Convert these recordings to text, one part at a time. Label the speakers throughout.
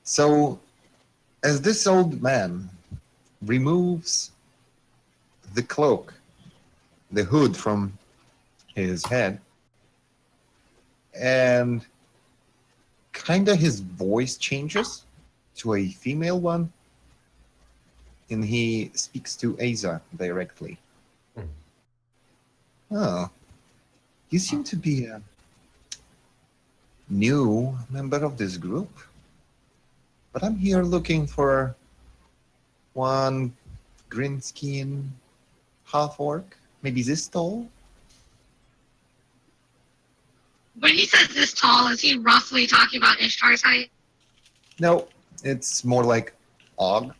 Speaker 1: So, as this old man removes the cloak, the hood from his head, and kinda his voice changes to a female one, and he speaks to Asa directly. Oh, you seem to be a new member of this group, but I'm here looking for one green skin half orc, maybe this tall.
Speaker 2: When he says this tall, is he roughly talking about Ishtar's height?
Speaker 1: No, it's more like Og,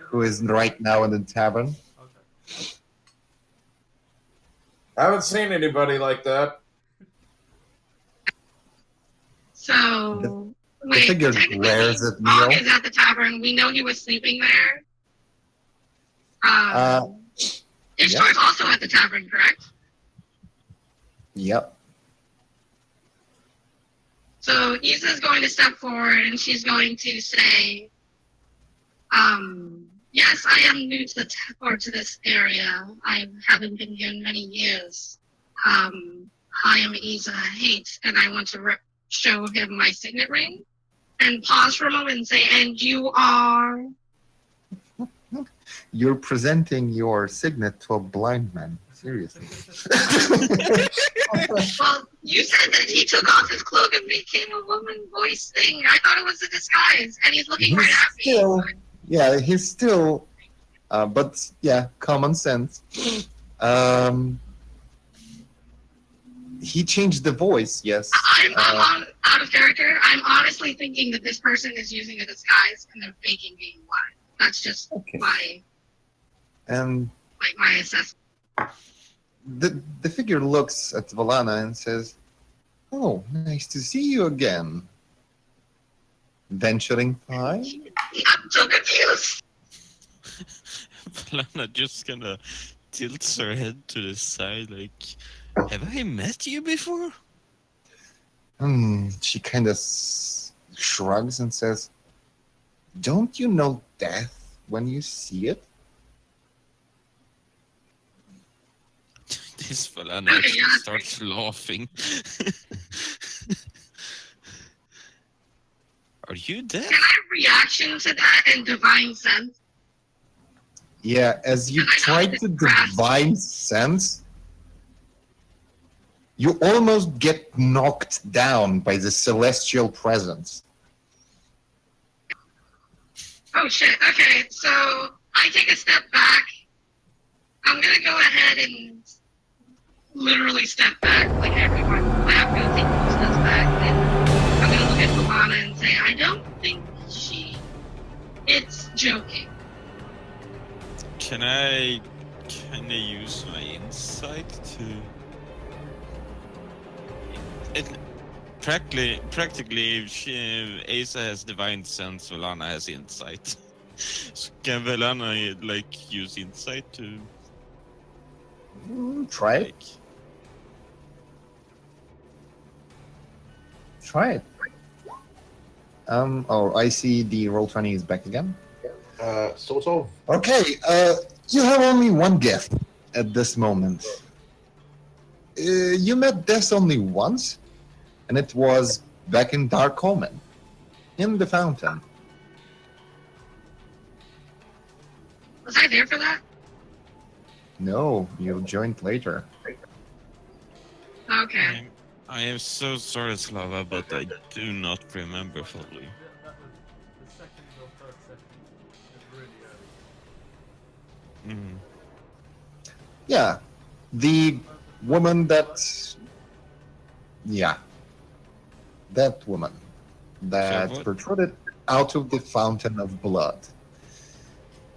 Speaker 1: who is right now in the tavern.
Speaker 3: I haven't seen anybody like that.
Speaker 2: So,
Speaker 1: The figure glares at Neil.
Speaker 2: Og is at the tavern. We know he was sleeping there. Ishtar's also at the tavern, correct?
Speaker 1: Yep.
Speaker 2: So Isa's going to step forward and she's going to say, yes, I am new to to this area. I haven't been here in many years. I am Isa Hate, and I want to show him my signet ring. And pause for a moment and say, and you are?
Speaker 1: You're presenting your signet to a blind man. Seriously.
Speaker 2: Well, you said that he took off his cloak and became a woman voice thing. I thought it was a disguise, and he's looking right at me.
Speaker 1: Yeah, he's still, but yeah, common sense. He changed the voice, yes.
Speaker 2: I'm out of character. I'm honestly thinking that this person is using a disguise and they're faking being blind. That's just my assessment.
Speaker 1: The figure looks at Valana and says, "Oh, nice to see you again. Venturing fine?"
Speaker 2: I'm so confused.
Speaker 4: Valana just kinda tilts her head to the side like, have I met you before?
Speaker 1: She kind of shrugs and says, "Don't you know death when you see it?"
Speaker 4: This Valana actually starts laughing. Are you dead?
Speaker 2: Can I reaction to that in divine sense?
Speaker 1: Yeah, as you try to divine sense, you almost get knocked down by the celestial presence.
Speaker 2: Oh shit, okay, so I take a step back. I'm gonna go ahead and literally step back like everyone. I'm gonna take 2 steps back and I'm gonna look at Valana and say, I don't think it's joking.
Speaker 4: Can I use my insight to... Practically, if Asa has divine sense, Valana has insight. So can Valana use insight to
Speaker 1: try it? Try it. Oh, I see the Roll20 is back again.
Speaker 5: Sort of.
Speaker 1: Okay, you have only one gift at this moment. You met Death only once, and it was back in Dark Omen, in the fountain.
Speaker 2: Was I there for that?
Speaker 1: No, you joined later.
Speaker 2: Okay.
Speaker 4: I am so sorry, Slava, but I do not remember fully. Mm.
Speaker 1: Yeah, the woman that... Yeah, that woman that protruded out of the fountain of blood.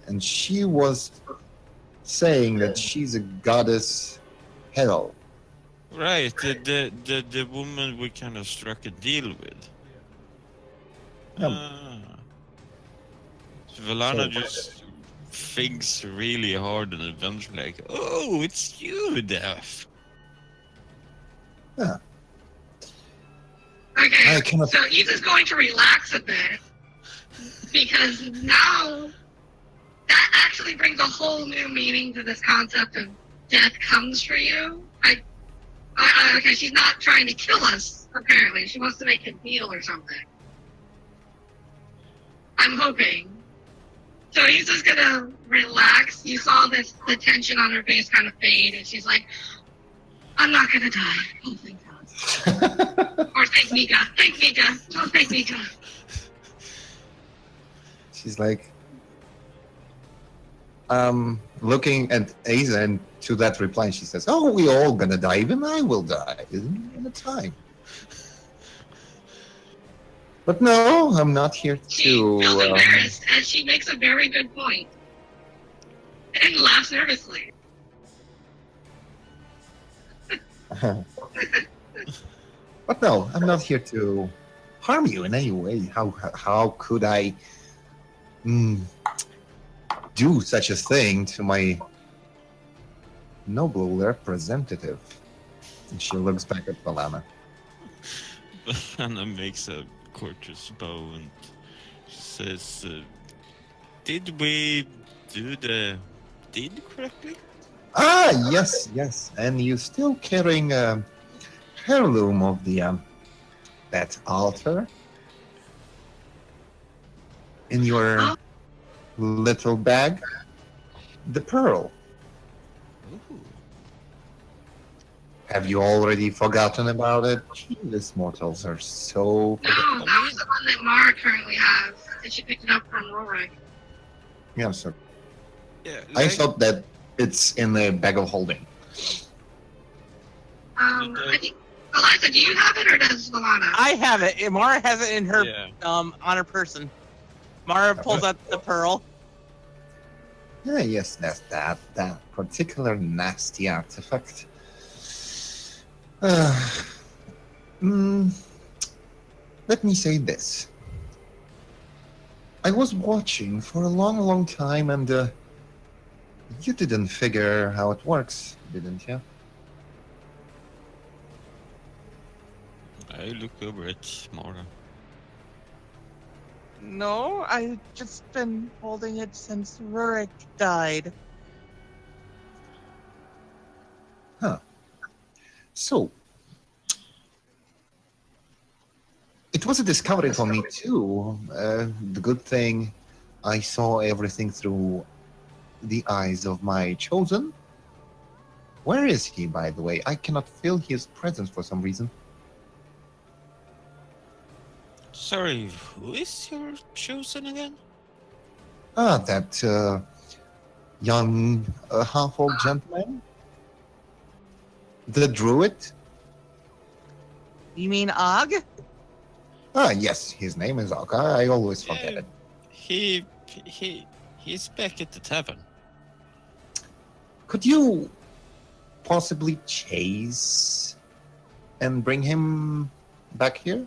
Speaker 1: And she was saying that she's a goddess Hell.
Speaker 4: Right, the woman we kind of struck a deal with. So Valana just thinks really hard and eventually like, oh, it's you, Death.
Speaker 1: Yeah.
Speaker 2: Okay,
Speaker 1: I cannot.
Speaker 2: so he's just going to relax a bit because now that actually brings a whole new meaning to this concept of death comes for you. Okay, she's not trying to kill us, apparently. She wants to make a deal or something. I'm hoping. So he's just gonna relax. You saw the tension on her face kind of fade, and she's like, I'm not gonna die. Oh, thank God. Or thank Mika. Thank Mika. Oh, thank Mika.
Speaker 1: She's like, looking at Asa, and to that reply, she says, "Oh, we all gonna die. Even I will die in a time." But no, I'm not here
Speaker 2: She
Speaker 1: to.
Speaker 2: feels embarrassed, and she makes a very good point. And laughs nervously.
Speaker 1: But no, I'm not here to harm you in any way. How could I do such a thing to my noble representative? And she looks back at Valana.
Speaker 4: Anna makes a courteous bow and she says, did we do the deed correctly?
Speaker 1: Ah, yes. And you still carrying a heirloom of the that altar in your little bag? The pearl.
Speaker 4: Ooh.
Speaker 1: Have you already forgotten about it? These mortals are so
Speaker 2: No, that was the one that Mara currently has. And she picked it up from Rorik.
Speaker 1: yeah, so
Speaker 4: Yeah,
Speaker 1: I thought that it's in the bag of holding.
Speaker 2: I think, Eliza, do you have it or does Valana?
Speaker 6: I have it. Mara has it in her
Speaker 4: Yeah.
Speaker 6: on her person. Mara pulls out the pearl.
Speaker 1: Yeah, yes, that's that particular nasty artifact. Let me say this. I was watching for a long time, and you didn't figure how it works, didn't you?
Speaker 4: I look over at Mara.
Speaker 6: No, I've just been holding it since Rurik died.
Speaker 1: So, it was a discovery for me too. The good thing, I saw everything through the eyes of my chosen. Where is he, by the way? I cannot feel his presence for some reason.
Speaker 4: Sorry, who is your chosen again?
Speaker 1: Ah, that young half-orc gentleman? The druid?
Speaker 6: You mean Og?
Speaker 1: Ah, yes, his name is Aka. I always forget it.
Speaker 4: He's back at the tavern.
Speaker 1: Could you possibly chase and bring him back here?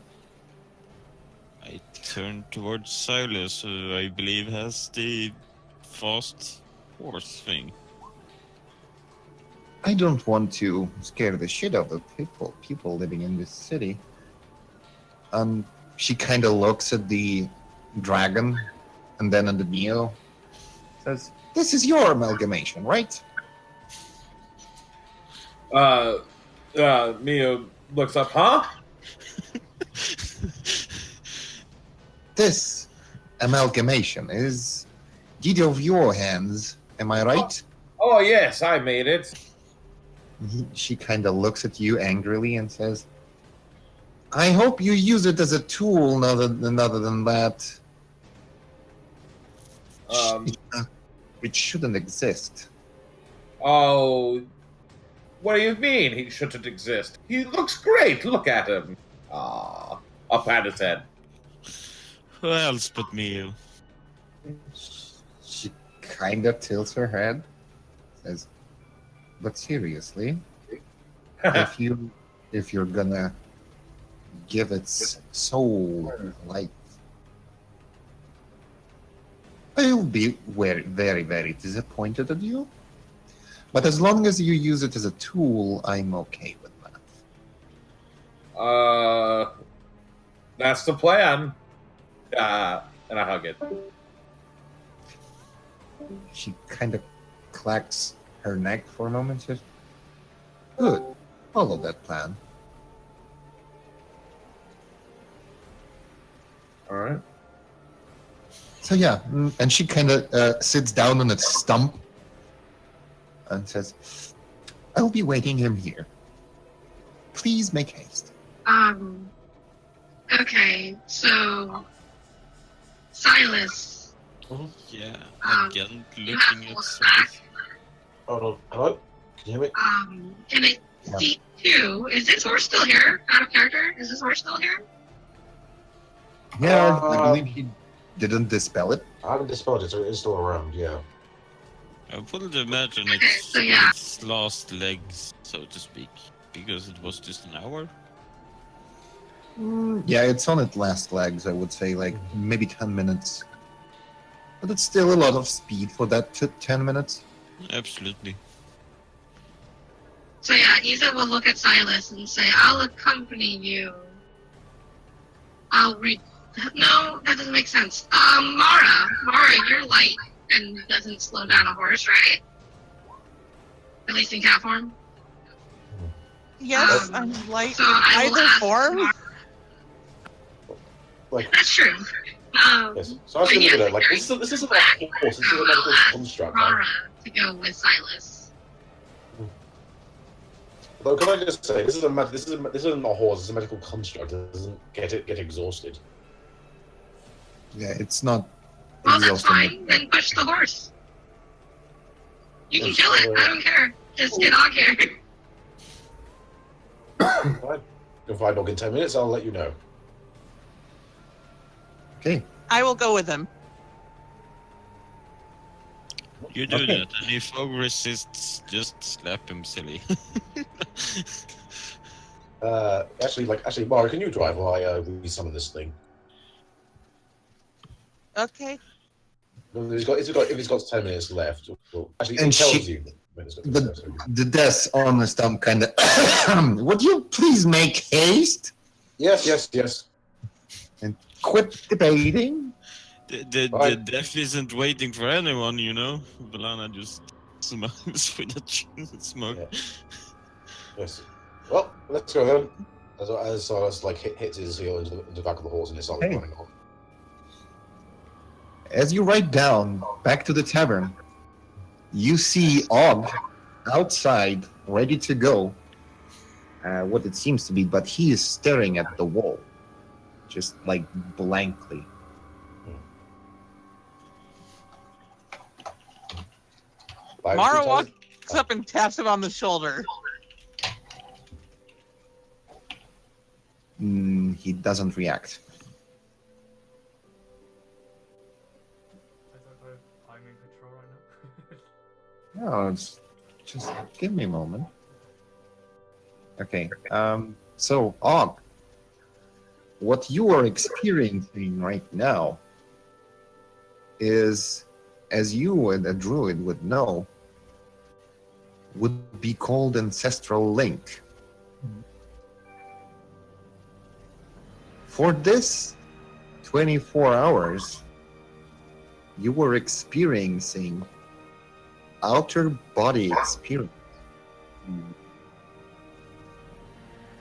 Speaker 4: I turn towards Silas, who I believe has the fast horse thing.
Speaker 1: I don't want to scare the shit out of people living in this city. She kind of looks at the dragon and then at the Neo. Says, "This is your amalgamation, right?"
Speaker 3: Mio looks up, huh?
Speaker 1: This amalgamation is deed of your hands. Am I right?
Speaker 3: Oh, yes, I made it.
Speaker 1: She kind of looks at you angrily and says, "I hope you use it as a tool, other than that. It shouldn't exist."
Speaker 3: Oh, what do you mean he shouldn't exist? He looks great. Look at him. Ah, up at his head.
Speaker 4: Who else but me?
Speaker 1: She kind of tilts her head, says, "But seriously, if you're gonna give its soul life, I'll be very disappointed at you. But as long as you use it as a tool, I'm okay with that."
Speaker 3: That's the plan. And I hug it.
Speaker 1: She kind of clacks her neck for a moment. Says, "Good. Follow that plan."
Speaker 3: All right.
Speaker 1: So yeah, and she kind of sits down on a stump and says, "I'll be waiting him here. Please make haste."
Speaker 2: Okay, so Silas,
Speaker 4: Yeah, again,
Speaker 2: you have
Speaker 4: looking
Speaker 2: full
Speaker 4: at
Speaker 2: stack.
Speaker 4: stuff.
Speaker 5: Hold on. Hello? Can you hear me?
Speaker 2: Can I see too? Is this horse still here? Out of character? Is this horse still here?
Speaker 1: Yeah, I believe he didn't dispel it.
Speaker 5: I haven't dispelled it, so it is still around, yeah.
Speaker 4: I would imagine
Speaker 2: Okay,
Speaker 4: it's
Speaker 2: so yeah.
Speaker 4: its last legs, so to speak, because it was just an hour.
Speaker 1: Yeah, it's on its last legs, I would say, like maybe 10 minutes. But it's still a lot of speed for that 10 minutes.
Speaker 4: Absolutely.
Speaker 2: So yeah, Isa will look at Silas and say, "I'll accompany you. I'll read." No, that doesn't make sense. Mara, you're light and doesn't slow down a horse, right? At least in cat form.
Speaker 6: Yes,
Speaker 2: Um,
Speaker 6: I'm light
Speaker 2: So
Speaker 6: in
Speaker 2: I will
Speaker 6: either
Speaker 2: ask
Speaker 6: form.
Speaker 2: Mara.
Speaker 5: Like,
Speaker 2: That's true.
Speaker 5: yes. So I was going to look at it, like, this isn't a horse, this is a medical construct. Right?
Speaker 2: Mara to go with Silas.
Speaker 5: Though, can I just say, this isn't a horse, it's a medical construct. It doesn't get exhausted.
Speaker 1: Yeah, it's not
Speaker 2: Well, that's
Speaker 1: exhausting.
Speaker 2: fine. Then push the horse. You can
Speaker 5: Yes,
Speaker 2: kill it. I don't care. Just get on here.
Speaker 5: Fine. If I dog in 10 minutes, I'll let you know.
Speaker 1: Okay.
Speaker 6: I will go with him.
Speaker 4: You do
Speaker 1: Okay.
Speaker 4: that, and if Fog resists, just slap him silly.
Speaker 5: Actually, Mara, can you drive while I resummon this thing?
Speaker 6: Okay.
Speaker 5: If it's got 10 minutes left, actually,
Speaker 1: And
Speaker 5: it tells
Speaker 1: she-
Speaker 5: you. When it's got 10
Speaker 1: The,
Speaker 5: minutes left.
Speaker 1: the desk on the stump kind of, would you please make haste?
Speaker 5: Yes.
Speaker 1: Quit debating?
Speaker 4: The
Speaker 5: Right.
Speaker 4: death isn't waiting for anyone, you know? Valana just smiles with a smoke.
Speaker 5: Yeah. Yes. Well, let's go then. As Silas like hits his heel into the back of the horse and it starts
Speaker 1: Hey.
Speaker 5: running off.
Speaker 1: As you ride down back to the tavern, you see Og outside, ready to go. What it seems to be, but he is staring at the wall, just like blankly.
Speaker 6: Mara walks up and taps him on the shoulder.
Speaker 1: He doesn't react.
Speaker 7: I don't know if I'm in control right now.
Speaker 1: No, it's just give me a moment. Okay. So, Og, what you are experiencing right now is, as you and a druid would know, would be called ancestral link. For this 24 hours, you were experiencing outer body experience.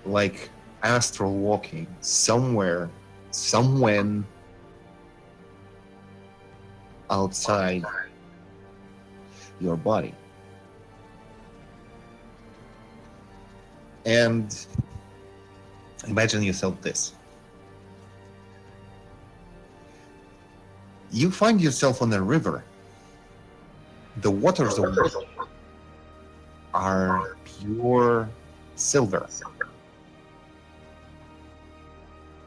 Speaker 1: Like astral walking somewhere, somewhen outside your body. And imagine yourself this. You find yourself on a river. The waters of which are pure silver.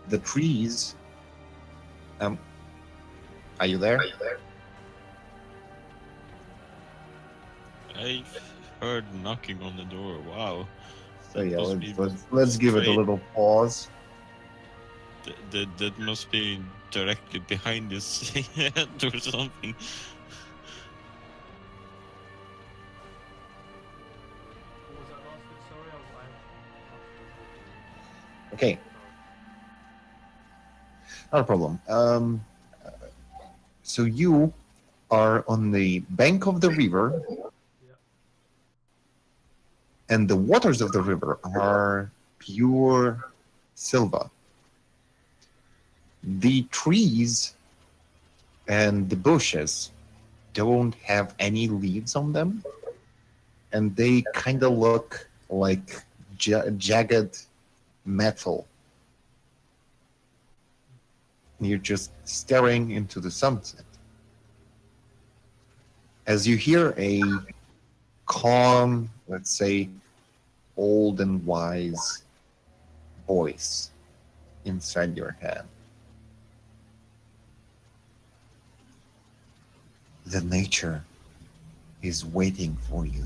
Speaker 1: The trees. Are you there?
Speaker 4: I've heard knocking on the door. Wow.
Speaker 1: So yeah,
Speaker 4: Must be
Speaker 1: let's give it a
Speaker 4: great.
Speaker 1: little pause.
Speaker 4: That must be directly behind his head or something.
Speaker 7: What was that last bit? Sorry,
Speaker 1: Okay. Not a problem. So you are on the bank of the river,
Speaker 7: Yeah.
Speaker 1: and the waters of the river are pure silver. The trees and the bushes don't have any leaves on them, and they kind of look like jagged metal. You're just staring into the sunset as you hear a calm, let's say, old and wise voice inside your head. The nature is waiting for you.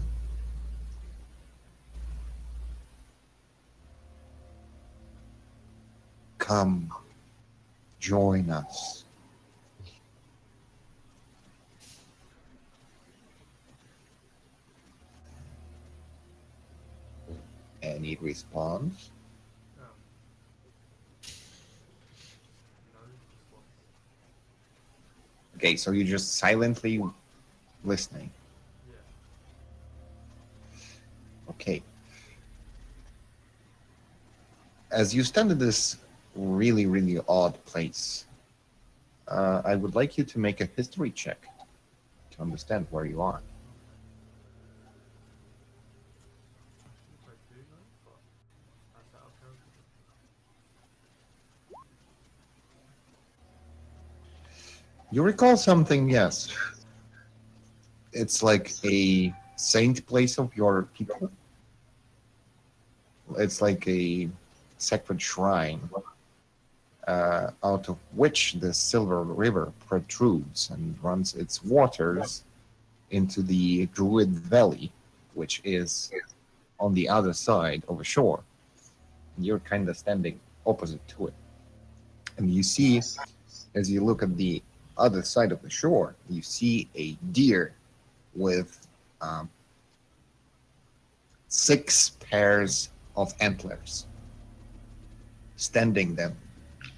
Speaker 1: Come, join us. Any response?
Speaker 7: No response.
Speaker 1: Okay, so you're just silently listening.
Speaker 7: Yeah.
Speaker 1: Okay. As you stand in this really, really odd place, I would like you to make a history check to understand where you are.
Speaker 7: I think I do know, but that's out of character.
Speaker 1: You recall something, yes. It's like a saint place of your people. It's like a sacred shrine out of which the Silver River protrudes and runs its waters into the Druid Valley, which is on the other side of a shore. And you're kind of standing opposite to it. And you see, as you look at the other side of the shore, you see a deer with 6 pairs of antlers standing them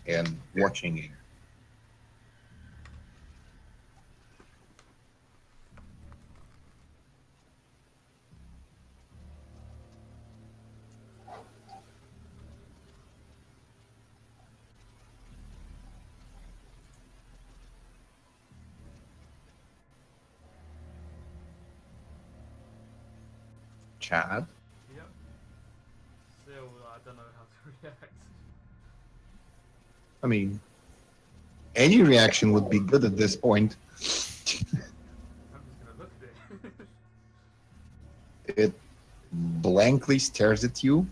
Speaker 1: and watching you. Chad?
Speaker 7: Yep. Still, I don't know how to react.
Speaker 1: I mean, any reaction would be good at this point.
Speaker 7: I'm just gonna look at it.
Speaker 1: It blankly stares at you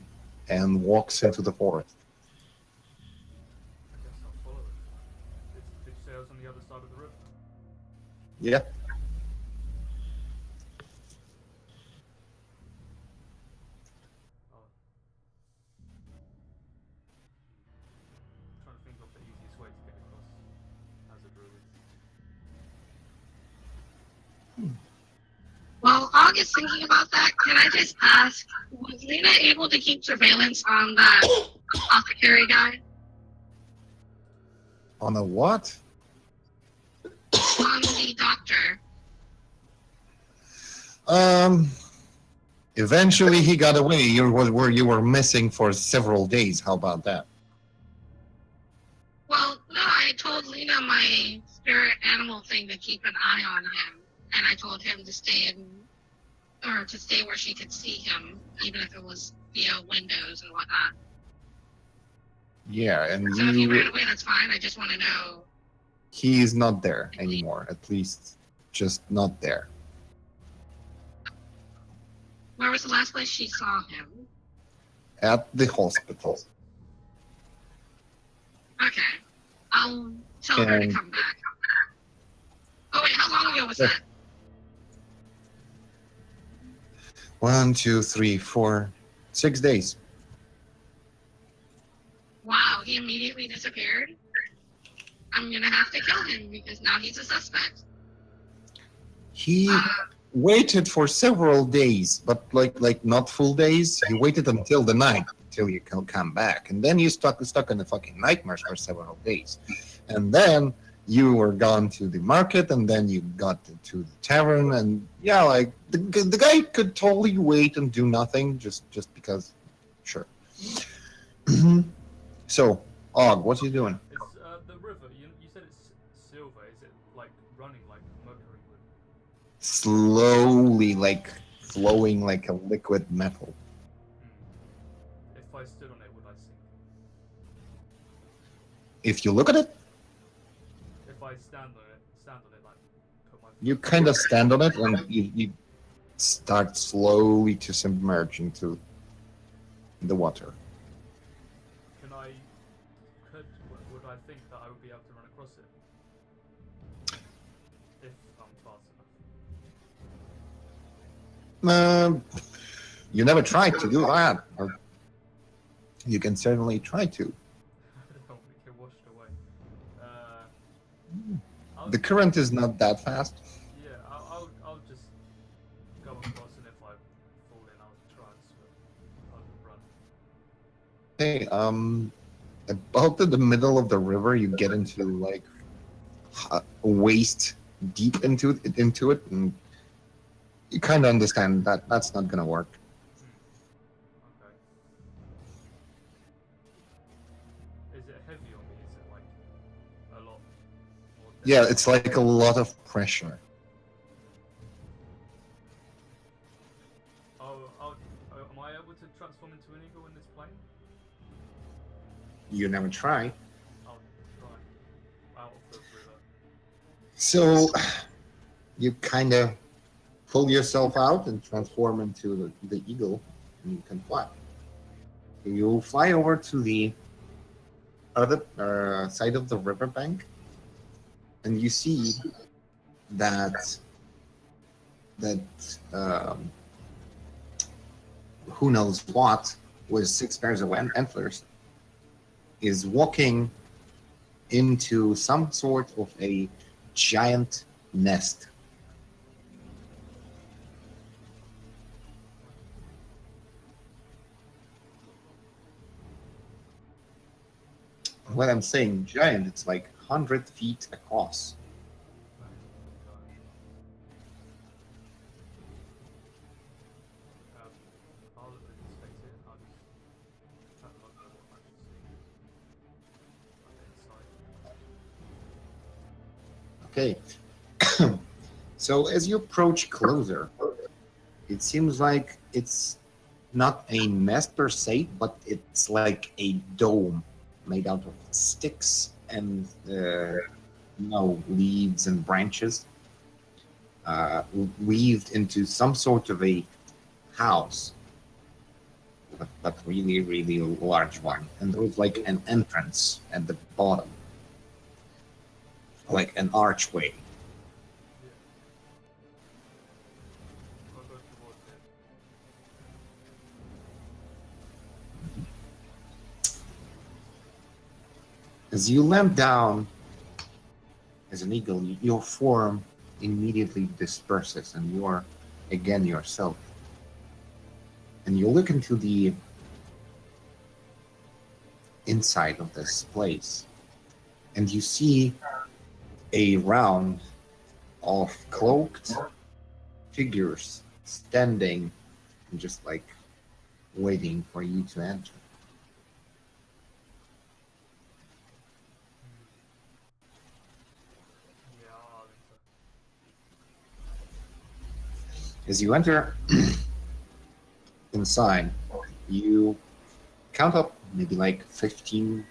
Speaker 1: and walks into the forest.
Speaker 7: I guess I'll follow it. Did you say I was on the other side of the river?
Speaker 1: Yeah.
Speaker 7: Oh. I'm trying to think of the easiest way to get across as a druid.
Speaker 2: While Og is thinking about that, can I just ask, was Lena able to keep surveillance on that apothecary guy?
Speaker 1: On a what?
Speaker 2: On the doctor?
Speaker 1: Eventually he got away. You were missing for several days. How about that?
Speaker 2: Well, no, I told Lena my spirit animal thing to keep an eye on him, and I told him to stay to stay where she could see him, even if it was via windows and whatnot.
Speaker 1: Yeah, and
Speaker 2: So if he ran away, that's fine. I just want to know.
Speaker 1: he is not there anymore. At least, just not there.
Speaker 2: Where was the last place she saw him?
Speaker 1: At the hospital.
Speaker 2: Okay. I'll tell her to
Speaker 1: And-
Speaker 2: come back. Oh wait, how long ago was that?
Speaker 1: 1, 2, 3, 4, 6 days.
Speaker 2: Wow, he immediately disappeared? I'm gonna have to kill him because now he's a suspect.
Speaker 1: He waited for several days, but like not full days. He waited until the night until you can come back, and then you stuck in the fucking nightmares for several days, and then you were gone to the market, and then you got to the tavern, and yeah, like the guy could totally wait and do nothing just because, sure. So, Og, what are you doing?
Speaker 7: It's the river. You said it's silver. Is it like running like mercury would?
Speaker 1: Slowly, like flowing like a liquid metal.
Speaker 7: If I stood on it, would I sink?
Speaker 1: If you look at it,
Speaker 7: If I stand on it, like put my.
Speaker 1: you kind of stand on it, and you start slowly to submerge into the water.
Speaker 7: Can I? Would I think that I would be able to run across it? If I'm fast enough.
Speaker 1: You never tried to do that, or you can certainly try to.
Speaker 7: I don't want to get washed away. I'll,
Speaker 1: The current is not that fast.
Speaker 7: yeah, I'll just go across, and if I fall in, I'll try and swim. I'll run.
Speaker 1: Hey, about in the middle of the river, you get into like waist deep into it, and you kind of understand that that's not gonna work.
Speaker 7: Okay. Is it heavy on me? Is it like a lot more?
Speaker 1: Yeah, it's like a lot of pressure.
Speaker 7: Am I able to transform into an eagle in this plane?
Speaker 1: You never try.
Speaker 7: I'll try. Out of the river.
Speaker 1: So you kind of pull yourself out and transform into the eagle, and you can fly. You fly over to the other side of the riverbank, and you see that who knows what with 6 pairs of antlers is walking into some sort of a giant nest. When I'm saying giant, it's like 100 feet across.
Speaker 7: I'll inspect it. I'll just have a look at what I can see. Like inside.
Speaker 1: Okay. So as you approach closer, it seems like it's not a nest per se, but it's like a dome made out of sticks and leaves and branches, weaved into some sort of a house, but really, really large one. And there was like an entrance at the bottom, like an archway.
Speaker 7: I'll go towards it.
Speaker 1: As you lamp down as an eagle, your form immediately disperses and you are again yourself. And you look into the inside of this place, and you see a round of cloaked figures standing and just like waiting for you to enter.
Speaker 7: Yeah, I'll enter.
Speaker 1: As you enter inside, you count up maybe like 15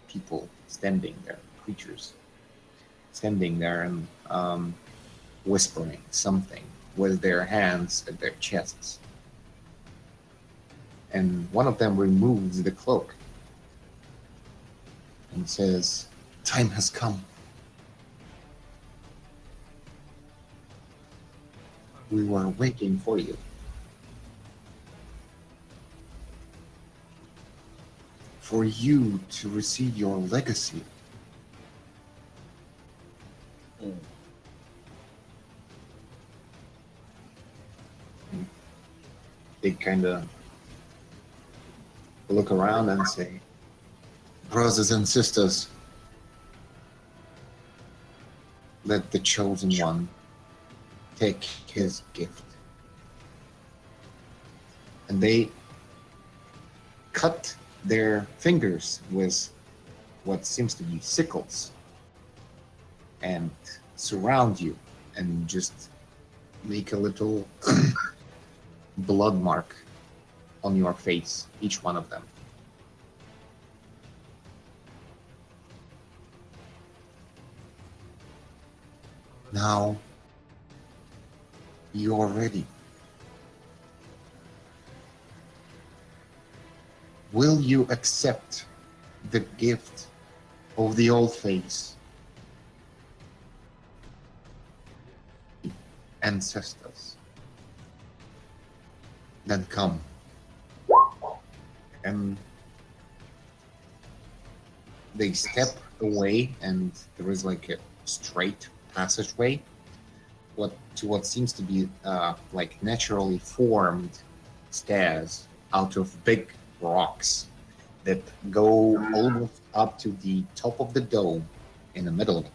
Speaker 1: people standing there, creatures standing there and whispering something with their hands at their chests. And one of them removes the cloak and says, "Time has come. We were waiting for you. For you to receive your legacy." They kind of look around and say, brothers and sisters, let the chosen one take his gift. And they cut their fingers with what seems to be sickles and surround you and just make a little blood mark on your face, each one of them. Now you're ready. Will you accept the gift of the old face? Ancestors. Then come. And they step away, and there is like a straight passageway what seems to be like naturally formed stairs out of big rocks that go almost up to the top of the dome in the middle of it.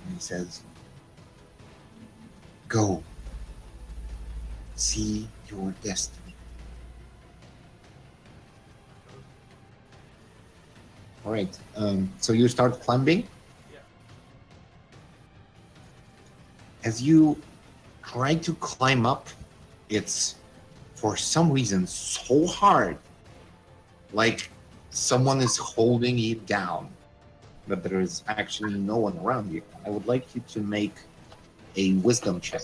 Speaker 1: And he says, go, see your destiny. All right, so you start climbing.
Speaker 7: Yeah.
Speaker 1: As you try to climb up, it's for some reason so hard, like someone is holding you down, but there is actually no one around you. I would like you to make a wisdom check.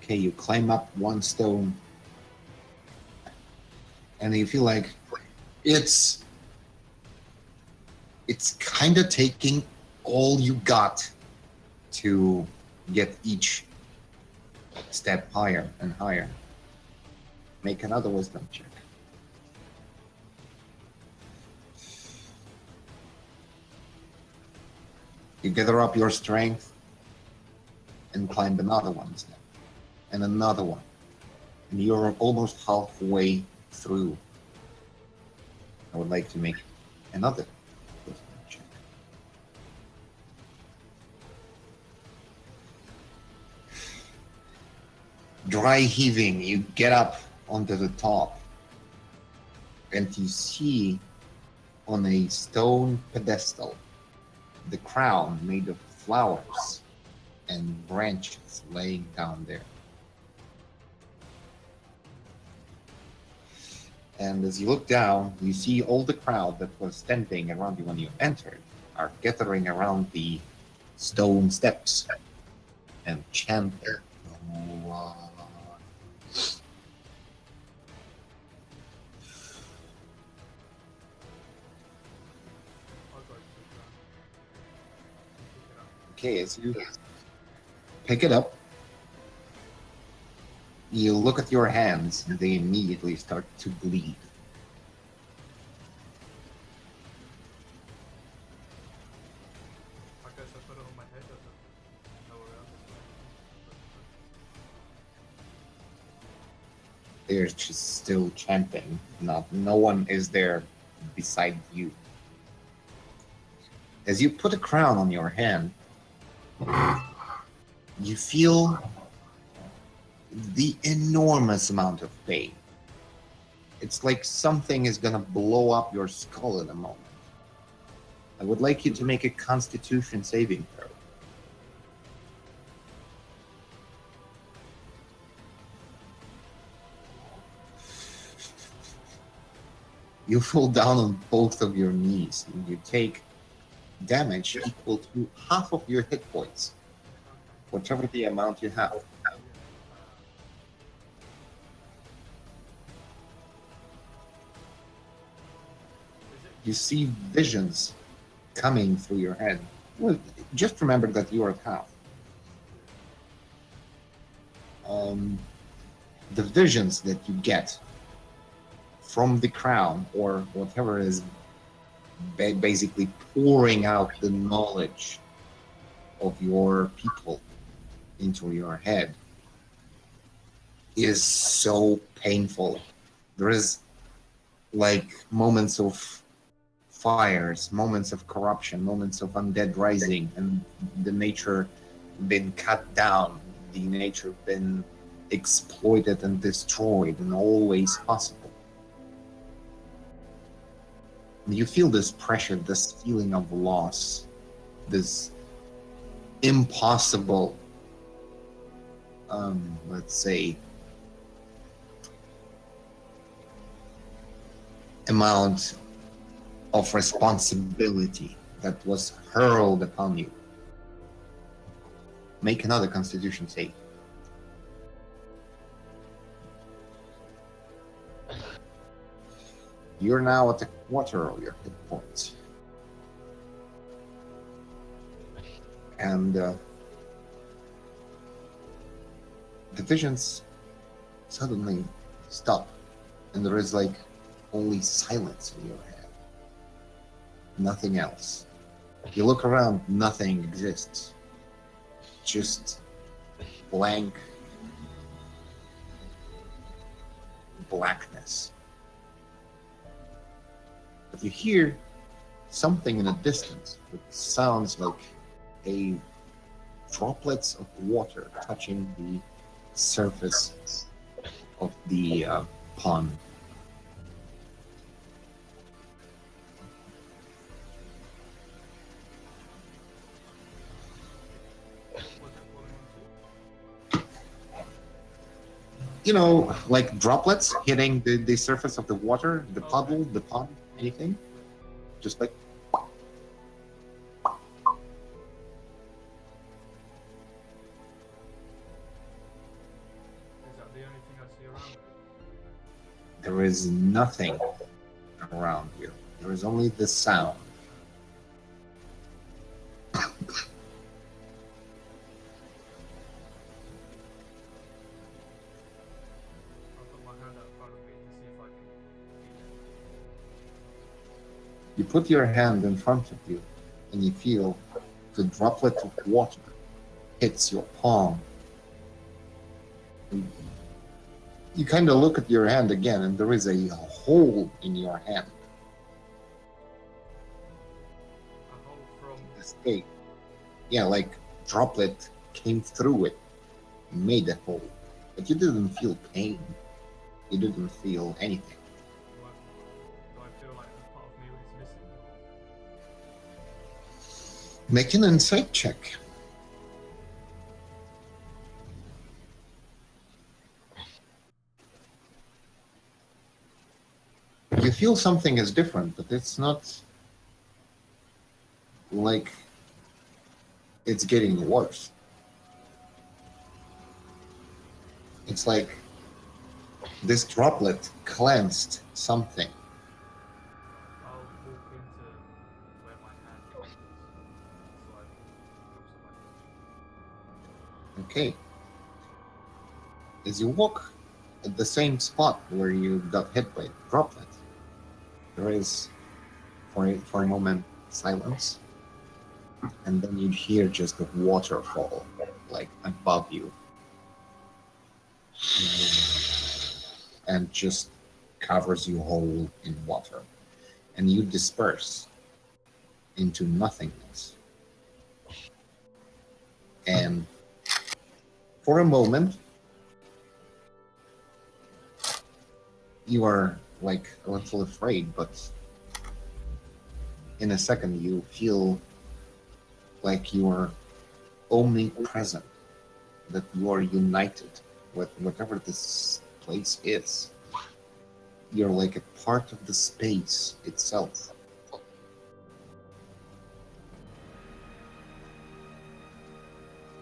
Speaker 1: Okay, you climb up one stone and you feel like it's kind of taking all you got to get each step higher and higher. Make another wisdom check. You gather up your strength and climb another one step and another one, and you're almost halfway through. I would like to make another wisdom check. Dry heaving, you get up onto the top and you see on a stone pedestal the crown made of flowers and branches laying down there. And as you look down, you see all the crowd that was standing around you when you entered are gathering around the stone steps and chanting.
Speaker 7: I'll go to the ground. Pick it up.
Speaker 1: Okay, as you pick it up, you look at your hands and they immediately start to bleed.
Speaker 7: I guess I put it on my head or something. Nowhere else.
Speaker 1: They're just still chanting. No one is there beside you. As you put a crown on your hand, you feel the enormous amount of pain. It's like something is gonna blow up your skull in a moment. I would like you to make a Constitution saving throw. You fall down on both of your knees and you take damage equal to half of your hit points, whatever the amount you have. You see visions coming through your head. Well, just remember that you are a cow. the visions that you get from the crown or whatever is basically pouring out the knowledge of your people into your head is so painful. There is like moments of fires, moments of corruption, moments of undead rising, and the nature been cut down, the nature been exploited and destroyed in all ways possible. You feel this pressure, this feeling of loss, this impossible, let's say, amount of responsibility that was hurled upon you. Make another Constitution save. You're now at a quarter of your hit points. And the visions suddenly stop, and there is like only silence in your head. Nothing else. You look around, nothing exists. Just blank blackness. But you hear something in the distance that sounds like a droplets of water touching the surface of the pond. You know, like droplets hitting the surface of the water, the puddle, the pond, anything. Just like.
Speaker 7: Is that the only thing I see around me?
Speaker 1: There is nothing around you. There is only the sound.
Speaker 7: I'll put my hand out in front of me to see if I can feel it.
Speaker 1: You put your hand in front of you and you feel the droplet of water hits your palm. You kind of look at your hand again and there is a hole in your hand.
Speaker 7: A hole from
Speaker 1: Escape. Yeah, like droplet came through it, made a hole. But you didn't feel pain. You didn't feel anything.
Speaker 7: do I feel like a part of me is missing?
Speaker 1: Make an insight check. You feel something is different, but it's not like it's getting worse. It's like this droplet cleansed something.
Speaker 7: I'll walk into where my hand is. So I drops on my head.
Speaker 1: Okay. As you walk at the same spot where you got hit by the droplet, there is, for a moment, silence. And then you hear just a waterfall, like above you. And just covers you whole in water. And you disperse into nothingness. And for a moment, you are like a little afraid, but in a second you feel like you are omnipresent, that you are united with whatever this place is. You're like a part of the space itself.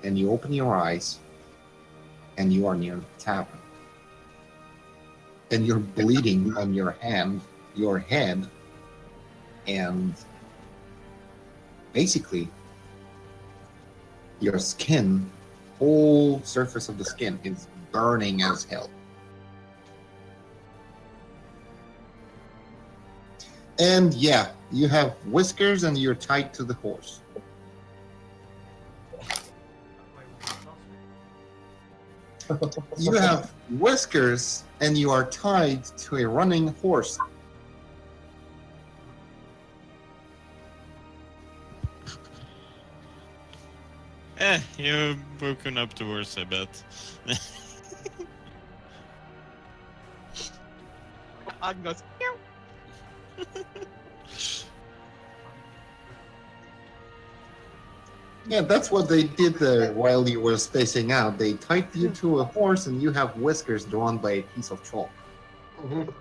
Speaker 1: And you open your eyes and you are near the tavern. And you're bleeding on your hand, your head, and basically your skin, whole surface of the skin is burning as hell. And yeah, you have whiskers and you're tied to the horse.
Speaker 7: Wait, what was last week?
Speaker 1: You have whiskers and you are tied to a running horse.
Speaker 4: You've broken up the horse, I bet.
Speaker 6: Og goes, meow.
Speaker 1: Yeah, that's what they did there while you were spacing out. They tied you to a horse and you have whiskers drawn by a piece of chalk.
Speaker 5: Mhm.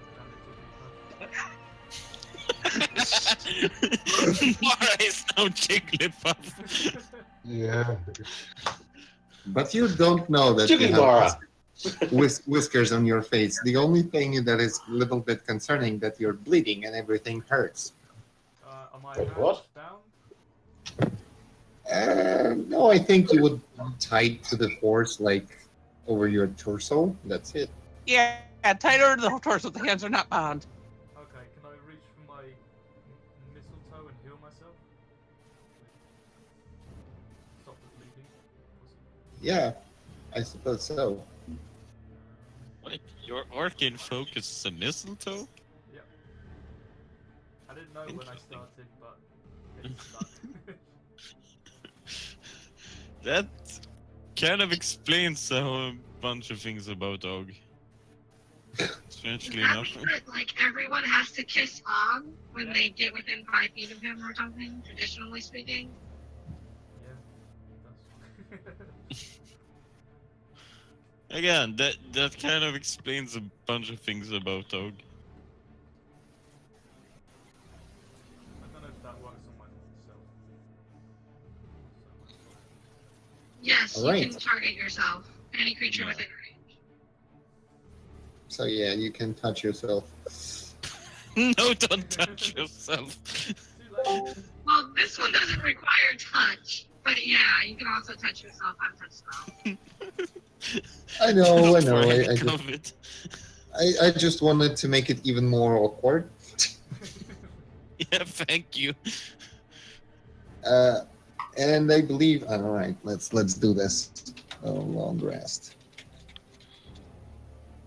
Speaker 4: Mara is now Jigglypuff.
Speaker 5: Yeah.
Speaker 1: But you don't know that you
Speaker 5: Chicken
Speaker 1: have
Speaker 5: Mara.
Speaker 1: whiskers on your face. The only thing that is a little bit concerning that you're bleeding and everything hurts.
Speaker 7: Are my
Speaker 5: Wait,
Speaker 7: hands
Speaker 5: what?
Speaker 7: down?
Speaker 1: No, I think you would be tied to the horse like over your torso. That's it.
Speaker 6: Yeah, tighter to the torso. The hands are not bound.
Speaker 7: Okay, can I reach for my mistletoe and heal myself? Stop the bleeding.
Speaker 1: Yeah, I suppose so.
Speaker 4: Wait, your arcane focus is a mistletoe?
Speaker 7: Yep. I didn't know when I started, but it's stuck.
Speaker 4: That kind of explains a bunch of things about Og. Strangely
Speaker 2: Is that
Speaker 4: enough.
Speaker 2: mean that, like, everyone has to kiss Og when they get within 5 feet of him or something, traditionally speaking?
Speaker 7: Yeah, it does.
Speaker 4: Again, that kind of explains a bunch of things about Og.
Speaker 7: I don't know if that works on myself.
Speaker 2: Yes,
Speaker 1: All right.
Speaker 2: you can target yourself. Any creature
Speaker 4: Yeah.
Speaker 2: within range.
Speaker 1: So yeah, you can touch yourself.
Speaker 4: No, don't touch yourself.
Speaker 7: Too late.
Speaker 2: Well, this one doesn't require touch. But yeah, you can also touch yourself on touch spell.
Speaker 1: I know, I
Speaker 4: For
Speaker 1: know.
Speaker 4: heck
Speaker 1: I just,
Speaker 4: of it.
Speaker 1: I just wanted to make it even more awkward.
Speaker 4: Yeah, thank you.
Speaker 1: And I believe. All right, let's do this. A long rest.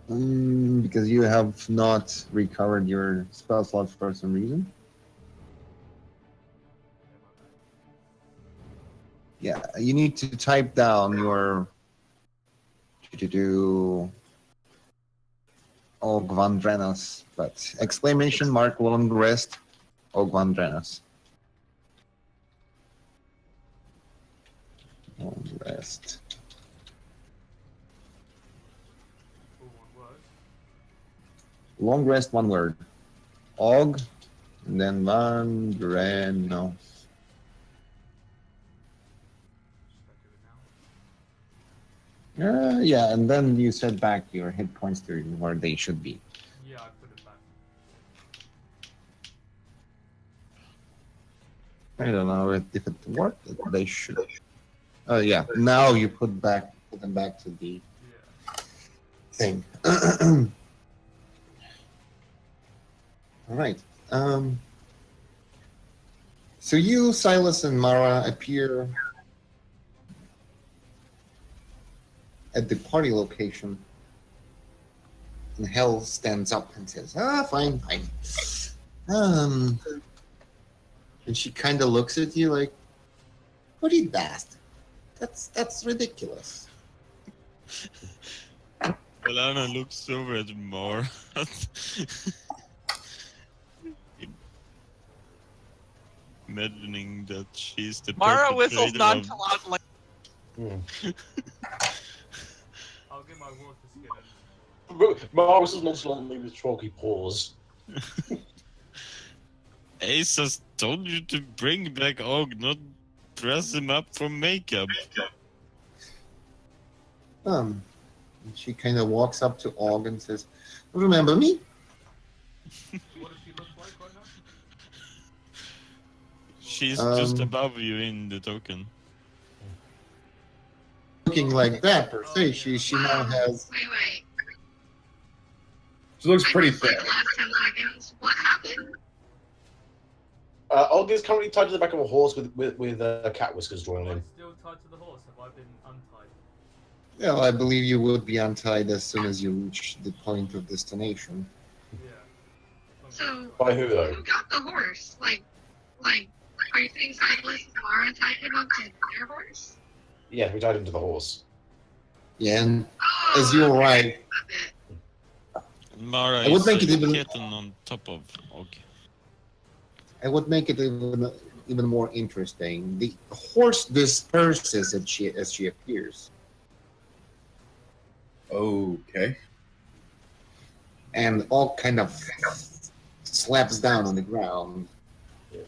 Speaker 1: Because you have not recovered your spell slot for some reason. Yeah, you need to type down your Og van Drenas, but exclamation mark long rest Og van Drenas. Long rest.
Speaker 7: All one word.
Speaker 1: Long rest, one word. Og, and then van Drenas.
Speaker 7: Should I do it now?
Speaker 1: Yeah, and then you set back your hit points to where they should be.
Speaker 7: Yeah, I put it back.
Speaker 1: I don't know if it worked. They should. Oh yeah, now you put them back to the
Speaker 7: Yeah.
Speaker 1: thing. All right. So you, Silas, and Mara appear at the party location, and Hell stands up and says, fine, fine. And she kind of looks at you like, what did that? That's ridiculous.
Speaker 4: Alana looks over at Mar. Imagining that she's the
Speaker 6: Mara whistles
Speaker 4: perpetrator of-
Speaker 6: nonchalantly.
Speaker 5: Hmm.
Speaker 7: I'll get my water skin and
Speaker 5: Mars is nonchalantly with chalky paws.
Speaker 4: Ace has told you to bring back Og, not dress him up for makeup.
Speaker 1: And she kind of walks up to Og and says, remember me?
Speaker 7: what does she look like right now?
Speaker 4: She's just
Speaker 1: Um,
Speaker 4: above you in the token.
Speaker 1: Looking like that per se, she now has
Speaker 2: Wait.
Speaker 3: She looks
Speaker 2: I
Speaker 3: pretty
Speaker 2: missed, like,
Speaker 3: thin.
Speaker 2: the last 10 seconds. What happened?
Speaker 5: Olga's currently tied to the back of a horse with cat whiskers drawn on
Speaker 7: Am I
Speaker 5: him.
Speaker 7: still tied to the horse? Have I been untied?
Speaker 1: Well, I believe you would be untied as soon as you reach the point of destination.
Speaker 7: Yeah.
Speaker 2: So,
Speaker 5: By who though?
Speaker 2: who got the horse? Like, are you saying Silas and Mara tied him up to their horse?
Speaker 5: Yeah, we tied him to the horse.
Speaker 1: Yeah, and
Speaker 2: Oh,
Speaker 1: as you
Speaker 2: okay.
Speaker 1: arrive,
Speaker 4: Mara
Speaker 1: I would
Speaker 4: is
Speaker 1: make it even-
Speaker 4: kitten on top of Og.
Speaker 1: I would make it even more interesting. The horse disperses as she appears,
Speaker 3: Okay.
Speaker 1: and all kind of slaps down on the ground.
Speaker 5: Yeah.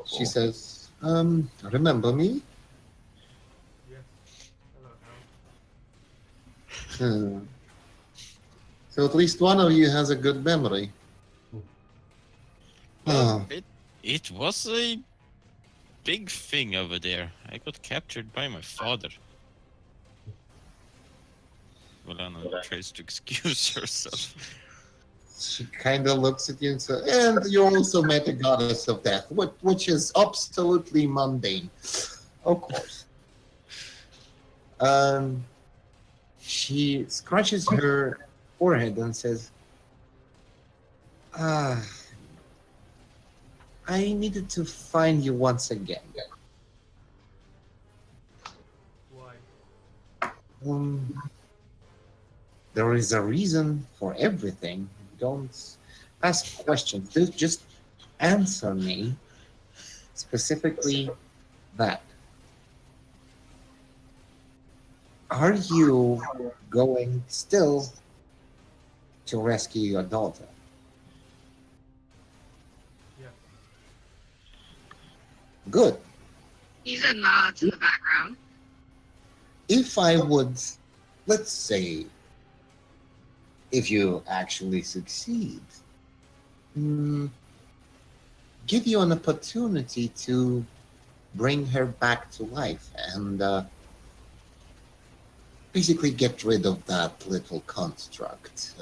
Speaker 1: She says, remember me?
Speaker 7: Yes. Hello, Hal.
Speaker 1: So at least one of you has a good memory. Oh,
Speaker 4: It was a big thing over there. I got captured by my father. Volana tries to excuse herself.
Speaker 1: she kind of looks at you and says, and you also met a goddess of death, which is absolutely mundane. Of course. She scratches her forehead and says, I needed to find you once again.
Speaker 7: Why?
Speaker 1: There is a reason for everything. Don't ask questions. Just answer me. Specifically, that. Are you going still to rescue your daughter?
Speaker 7: Yeah.
Speaker 1: Good.
Speaker 2: He said nods in the background.
Speaker 1: If I would, let's say, if you actually succeed, give you an opportunity to bring her back to life and basically get rid of that little construct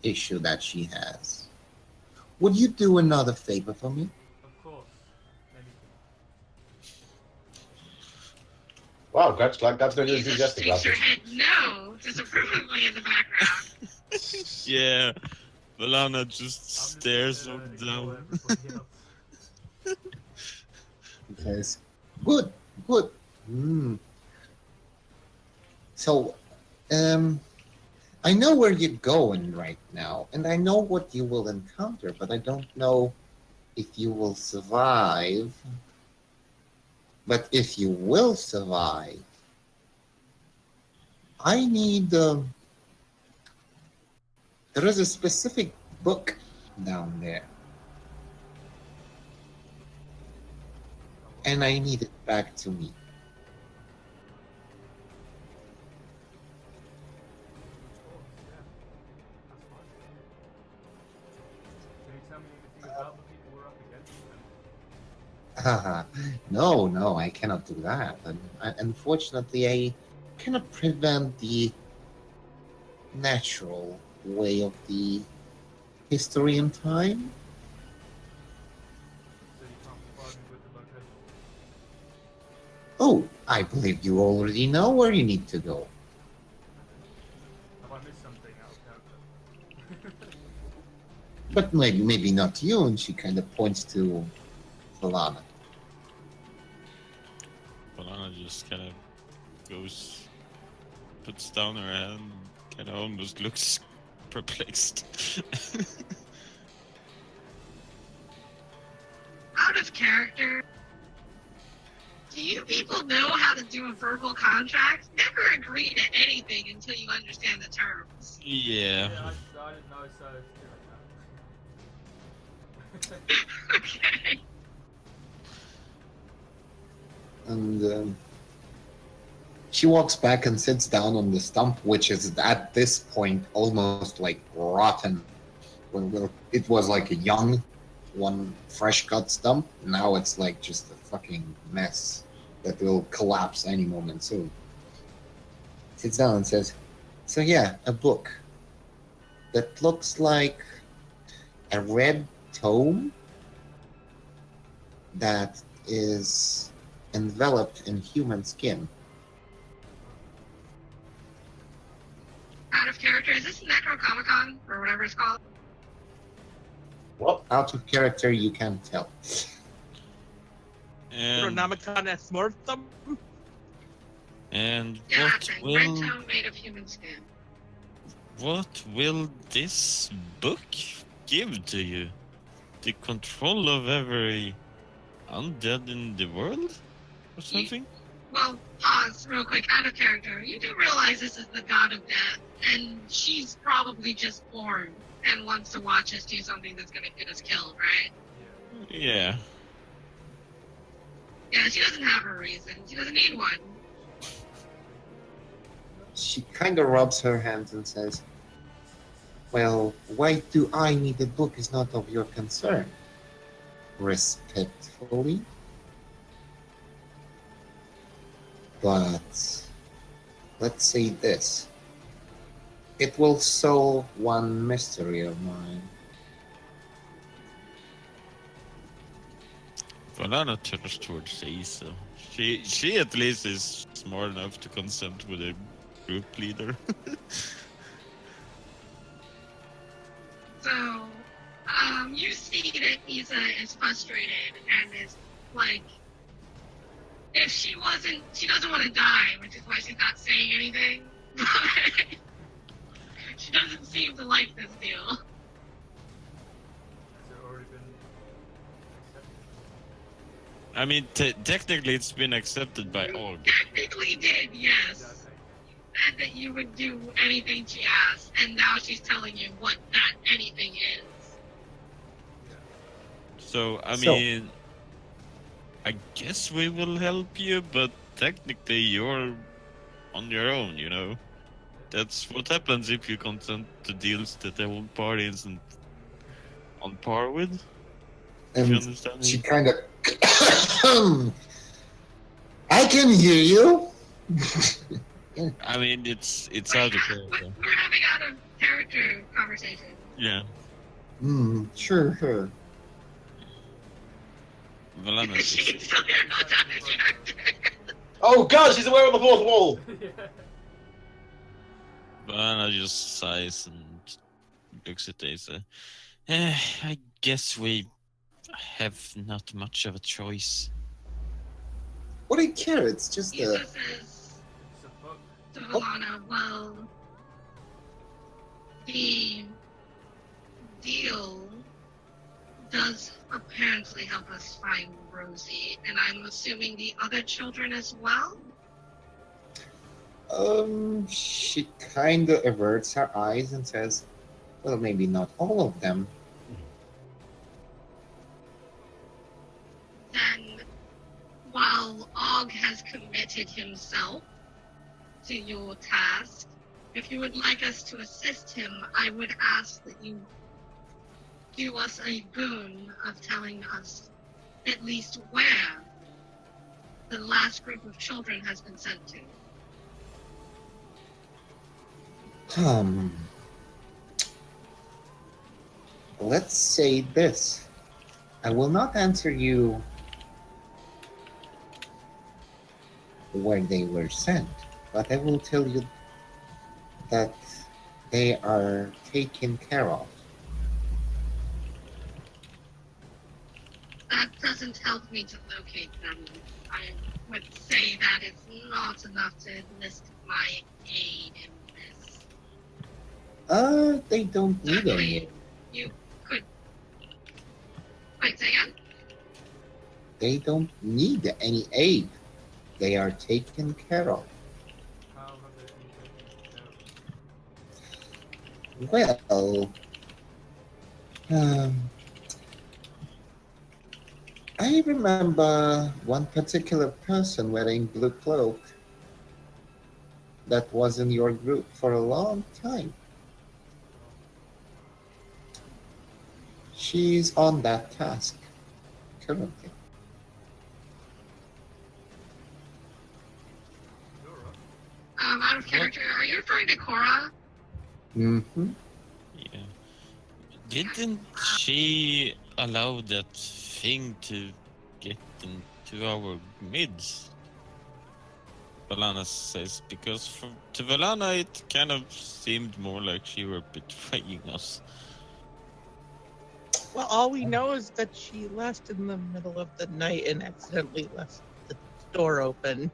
Speaker 1: issue that she has. Would you do another favor for me?
Speaker 7: Of course. Anything.
Speaker 5: Wow, Glad's very
Speaker 2: He
Speaker 5: enthusiastic
Speaker 2: just
Speaker 5: about
Speaker 2: shakes her
Speaker 5: it.
Speaker 2: head no, disapprovingly in the background.
Speaker 4: Yeah, Volana just
Speaker 7: I'm just
Speaker 4: stares
Speaker 7: gonna
Speaker 4: up
Speaker 7: ignore
Speaker 4: down.
Speaker 7: everybody else.
Speaker 1: He says, good, good. So, I know where you're going right now, and I know what you will encounter, but I don't know if you will survive. But if you will survive, I need. There is a specific book down there, and I need it back to me.
Speaker 7: Of course, yeah. That's fine. Can you tell me anything about the people we're up against?
Speaker 1: Haha, no, I cannot do that. Unfortunately, I cannot prevent the natural way of the history and time.
Speaker 7: So you can't provide me with the location?
Speaker 1: Oh, I believe you already know where you need to go.
Speaker 7: Have I missed something out of character?
Speaker 1: But maybe not you, and she kind of points to Valana.
Speaker 4: Volana just kind of goes, puts down her hand, kind of almost looks perplexed.
Speaker 2: Out of character. Do you people know how to do a verbal contract? Never agree to anything until you understand the terms.
Speaker 4: Yeah.
Speaker 7: I didn't know, so here I come.
Speaker 2: Okay.
Speaker 1: And she walks back and sits down on the stump, which is at this point almost like rotten. Well, it was like a young, one fresh cut stump. Now it's like just a fucking mess that will collapse any moment soon. Sits down and says, "So yeah, a book that looks like a red tome that is enveloped in human skin.
Speaker 2: Out of character, is this Necronomicon or whatever it's called?
Speaker 5: What?
Speaker 1: Out of character, you can't tell.
Speaker 4: And
Speaker 6: Necronomicon as Mortham?
Speaker 4: and
Speaker 2: Yeah,
Speaker 4: what
Speaker 2: that thing. Red
Speaker 4: will
Speaker 2: tone made of human skin.
Speaker 4: this book give to you? The control of every undead in the world, or something?
Speaker 2: Well, pause real quick. Out of character, you do realize this is the god of death, and she's probably just born and wants to watch us do something that's gonna get us killed, right?
Speaker 4: Yeah.
Speaker 2: Yeah, she doesn't have a reason. She doesn't need one.
Speaker 1: She kind of rubs her hands and says, "Well, why do I need a book is not of your concern." Respectfully. But let's say this. It will solve one mystery of mine.
Speaker 4: Valana turns towards Asa. She at least is smart enough to consent with a group leader.
Speaker 2: So, you see that Isa is frustrated and is like, if she doesn't want to die, which is why she's not saying anything. She doesn't seem to like this deal.
Speaker 7: Has it already been accepted?
Speaker 4: I mean, technically it's been accepted by all.
Speaker 2: Technically did,
Speaker 7: Yeah,
Speaker 2: yes.
Speaker 7: okay.
Speaker 2: Said that you would do anything she asked, and now she's telling you what that anything is.
Speaker 4: So, I
Speaker 1: So-
Speaker 4: mean, I guess we will help you, but technically you're on your own, you know? That's what happens if you consent to deals that the whole party isn't on par with. If you
Speaker 1: And
Speaker 4: understand
Speaker 1: she
Speaker 4: me?
Speaker 1: kind of, I can hear you.
Speaker 4: I mean, it's
Speaker 2: Wait,
Speaker 4: out of
Speaker 2: we're
Speaker 4: character.
Speaker 2: having out of character conversation.
Speaker 4: Yeah.
Speaker 1: Sure, sure.
Speaker 4: Valana
Speaker 2: She
Speaker 4: just,
Speaker 2: can still hear us out of character.
Speaker 5: Oh god, she's aware of the fourth wall!
Speaker 7: Yeah.
Speaker 4: Valana just sighs and looks at Asa. I guess we have not much of a choice.
Speaker 1: What do you care? It's just
Speaker 2: Isa
Speaker 1: a.
Speaker 2: says
Speaker 7: It's a book.
Speaker 2: to Valana, well, the deal does apparently help us find Rosie, and I'm assuming the other children as well?
Speaker 1: She kind of averts her eyes and says, "Well, maybe not all of them."
Speaker 2: Then, while Og has committed himself to your task, if you would like us to assist him, I would ask that you do us a boon of telling us at least where the last group of children has been sent to.
Speaker 1: Let's say this. I will not answer you where they were sent, but I will tell you that they are taken care of.
Speaker 2: That doesn't help me to locate them. I would say that is not enough to enlist my aid in this.
Speaker 1: They don't need any.
Speaker 2: You could. Wait, say again?
Speaker 1: They don't need any aid. They are taken care of.
Speaker 7: How have they been taken care of?
Speaker 1: Well, I remember one particular person wearing blue cloak that was in your group for a long time. She's on that task currently.
Speaker 7: You're right.
Speaker 2: Out of character, are you referring to Cora?
Speaker 1: Mm-hmm.
Speaker 4: Yeah. Didn't she allow that thing to get into our midst? Valana says, because to Valana it kind of seemed more like she were betraying us.
Speaker 6: Well, all we know is that she left in the middle of the night and accidentally left the door open.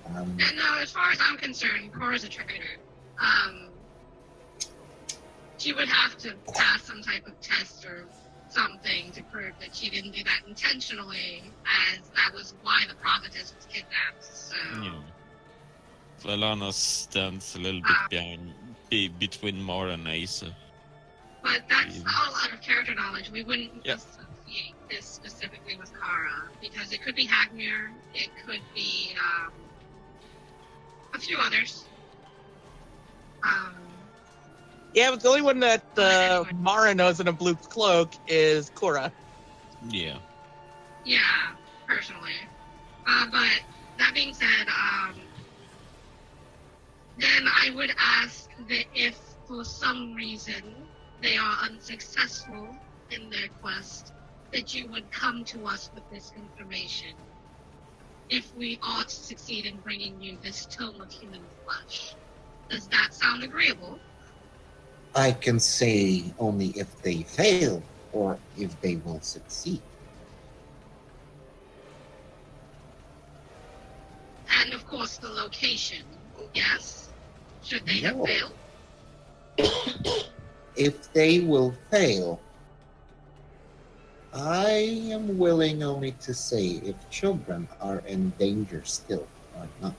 Speaker 1: Um,
Speaker 2: And as far as I'm concerned, Cora's a traitor. She would have to pass some type of test or something to prove that she didn't do that intentionally, as that was why the prophetess was kidnapped. So,
Speaker 4: Yeah. Valana stands a little bit behind, between Mara and Asa.
Speaker 2: but that's all out of character knowledge. We wouldn't
Speaker 4: Yep.
Speaker 2: associate this specifically with Kara, because it could be Hagmir, it could be a few others.
Speaker 6: Yeah, but the only one that Mara knows in a blue cloak is Cora.
Speaker 4: Yeah.
Speaker 2: Yeah, personally. But that being said, then I would ask that if for some reason they are unsuccessful in their quest, that you would come to us with this information. If we are to succeed in bringing you this tome of human flesh. Does that sound agreeable?
Speaker 1: I can say only if they fail or if they will succeed.
Speaker 2: And of course the location, yes? Should they have
Speaker 1: No.
Speaker 2: failed?
Speaker 1: If they will fail, I am willing only to say if children are in danger still or not.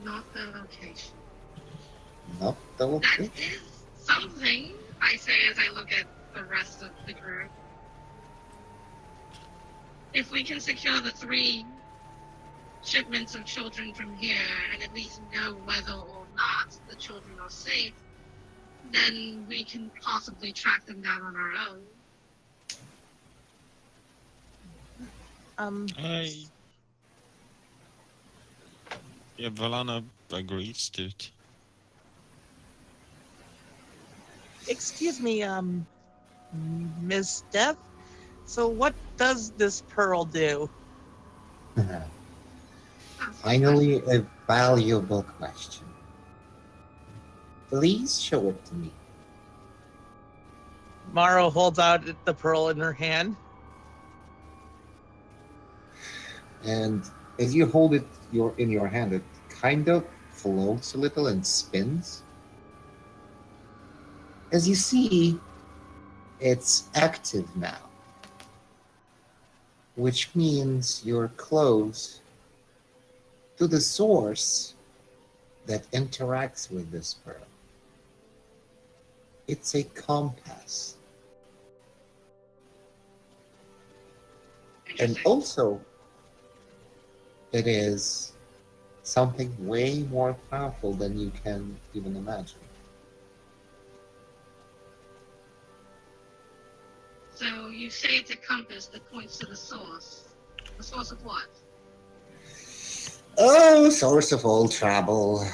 Speaker 2: Not the location.
Speaker 1: Not the
Speaker 2: That
Speaker 1: location.
Speaker 2: is something, I say as I look at the rest of the group. If we can secure the 3 shipments of children from here and at least know whether or not the children are safe, then we can possibly track them down on our own.
Speaker 4: Yeah, Valana agrees to it.
Speaker 6: Excuse me, Miss Death. So what does this pearl do?
Speaker 1: Finally, a valuable question. Please show it to me.
Speaker 6: Mara holds out the pearl in her hand.
Speaker 1: And as you hold it in your hand, it kind of floats a little and spins. As you see, it's active now, which means you're close to the source that interacts with this pearl. It's a compass. And
Speaker 2: Interesting.
Speaker 1: also, it is something way more powerful than you can even imagine.
Speaker 2: So you say it's a compass that points to the source. The source of what?
Speaker 1: Oh, source of all trouble.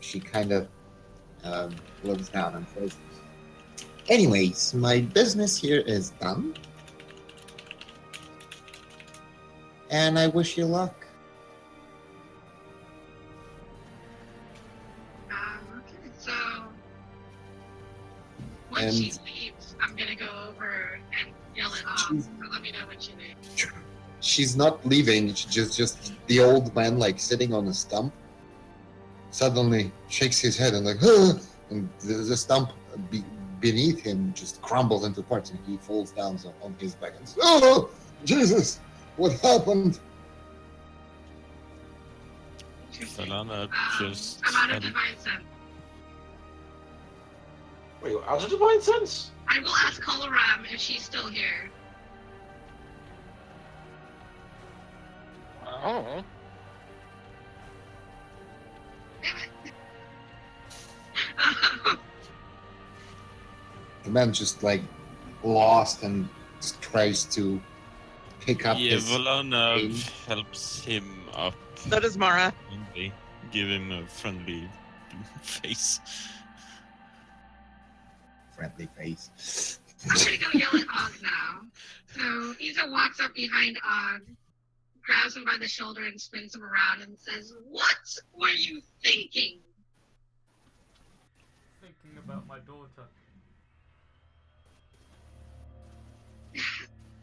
Speaker 1: She kind of looks down and says, anyways, my business here is done. And I wish you luck.
Speaker 2: Okay, so once she leaves, I'm gonna go over and yell it off. So let me know when she leaves.
Speaker 1: She's not leaving. She's just the old man, like sitting on a stump. Suddenly shakes his head and like, huh! And the stump beneath him just crumbles into parts, and he falls down on his back. And says, oh, Jesus! What happened?
Speaker 2: Interesting.
Speaker 4: Valana just
Speaker 2: I'm out of
Speaker 4: had-
Speaker 2: divine sense.
Speaker 5: Wait, you're out of divine sense?
Speaker 2: I will ask Kolaram if she's still here.
Speaker 3: Oh.
Speaker 2: Damn it.
Speaker 1: The man just like lost and just tries to pick up
Speaker 4: Yeah,
Speaker 1: his
Speaker 4: Valana
Speaker 1: pain.
Speaker 4: helps him up
Speaker 6: So does Mara.
Speaker 4: and they give him a friendly face.
Speaker 1: Friendly face.
Speaker 2: I'm gonna go yell at Og now. So Isa walks up behind Og, grabs him by the shoulder and spins him around and says, "What were you thinking?"
Speaker 7: Thinking about my daughter.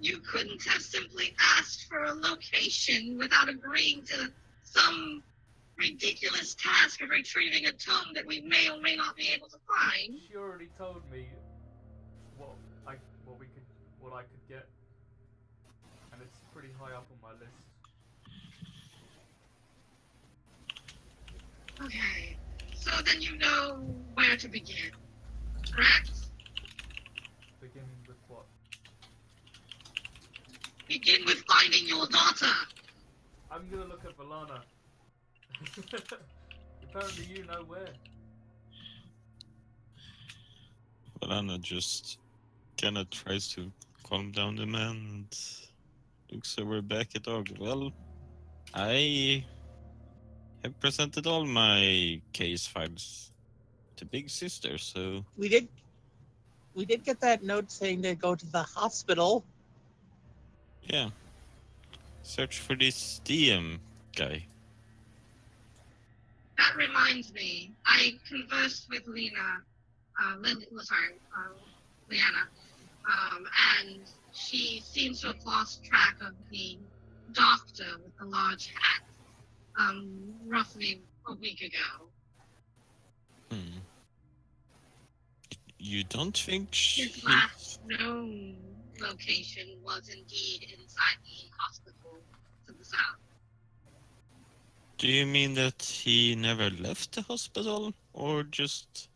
Speaker 2: You couldn't have simply asked for a location without agreeing to some ridiculous task of retrieving a tome that we may or may not be able to find.
Speaker 7: She already told me what I could get, and it's pretty high up on my list.
Speaker 2: Okay, so then you know where to begin, correct?
Speaker 7: Beginning with what?
Speaker 2: Begin with finding your daughter.
Speaker 7: I'm gonna look at Valana. Apparently you know where.
Speaker 4: Valana just kind of tries to calm down the man and looks over back at Og. Well, I have presented all my case files to Big Sister, so
Speaker 6: We did get that note saying to go to the hospital.
Speaker 4: yeah. Search for this DM guy.
Speaker 2: That reminds me, I conversed with Leanna, and she seems to have lost track of the doctor with the large hat, roughly a week ago.
Speaker 4: Hmm. You don't think
Speaker 2: His last known location was indeed inside the hospital to the south.
Speaker 4: Do you mean that he never left the hospital, or just...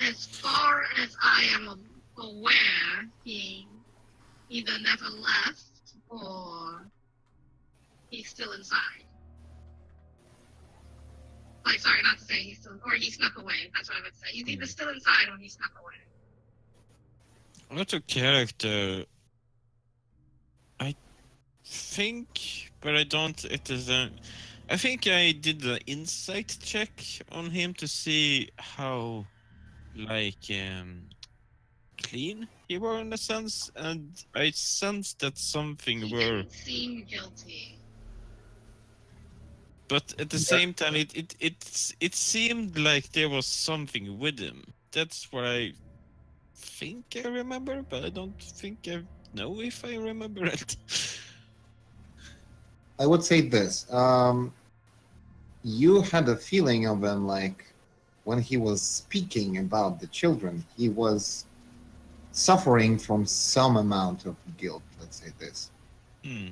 Speaker 2: As far as I am aware, he either never left or he's still inside. Like, sorry, not to say he's still, or he snuck away. That's what I would say. He's either still inside or he snuck away.
Speaker 4: Out of character, I think, but I don't. It is a. I think I did the insight check on him to see how, like, clean he were in a sense, and I sensed that something
Speaker 2: He
Speaker 4: were.
Speaker 2: didn't seem guilty.
Speaker 4: But at the same time, it seemed like there was something with him. That's what I think I remember, but I don't think I know if I remember it.
Speaker 1: I would say this. You had a feeling of him like when he was speaking about the children, he was suffering from some amount of guilt, let's say this.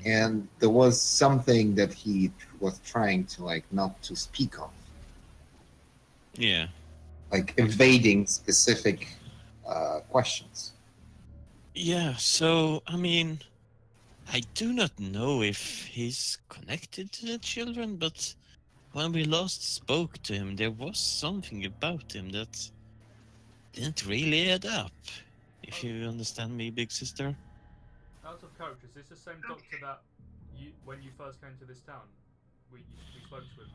Speaker 1: And there was something that he was trying to like not to speak of,
Speaker 4: Yeah.
Speaker 1: like evading specific questions.
Speaker 4: Yeah, so, I mean, I do not know if he's connected to the children, but when we last spoke to him, there was something about him that didn't really add up. If you understand me, Big Sister.
Speaker 7: Out of character, is this the same doctor that when you first came to this town, we spoke to him?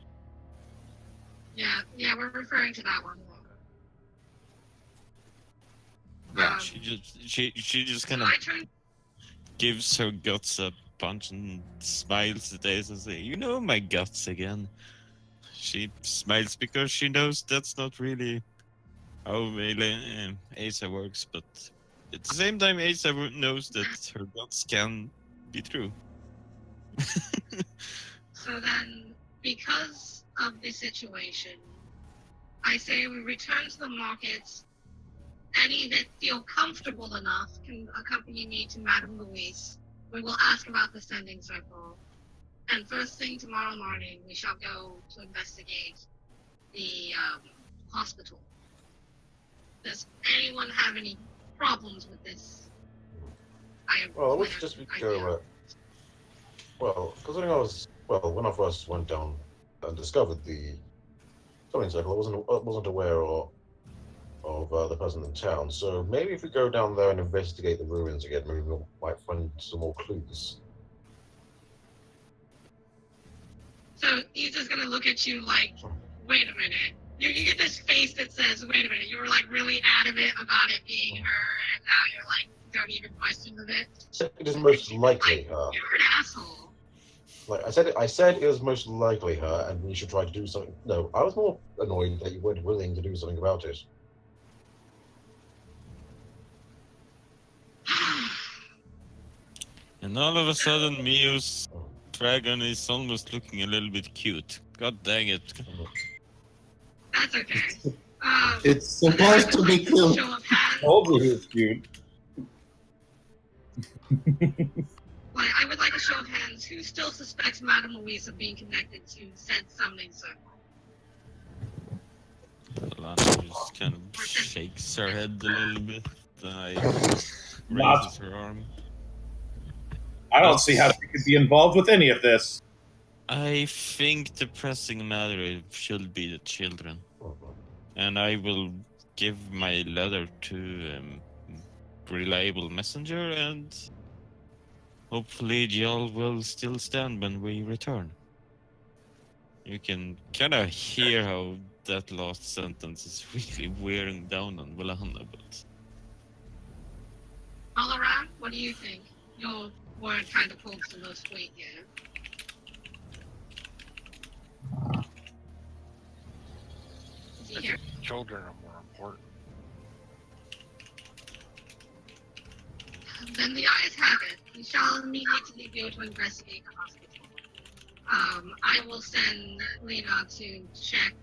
Speaker 2: Yeah, we're referring to that one.
Speaker 7: Okay.
Speaker 1: Yeah.
Speaker 4: She just kind of
Speaker 2: I turned
Speaker 4: gives her guts a punch and smiles at Ace and say, "You know my guts again." She smiles because she knows that's not really how Asa works, but at the same time, Asa knows that her guts can be true.
Speaker 2: So then, because of the situation, I say we return to the markets. Any that feel comfortable enough can accompany me to Madame Louise. We will ask about the sending circle. And first thing tomorrow morning, we shall go to investigate the hospital. Does anyone have any problems with this?
Speaker 5: Well, let's just go. Well, considering when I first went down and discovered the summoning circle, I wasn't aware of the person in town. So maybe if we go down there and investigate the ruins again, maybe we might find some more clues.
Speaker 2: So he's just gonna look at you like, wait a minute. You get this face that says, wait a minute, you were like really adamant about it being her, and now you're like, don't even question the bit.
Speaker 5: It is most likely
Speaker 2: Like,
Speaker 5: her.
Speaker 2: you're an asshole.
Speaker 5: Like I said it was most likely her, and we should try to do something. No, I was more annoyed that you weren't willing to do something about it.
Speaker 4: And all of a sudden, Mio's dragon is almost looking a little bit cute. God dang it.
Speaker 2: That's okay.
Speaker 1: It's supposed to be cute.
Speaker 2: Show of hands.
Speaker 3: Told you he was cute.
Speaker 2: Like, I would like a show of hands. Who still suspects Madame Louise of being connected to said summoning circle?
Speaker 4: Alana just kind of shakes her head a little bit.
Speaker 3: Not-
Speaker 4: Raises her arm.
Speaker 3: I don't see how she could be involved with any of this.
Speaker 4: I think the pressing matter should be the children. And I will give my letter to reliable messenger, and hopefully y'all will still stand when we return. You can kind of hear how that last sentence is really wearing down on Valhalla, but
Speaker 2: All around, what do you think? You weren't trying to pull the most weight yet. Is he here?
Speaker 8: Children are more important.
Speaker 2: Then the eyes have it. We shall immediately go to investigate the hospital. I will send Lena to check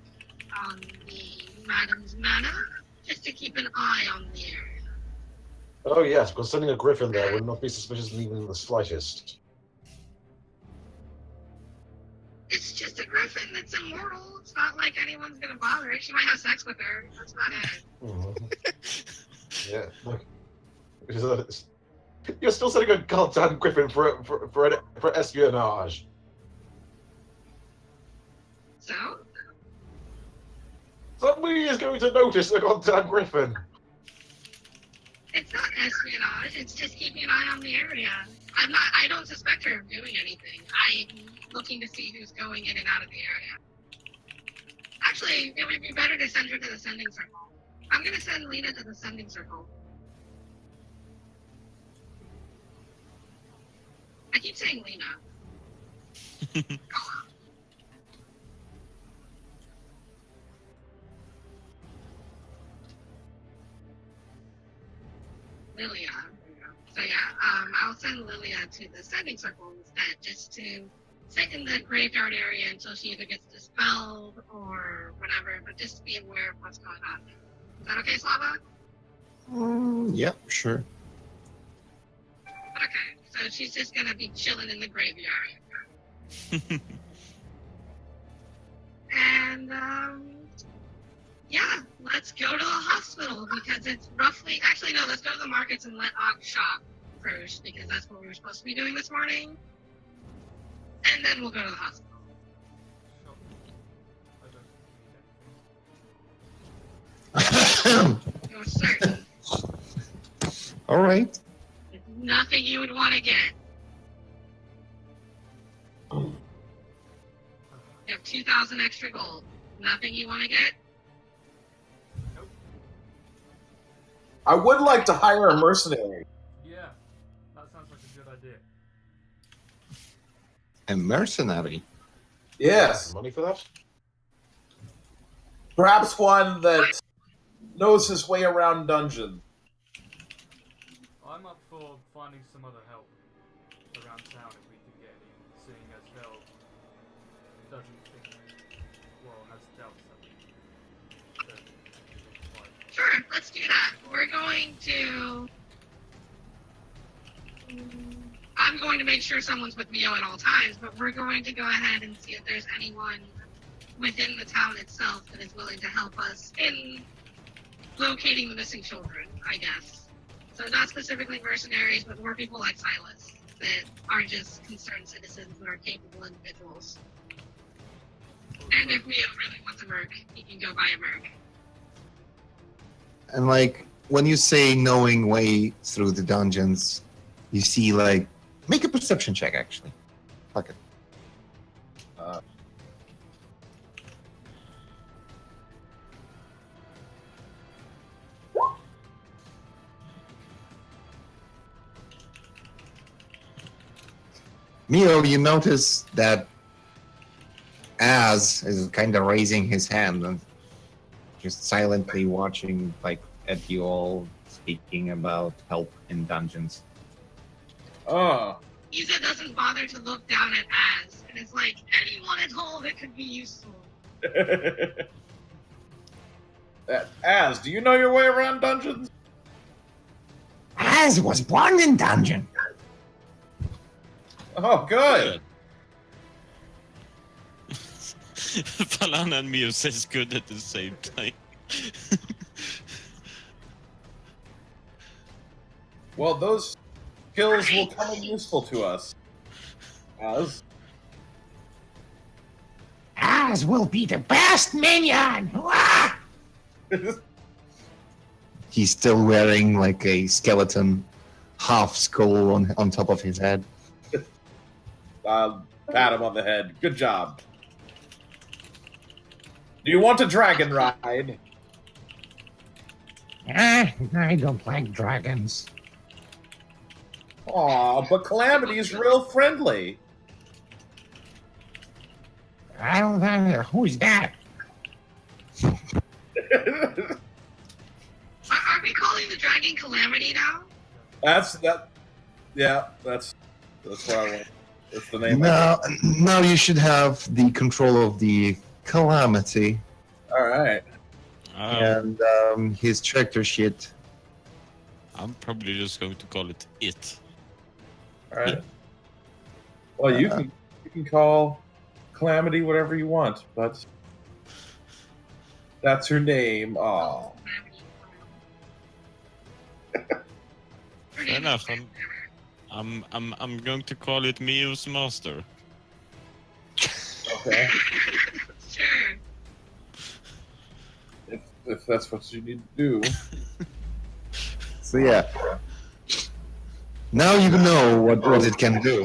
Speaker 2: on the Madam's manor, just to keep an eye on the area.
Speaker 5: Oh yes, because sending a griffin there would not be suspicious even in the slightest.
Speaker 2: It's just a griffin that's immortal. It's not like anyone's gonna bother it. She might have sex with her. That's not it.
Speaker 5: Mm-hmm. Yeah, look. You're still sending a goddamn griffin for espionage.
Speaker 2: So,
Speaker 5: Somebody is going to notice a goddamn griffin.
Speaker 2: it's not espionage. It's just keeping an eye on the area. I don't suspect her of doing anything. I'm looking to see who's going in and out of the area. Actually, it would be better to send her to the sending circle. I'm gonna send Lena to the sending circle. I keep saying Lena. Lilia. So yeah, I'll send Lilia to the sending circle instead, just to sit in the graveyard area until she either gets dispelled or whatever, but just to be aware of what's going on. Is that okay, Slava?
Speaker 1: Yeah, sure.
Speaker 2: Okay, so she's just gonna be chilling in the graveyard. And yeah, let's go to the hospital because it's roughly. Actually, no, let's go to the markets and let Og shop first because that's what we were supposed to be doing this morning. And then we'll go to the hospital.
Speaker 7: Sure. I don't need anything.
Speaker 2: You're certain.
Speaker 1: All right.
Speaker 2: There's nothing you would want to get. You have 2,000 extra gold. Nothing you want to get?
Speaker 3: I would like to hire a mercenary.
Speaker 7: Yeah, that sounds like a good idea.
Speaker 1: A mercenary.
Speaker 3: Yes.
Speaker 5: Money for that?
Speaker 3: Perhaps one that knows his way around dungeons.
Speaker 7: I'm up for finding some other help around town if we can get any, seeing as Vel doesn't think, well, has doubts that
Speaker 2: Sure, let's do that. We're going to... I'm going to make sure someone's with Mio at all times, but we're going to go ahead and see if there's anyone within the town itself that is willing to help us in locating the missing children, I guess. So not specifically mercenaries, but more people like Silas that are just concerned citizens and are capable individuals. And if Mio really wants a merc, he can go buy a merc.
Speaker 1: And like when you say knowing way through the dungeons, you see like make a perception check actually. Fuck it. Mio, you notice that Az is kind of raising his hand and just silently watching, like, at you all, speaking about help in dungeons.
Speaker 3: Oh.
Speaker 2: Isa doesn't bother to look down at Az, and it's like anyone at home that could be useful.
Speaker 3: Az, do you know your way around dungeons?
Speaker 1: Az was born in dungeon.
Speaker 3: Oh, good.
Speaker 4: Falana and Mio says good at the same time.
Speaker 3: Well, those skills will come in useful to us. Az.
Speaker 1: Az will be the best minion. He's still wearing like a skeleton half skull on top of his head.
Speaker 3: Pat him on the head. Good job. Do you want a dragon ride?
Speaker 1: I don't like dragons.
Speaker 3: Aw, but Calamity's real friendly.
Speaker 1: I don't know. Who's that?
Speaker 2: Are we calling the dragon Calamity now?
Speaker 3: That's what I want. That's the name.
Speaker 1: Now you should have the control of the Calamity
Speaker 3: All right.
Speaker 1: and his tractor shit.
Speaker 4: I'm probably just going to call it it.
Speaker 3: All right. Well, you can call Calamity whatever you want, but that's her name. Aw.
Speaker 4: Fair enough. I'm going to call it Mio's Master.
Speaker 3: Okay.
Speaker 2: Sure.
Speaker 3: If that's what you need to do.
Speaker 1: So yeah. Now you know what it can do,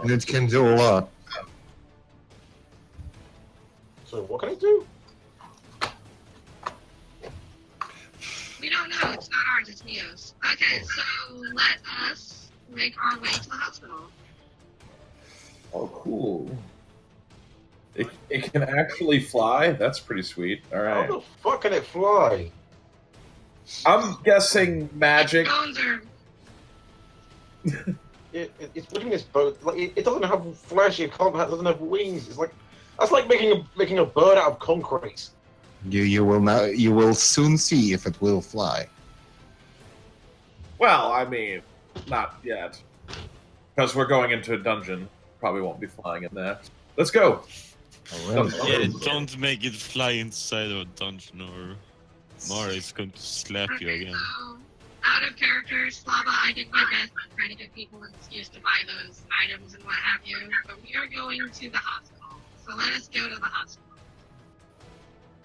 Speaker 1: and it can do a lot.
Speaker 5: So what can I do?
Speaker 2: We don't know. It's not ours. It's Neo's. Okay, so let us make our way to the hospital.
Speaker 3: Oh, cool. It can actually fly? That's pretty sweet. All right.
Speaker 5: How the fuck can it fly?
Speaker 3: I'm guessing magic.
Speaker 2: Bones are.
Speaker 5: It's putting this boat like it doesn't have flesh. It doesn't have wings. It's like that's like making a bird out of concrete.
Speaker 1: You will soon see if it will fly.
Speaker 3: Well, I mean, not yet. Because we're going into a dungeon. Probably won't be flying in there. Let's go.
Speaker 4: Yeah, don't make it fly inside of a dungeon or Mara is going to slap you
Speaker 2: Okay,
Speaker 4: again.
Speaker 2: so out of character, Slava, I did my best trying to give people an excuse to buy those items and what have you. But we are going to the hospital, so let us go to the hospital.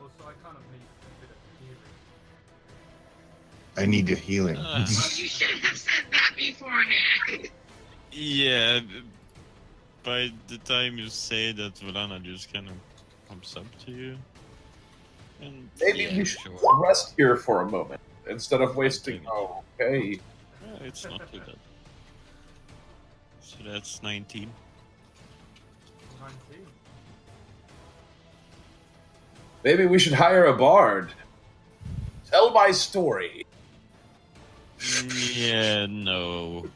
Speaker 7: Also, I kind of need a bit of healing.
Speaker 1: I need a healing.
Speaker 2: Well, you should have said that beforehand.
Speaker 4: Yeah, by the time you say that, Valana just kind of comes up to you. And
Speaker 3: Maybe
Speaker 4: yeah,
Speaker 3: we should
Speaker 4: sure.
Speaker 3: rest here for a moment instead of wasting. Oh, okay.
Speaker 4: Yeah, it's not too bad. So that's 19.
Speaker 7: 19.
Speaker 3: Maybe we should hire a bard. Tell my story.
Speaker 4: Yeah, no.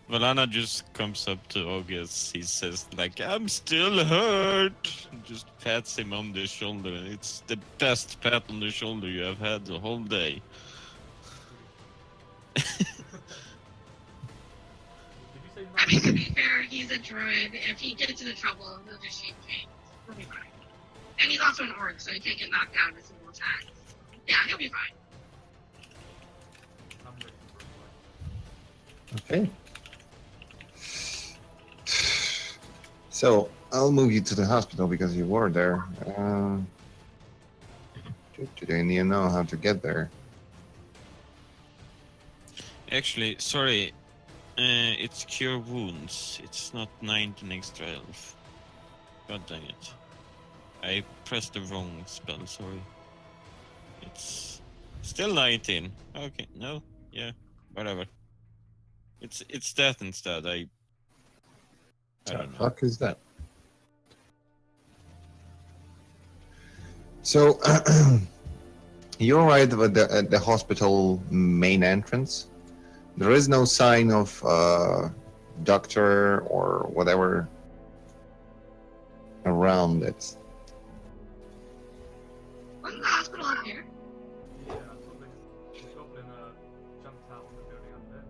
Speaker 4: Valana just comes up to August. He says, like, I'm still hurt. Just pats him on the shoulder. It's the best pat on the shoulder you have had the whole day.
Speaker 7: Did you say
Speaker 2: I mean, to
Speaker 7: 19?
Speaker 2: be fair, he's a druid. If he gets into trouble, he'll just shake hands. He'll be fine. And he's also an orc, so he can't get knocked down with a single attack. Yeah, he'll be fine.
Speaker 7: I'm ready for a fight.
Speaker 1: Okay. So I'll move you to the hospital because you were there. Do they need to know how to get there?
Speaker 4: Actually, sorry. It's cure wounds. It's not 19 extra health. God dang it. I pressed the wrong spell, sorry. It's still 19. Okay, no, yeah. Whatever. It's that instead. I don't know.
Speaker 1: Fuck is that? So you arrived at the hospital main entrance. There is no sign of doctor or whatever around it.
Speaker 2: Wasn't the hospital up here?
Speaker 7: Yeah, I thought the goblin jumped out of the building up there.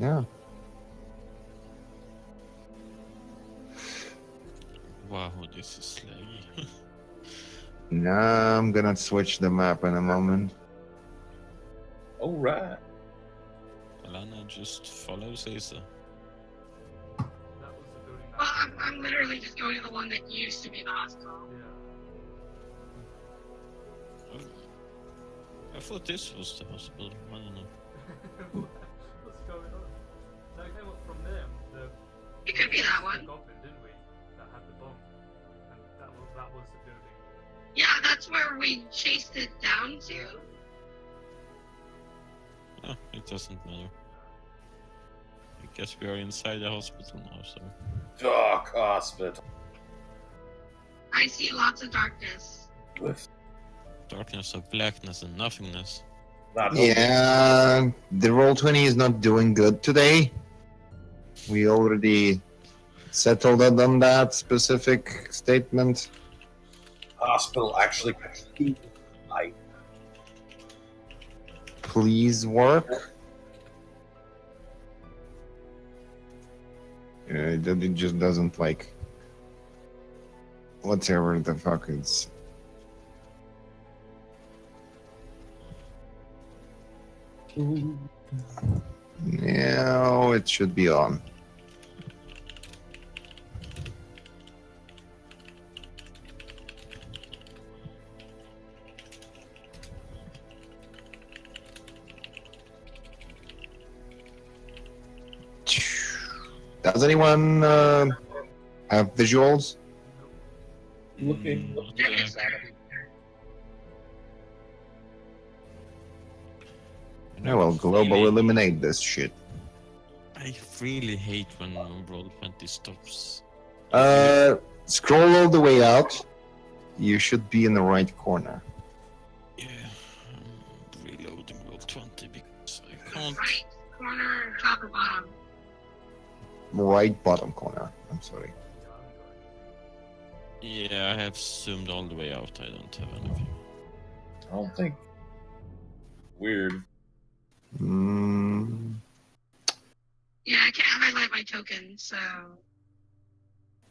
Speaker 1: Yeah.
Speaker 4: Wow, this is laggy.
Speaker 1: Now I'm gonna switch the map in a moment.
Speaker 3: All right.
Speaker 4: Alana just follow Caesar.
Speaker 7: That was the building that.
Speaker 2: Well, I'm literally just going to the one that used to be the hospital.
Speaker 7: Yeah.
Speaker 4: I thought this was the hospital. I don't know.
Speaker 7: What's going on? That came up from them.
Speaker 2: It could be that
Speaker 7: The
Speaker 2: one.
Speaker 7: goblin, didn't we? That had the bomb. And that was the building.
Speaker 2: Yeah, that's where we chased it down to.
Speaker 4: Oh, it doesn't matter. I guess we are inside the hospital now, so.
Speaker 3: Dark hospital.
Speaker 2: I see lots of darkness.
Speaker 3: With
Speaker 4: Darkness of blackness and nothingness.
Speaker 3: not
Speaker 1: Yeah, the Roll20 is not doing good today. We already settled on that specific statement.
Speaker 3: hospital actually light.
Speaker 1: Please work. Yeah, it just doesn't like whatever the fuck it's. Yeah, it should be on. Does anyone have visuals?
Speaker 3: Looking.
Speaker 4: Not
Speaker 2: There
Speaker 4: yet.
Speaker 2: is there.
Speaker 1: Yeah, well, global eliminate this shit.
Speaker 4: I really hate when Roll20 stops.
Speaker 1: Scroll all the way out. You should be in the right corner.
Speaker 4: Yeah, I'm reloading Roll20 because I can't.
Speaker 2: Right corner, top or bottom.
Speaker 1: Right bottom corner. I'm sorry.
Speaker 4: Yeah, I have zoomed all the way out. I don't have anything.
Speaker 3: I don't think. Weird.
Speaker 1: Mm,
Speaker 2: Yeah, I can't highlight my token, so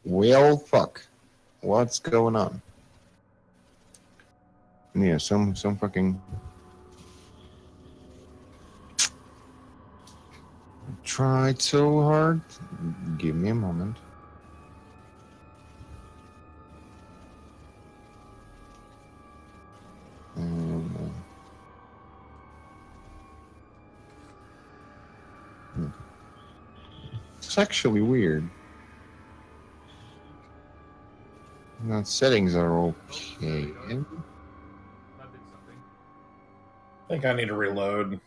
Speaker 1: well, fuck. What's going on? Yeah, some fucking. Tried so hard. Give me a moment. It's actually weird. Now settings are okay.
Speaker 7: That did something.
Speaker 3: I think I need to reload.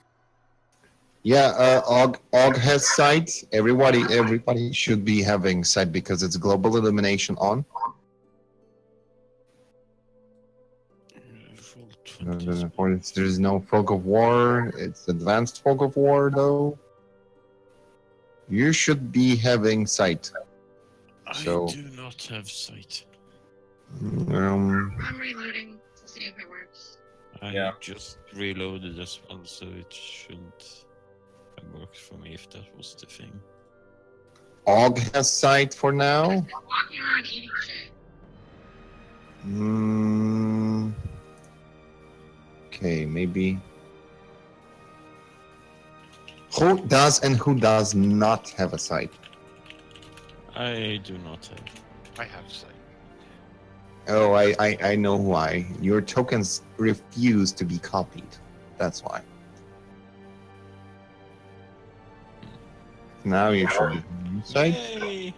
Speaker 1: Yeah, Og has sight. Everybody should be having sight because it's global illumination on.
Speaker 4: Roll20.
Speaker 1: There's no fog of war. It's advanced fog of war though. You should be having sight. So-
Speaker 4: I do not have sight.
Speaker 1: Um,
Speaker 2: I'm reloading to see if it works.
Speaker 4: I
Speaker 3: Yeah.
Speaker 4: just reloaded as well, so it should have worked for me if that was the thing.
Speaker 1: Og has sight for now.
Speaker 2: I'm walking around eating shit.
Speaker 1: Okay, maybe. Who does and who does not have a sight?
Speaker 4: I do not have.
Speaker 8: I have sight.
Speaker 1: Oh, I know why. Your tokens refuse to be copied. That's why. Now you should be having sight.
Speaker 4: Yay!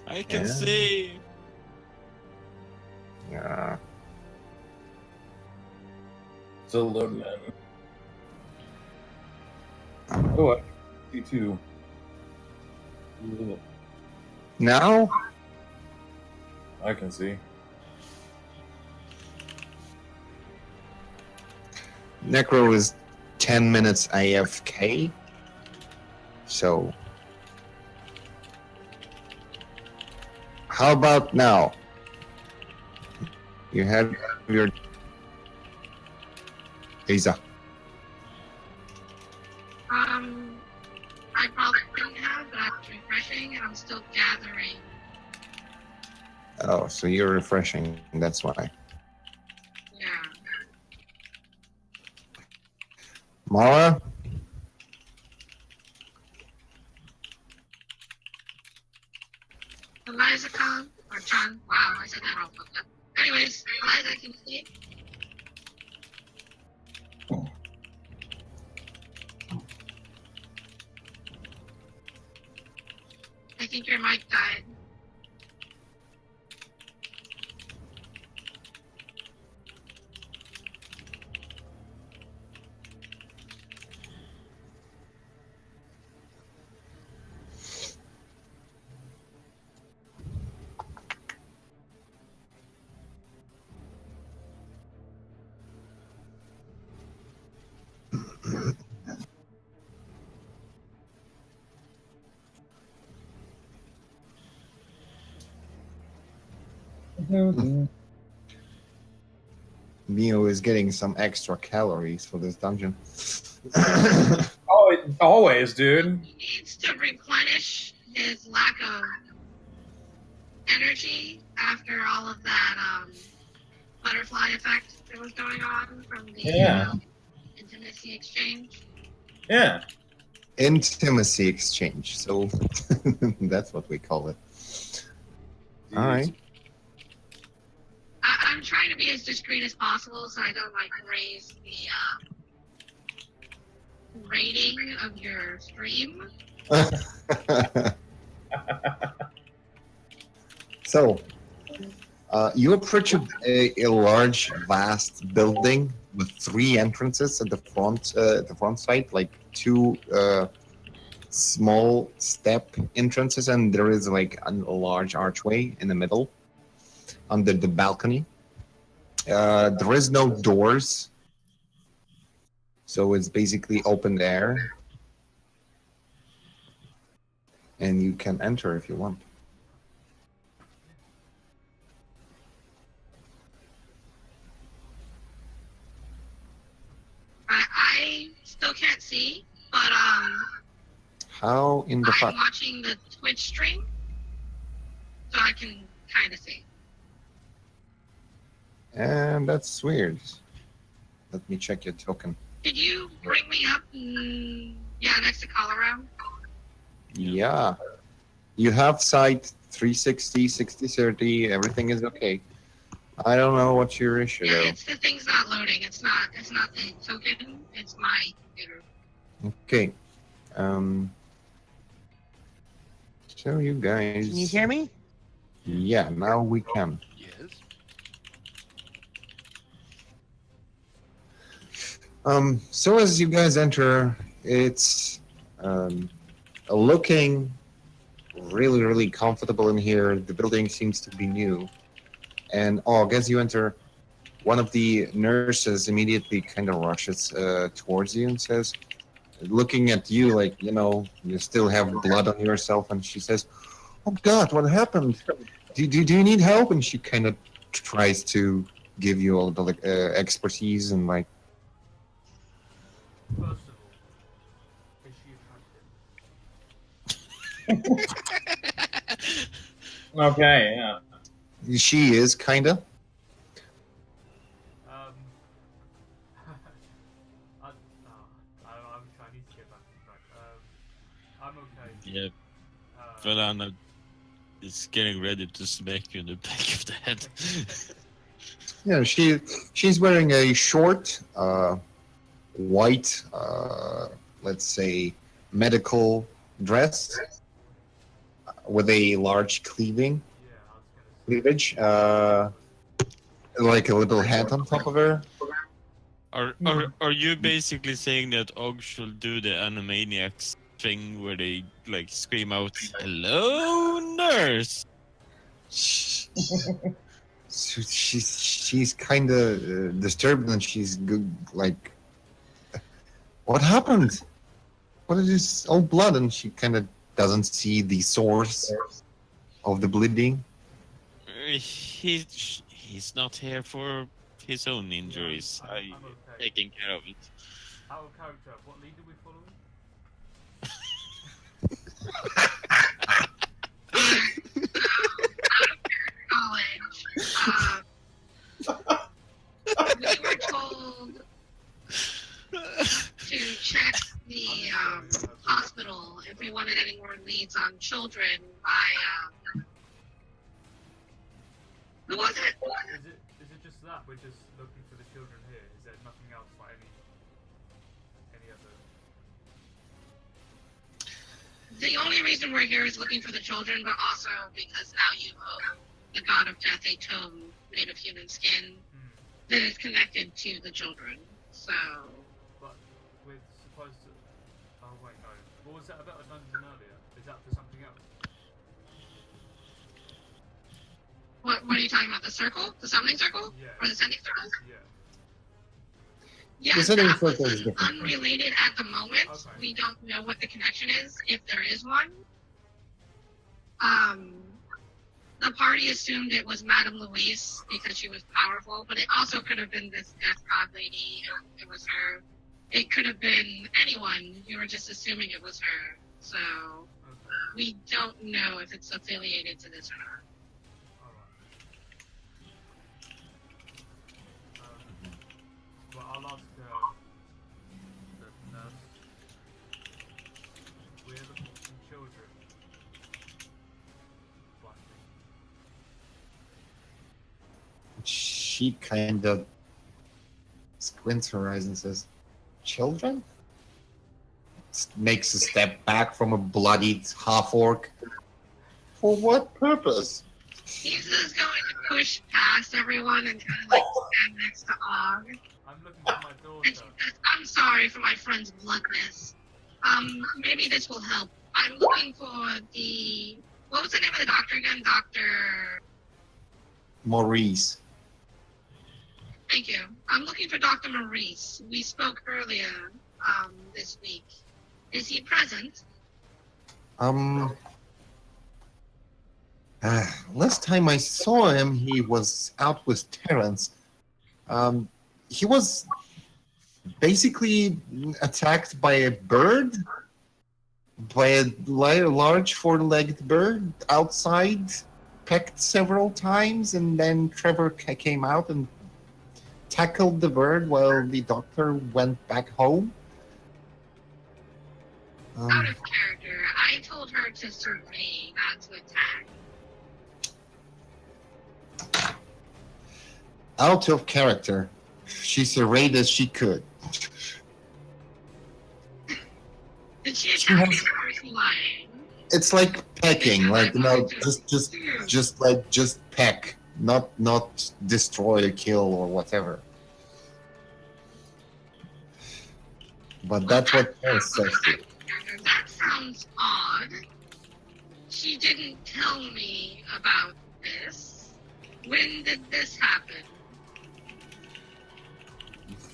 Speaker 4: I can
Speaker 1: Yeah.
Speaker 4: see!
Speaker 1: Yeah.
Speaker 3: Still loading in. Oh, I see too.
Speaker 1: Now?
Speaker 3: I can see.
Speaker 1: Necro is 10 minutes AFK. So, how about now? You have your Isa.
Speaker 2: I probably didn't have, but I was refreshing and I'm still gathering.
Speaker 1: Oh, so you're refreshing. That's why.
Speaker 2: Yeah.
Speaker 1: Mara?
Speaker 2: Eliza Khan or Chan. Wow, I said that wrong. Anyways, Eliza, can you see? I think your mic died.
Speaker 1: Mio is getting some extra calories for this dungeon.
Speaker 3: Oh, always, dude.
Speaker 2: He needs to replenish his lack of energy after all of that butterfly effect that was going on from the
Speaker 3: Yeah.
Speaker 2: intimacy exchange.
Speaker 3: Yeah.
Speaker 1: Intimacy exchange. So that's what we call it. All right.
Speaker 2: I'm trying to be as discreet as possible so I don't like raise the rating of your stream.
Speaker 1: So, you approach a large, vast building with 3 entrances at the front side, like 2 small step entrances, and there is like a large archway in the middle under the balcony. There is no doors, so it's basically open air, and you can enter if you want.
Speaker 2: I still can't see, but
Speaker 1: How in the
Speaker 2: I'm
Speaker 1: fuck?
Speaker 2: watching the Twitch stream, so I can kind of see.
Speaker 1: And that's weird. Let me check your token.
Speaker 2: Did you bring me up? Yeah, next to Colorado.
Speaker 1: Yeah. You have sight 360, 60, 30. Everything is okay. I don't know what's your issue
Speaker 2: Yeah,
Speaker 1: though.
Speaker 2: it's the thing's not loading. It's not the token. It's my computer.
Speaker 1: Okay. So you guys.
Speaker 6: Can you hear me?
Speaker 1: Yeah, now we can.
Speaker 4: Yes.
Speaker 1: So as you guys enter, it's looking really, really comfortable in here. The building seems to be new. And as you enter, one of the nurses immediately kind of rushes towards you and says, looking at you like, you still have blood on yourself, and she says, "Oh God, what happened? Do you need help?" And she kind of tries to give you all the expertise and like,
Speaker 7: First of all, is she attractive?
Speaker 3: Okay, yeah.
Speaker 1: she is kind of.
Speaker 7: I need to get back on track. I'm okay.
Speaker 4: Yeah. Velana is getting ready to smack you in the back of the head.
Speaker 1: Yeah, she's wearing a short, white, let's say, medical dress with a large
Speaker 7: Yeah, I was gonna say.
Speaker 1: cleavage, like a little hat on top of her.
Speaker 4: Are you basically saying that Og should do the Animaniacs thing where they like scream out, "Hello, nurse"?
Speaker 1: So she's kind of disturbed, and she's good. Like, what happened? What is this? All blood, and she kind of doesn't see the source of the bleeding.
Speaker 4: He's not here for his own injuries.
Speaker 7: I'm
Speaker 4: I'm
Speaker 7: okay.
Speaker 4: taking care of it.
Speaker 7: Out of character, what lead are we following?
Speaker 2: College. We were told to check the hospital if we wanted any more leads on children by who was it?
Speaker 7: Is it just that we're just looking for the children here? Is there nothing else like any other?
Speaker 2: The only reason we're here is looking for the children, but also because now you owe the god of death a tome made of human skin that is connected to the children. So
Speaker 7: But we're supposed to. Oh wait, no. What was that about a dungeon earlier? Is that for something else?
Speaker 2: what are you talking about? The circle? The summoning circle?
Speaker 7: Yeah.
Speaker 2: Or the sending circle?
Speaker 7: Yeah.
Speaker 2: Yeah,
Speaker 1: The sending
Speaker 2: that was
Speaker 1: circle is different.
Speaker 2: unrelated at the moment.
Speaker 7: Okay.
Speaker 2: We don't know what the connection is, if there is one. The party assumed it was Madame Louise because she was powerful, but it also could have been this death god lady, and it was her. It could have been anyone. You were just assuming it was her. So
Speaker 7: Okay.
Speaker 2: we don't know if it's affiliated to this or not.
Speaker 7: Alright. Well, I'll ask the nurse. We're looking for some children. Bluntly.
Speaker 1: She kind of squints her eyes and says, "Children?" Makes a step back from a bloodied half-orc. For what purpose?
Speaker 2: He's just going to push past everyone and kind of like stand next to Og.
Speaker 7: I'm looking for my
Speaker 2: And
Speaker 7: daughter.
Speaker 2: she says, "I'm sorry for my friend's bluntness. Maybe this will help. I'm looking for the... What was the name of the doctor again? Dr...
Speaker 1: Maurice.
Speaker 2: Thank you. I'm looking for Dr. Maurice. We spoke earlier this week. Is he present?
Speaker 1: Last time I saw him, he was out with Terrence. He was basically attacked by a bird, by a large four-legged bird outside, pecked several times, and then Trevor came out and tackled the bird while the doctor went back home.
Speaker 2: Out of character. I told her to survey, not to attack.
Speaker 1: Out of character. She surveyed as she could.
Speaker 2: Did she attack me or is she lying?
Speaker 1: It's like pecking, like just peck, not destroy or kill or whatever. But that's what Terrence says.
Speaker 2: That sounds odd. She didn't tell me about this. When did this happen?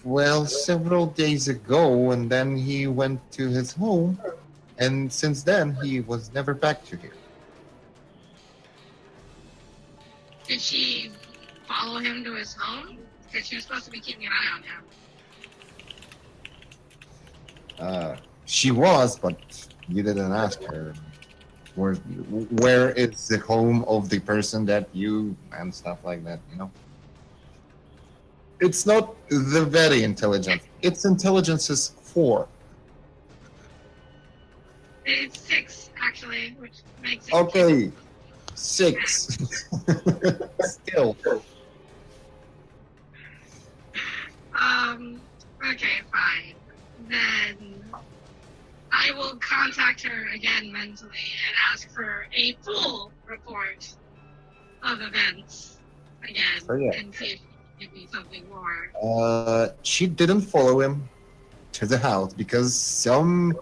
Speaker 1: Well, several days ago, and then he went to his home, and since then he was never back to here.
Speaker 2: Did she follow him to his home? Because she was supposed to be keeping an eye on him.
Speaker 1: She was, but you didn't ask her. Where is the home of the person that you and stuff like that, you know? It's not the very intelligent. Its intelligence is 4.
Speaker 2: It's 6, actually, which makes it...
Speaker 1: Okay, 6. Still.
Speaker 2: Okay, fine. Then I will contact her again mentally and ask for a full report of events again
Speaker 1: So, yeah.
Speaker 2: and see if she can give me something more.
Speaker 1: She didn't follow him to the house because some,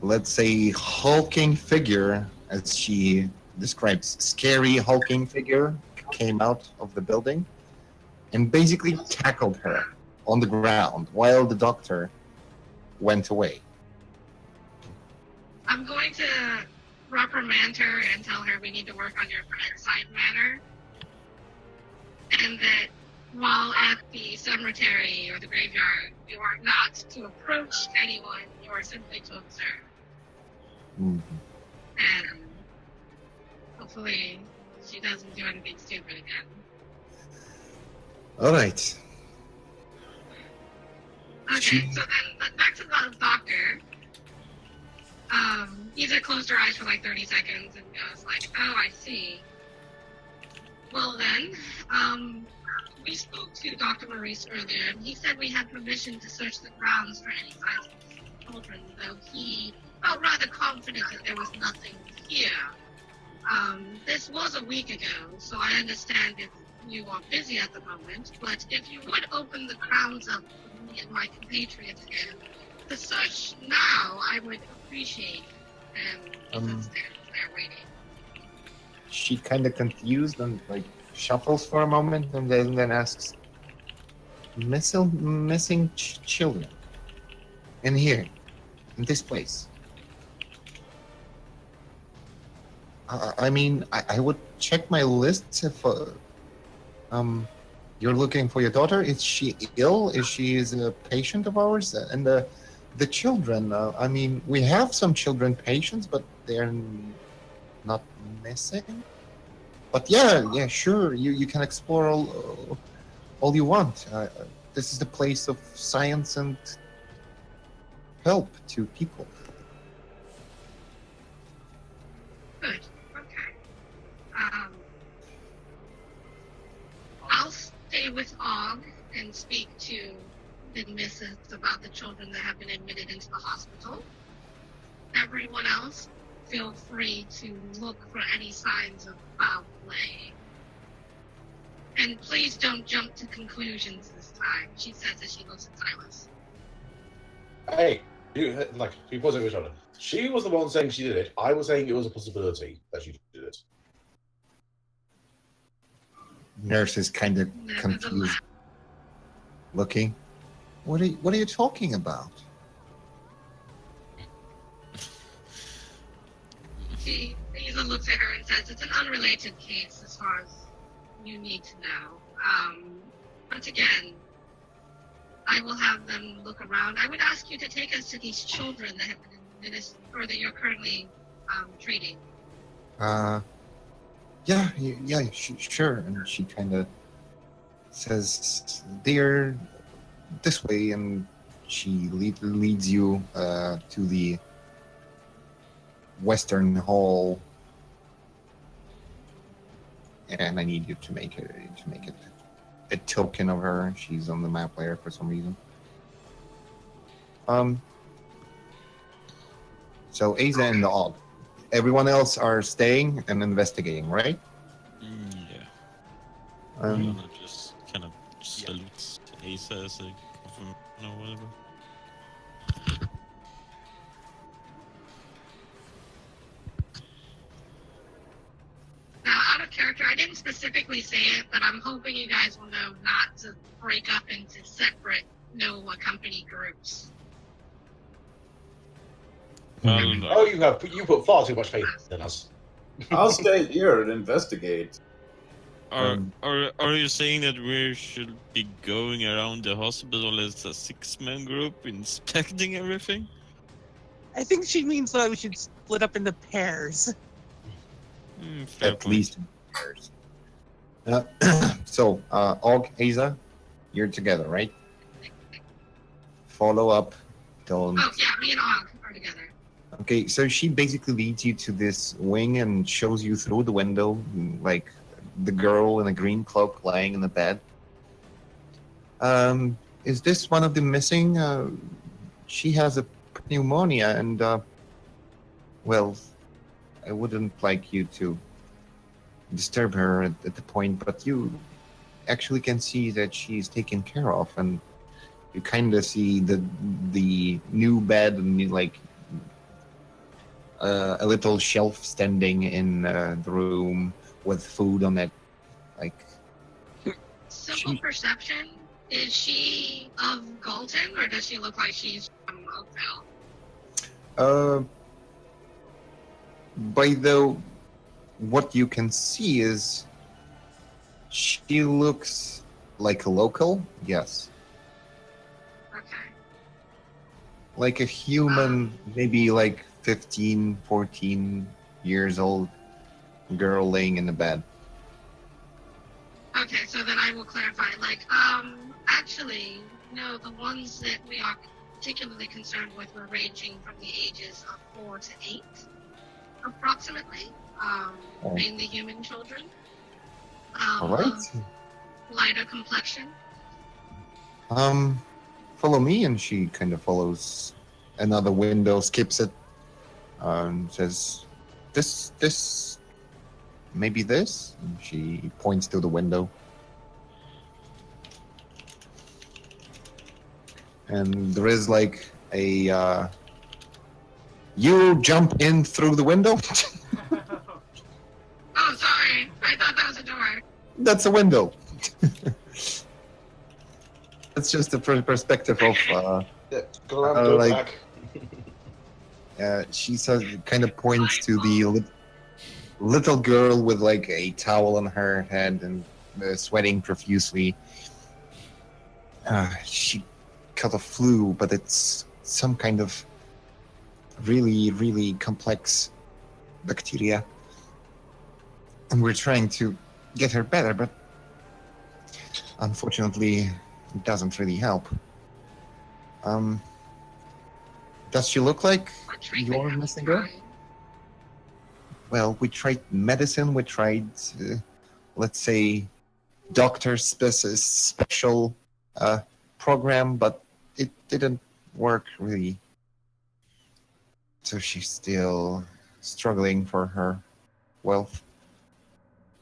Speaker 1: let's say, hulking figure, as she describes, scary hulking figure, came out of the building and basically tackled her on the ground while the doctor went away.
Speaker 2: I'm going to reprimand her and tell her we need to work on your bedside manner. And that while at the cemetery or the graveyard, you are not to approach anyone, you are simply to observe.
Speaker 1: Mhm.
Speaker 2: And hopefully she doesn't do anything stupid again.
Speaker 1: All right.
Speaker 2: Okay, so then back to the doctor. Isa closed her eyes for like 30 seconds and goes like, oh, I see. Well then, we spoke to Dr. Maurice earlier, and he said we had permission to search the grounds for any signs of children, though he felt rather confident that there was nothing here. This was a week ago, so I understand if you are busy at the moment, but if you would open the grounds up for me and my compatriots here, the search now I would appreciate, and Isa stands there waiting.
Speaker 1: She kind of confused and like shuffles for a moment and then asks, missing children in here, in this place. I mean, I would check my lists if you're looking for your daughter. Is she ill? Is she a patient of ours? And the children, I mean, we have some children patients, but they're not missing. But yeah, sure, you can explore all you want. This is the place of science and help to people.
Speaker 2: Good. Okay. I'll stay with Og and speak to the missus about the children that have been admitted into the hospital. Everyone else, feel free to look for any signs of foul play. And please don't jump to conclusions this time, she says as she looks at Silas.
Speaker 5: Hey, you pause it with each other. She was the one saying she did it. I was saying it was a possibility that she did it.
Speaker 1: Nurse is kind of confused, looking. What are you talking about?
Speaker 2: Eva looks at her and says, it's an unrelated case as far as you need to know. Once again, I will have them look around. I would ask you to take us to these children that have been administered, or that you're currently treating.
Speaker 1: Sure. And she kind of says, they're this way, and she leads you to the Western Hall. And I need you to make it a token of her. She's on the map layer for some reason. So Asa and Og. Everyone else are staying and investigating, right?
Speaker 4: Yeah. I'm gonna just kind of salute Asa as a confirmation or whatever.
Speaker 2: Now, out of character, I didn't specifically say it, but I'm hoping you guys will know not to break up into separate no-company groups.
Speaker 5: Oh, you put far too much faith in us.
Speaker 3: I'll stay here and investigate.
Speaker 4: Are you saying that we should be going around the hospital as a 6-man group inspecting everything?
Speaker 6: I think she means that we should split up into pairs.
Speaker 4: Fair
Speaker 1: At
Speaker 4: point.
Speaker 1: least. So, Og, Asa, you're together, right? Follow up. Don't.
Speaker 2: Oh, yeah, me and Og are together.
Speaker 1: Okay, so she basically leads you to this wing and shows you through the window, like the girl in a green cloak lying in the bed. Is this one of the missing? She has a pneumonia, and well, I wouldn't like you to disturb her at the point, but actually can see that she's taken care of, and you kind of see the new bed and like a little shelf standing in the room with food on it. Like
Speaker 2: Simple
Speaker 1: she,
Speaker 2: perception. Is she of Galton, or does she look like she's from Oakville?
Speaker 1: uh, by the what you can see is she looks like a local. Yes,
Speaker 2: Okay.
Speaker 1: like a human, maybe like 15, 14 years old girl laying in the bed.
Speaker 2: Okay, so then I will clarify. Like, actually, no, the ones that we are particularly concerned with were ranging from the ages of 4 to 8, approximately.
Speaker 1: Oh.
Speaker 2: Mainly human children.
Speaker 1: All right.
Speaker 2: Of lighter complexion.
Speaker 1: Follow me, and she kind of follows another window, skips it, and says, this, maybe this." And she points to the window. And there is like a, you jump in through the window?
Speaker 2: Oh, sorry. I thought that was a door.
Speaker 1: That's a window. That's just the perspective of,
Speaker 5: Yeah, Glam, go
Speaker 1: like,
Speaker 5: back.
Speaker 1: she says, kind of points to the little girl with like a towel on her head and sweating profusely. She caught a flu, but it's some kind of really, really complex bacteria. And we're trying to get her better, but unfortunately, it doesn't really help. Does she look like
Speaker 2: What treatment
Speaker 1: you're
Speaker 2: have you
Speaker 1: missing her?
Speaker 2: tried?
Speaker 1: Well, we tried medicine, we tried, let's say, doctor special program, but it didn't work really. So she's still struggling for her wealth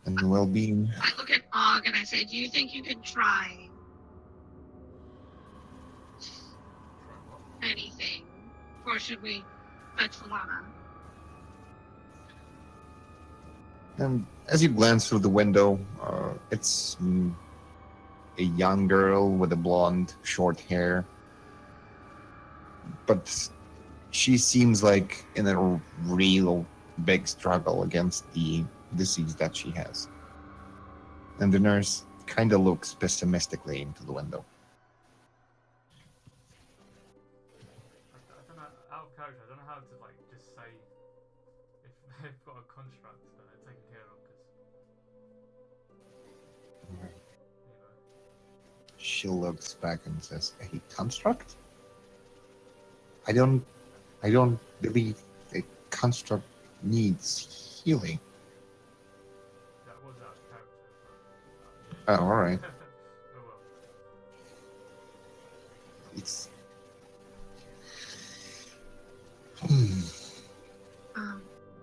Speaker 1: and well-being.
Speaker 2: I look at Og and I say, do you think you could try anything? Or should we fetch Lana?
Speaker 1: And as you glance through the window, it's a young girl with a blonde, short hair. But she seems like in a real big struggle against the disease that she has. And the nurse kind of looks pessimistically into the window.
Speaker 7: I don't know, out of character, I don't know how to like just say if they've got a construct that they're taken care of, because you know.
Speaker 1: She looks back and says, "A construct? I don't believe a construct needs healing."
Speaker 7: That was out of character,
Speaker 1: Oh,
Speaker 7: but
Speaker 1: all right.
Speaker 7: oh well.
Speaker 1: It's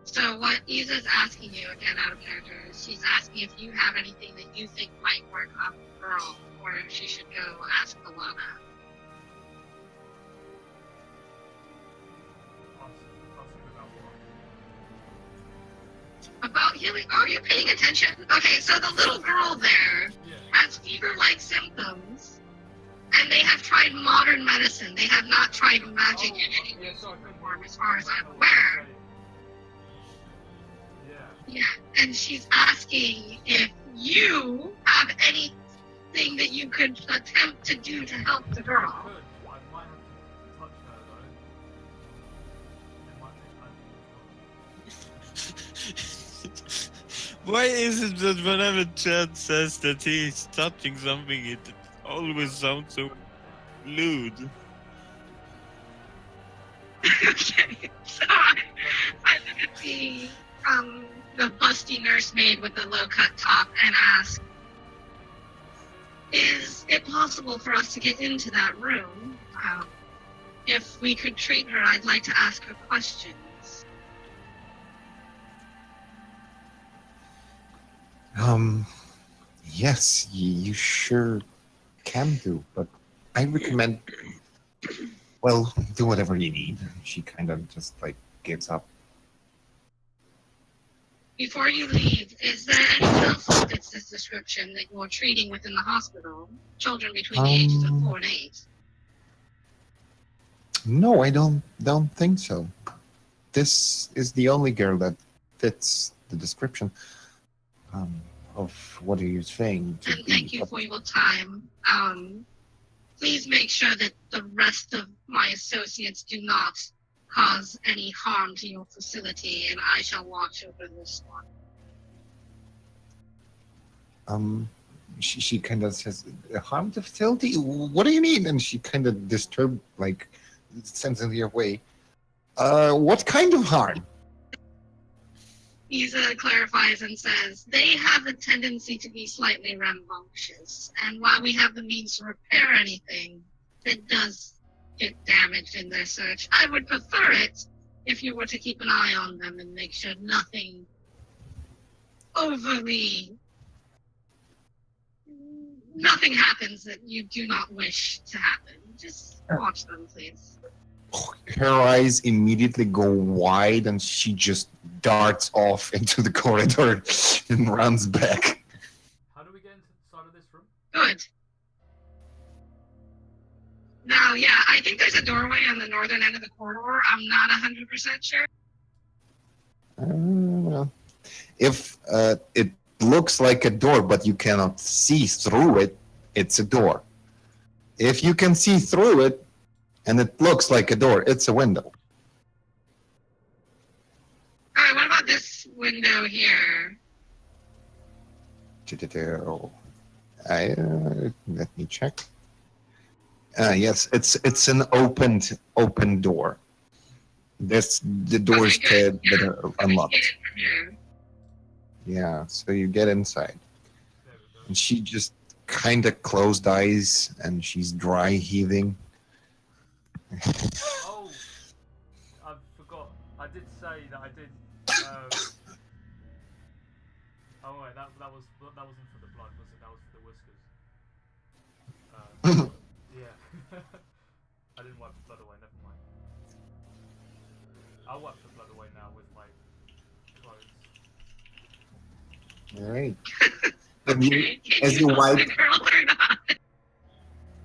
Speaker 2: So what Isa's asking you, again out of character, is she's asking if you have anything that you think might work on the girl, or if she should go ask Alana.
Speaker 7: Asking about what?
Speaker 2: About healing? Are you paying attention? Okay, so the little girl there
Speaker 7: Yeah.
Speaker 2: has fever-like symptoms, and they have tried modern medicine. They have not tried magic in any way,
Speaker 7: so I couldn't-
Speaker 2: form, as far as I'm aware.
Speaker 7: Yeah.
Speaker 2: Yeah, and she's asking if you have anything that you could attempt to do to help the
Speaker 7: I
Speaker 2: girl.
Speaker 7: could. I might have to touch her though. It might take
Speaker 4: Why is it that whenever Chad says that he's touching something, it always sounds so lewd?
Speaker 2: Okay, so I look at the busty nursemaid with the low-cut top and ask, is it possible for us to get into that room? If we could treat her, I'd like to ask her questions.
Speaker 1: Yes, you sure can do, but I recommend, well, do whatever you need. She kind of just like gives up.
Speaker 2: Before you leave, is there anyone else who fits this description that you're treating within the hospital? Children between the ages of 4 and 8.
Speaker 1: No, I don't think so. This is the only girl that fits the description of what are you saying to
Speaker 2: And
Speaker 1: be.
Speaker 2: thank you for your time. Please make sure that the rest of my associates do not cause any harm to your facility, and I shall watch over this one.
Speaker 1: She kind of says, harm the facility? What do you mean? And she kind of disturbed, like, sends in your way. What kind of harm?
Speaker 2: Isa clarifies and says, they have a tendency to be slightly rambunctious, and while we have the means to repair anything that does get damaged in their search, I would prefer it if you were to keep an eye on them and make sure nothing nothing happens that you do not wish to happen. Just watch them, please.
Speaker 1: Her eyes immediately go wide and she just darts off into the corridor and runs back.
Speaker 7: How do we get inside of this room?
Speaker 2: Good. Now, yeah, I think there's a doorway on the northern end of the corridor. I'm not 100% sure.
Speaker 1: If it looks like a door, but you cannot see through it, it's a door. If you can see through it, and it looks like a door, it's a window.
Speaker 2: Alright, what about this window here?
Speaker 1: Let me check. Yes, it's an open door. The doors that are unlocked. Yeah, so you get inside. And she just kind of closed eyes and she's dry heaving.
Speaker 7: Oh, I forgot. I did say that I did. Oh wait, that wasn't for the blood, was it? That was for the whiskers. Yeah. I didn't wipe the blood away. Never mind. I'll wipe the blood away now with my clothes.
Speaker 1: All right.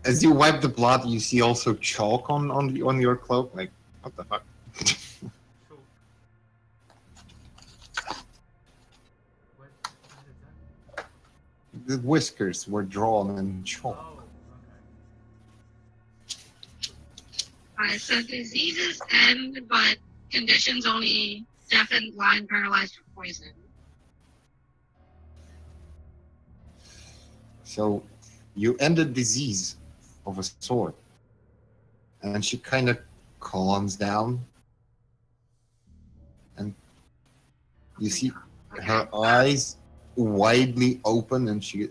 Speaker 1: As you wipe the blood, you see also chalk on your cloak. Like, what the fuck?
Speaker 7: Sure. Where did that?
Speaker 1: The whiskers were drawn in chalk.
Speaker 7: Oh, okay.
Speaker 2: So diseases end, but conditions only deafened, blind, paralyzed, or poisoned.
Speaker 1: So you end a disease of a sort. And she kind of calms down. And you see her eyes widely open and she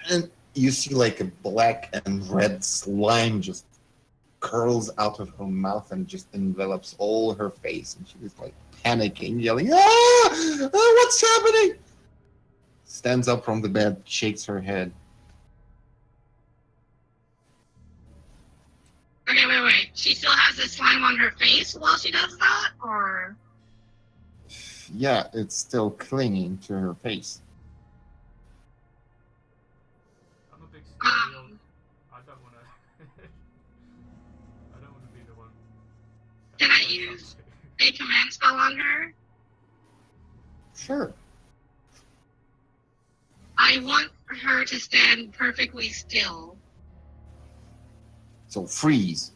Speaker 1: and you see like a black and red slime just curls out of her mouth and just envelops all her face, and she was like panicking, yelling, what's happening? Stands up from the bed, shakes her head.
Speaker 2: Okay, wait. She still has this slime on her face while she does that, or?
Speaker 1: Yeah, it's still clinging to her face.
Speaker 7: I'm a big scary old. I don't want to. I don't want to be the one.
Speaker 2: Can I use a command spell on her?
Speaker 1: Sure.
Speaker 2: I want her to stand perfectly still.
Speaker 1: So freeze.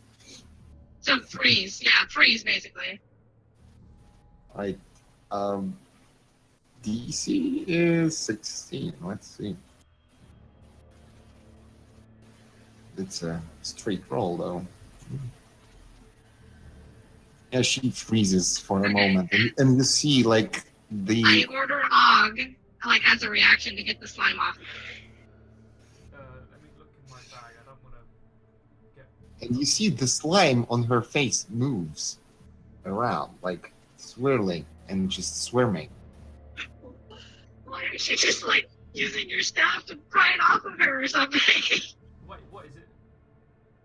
Speaker 2: So freeze. Yeah, freeze, basically.
Speaker 1: Right. DC is 16. Let's see. It's a straight roll, though. Yeah, she freezes for a moment, and you see, like,
Speaker 2: I order Og, like, as a reaction to get the slime off.
Speaker 7: Let me look in my bag. I don't want to get.
Speaker 1: And you see the slime on her face moves around, like, swirling and just swimming.
Speaker 2: Why is she just, like, using your staff to pry it off of her or something.
Speaker 7: Wait, what is it?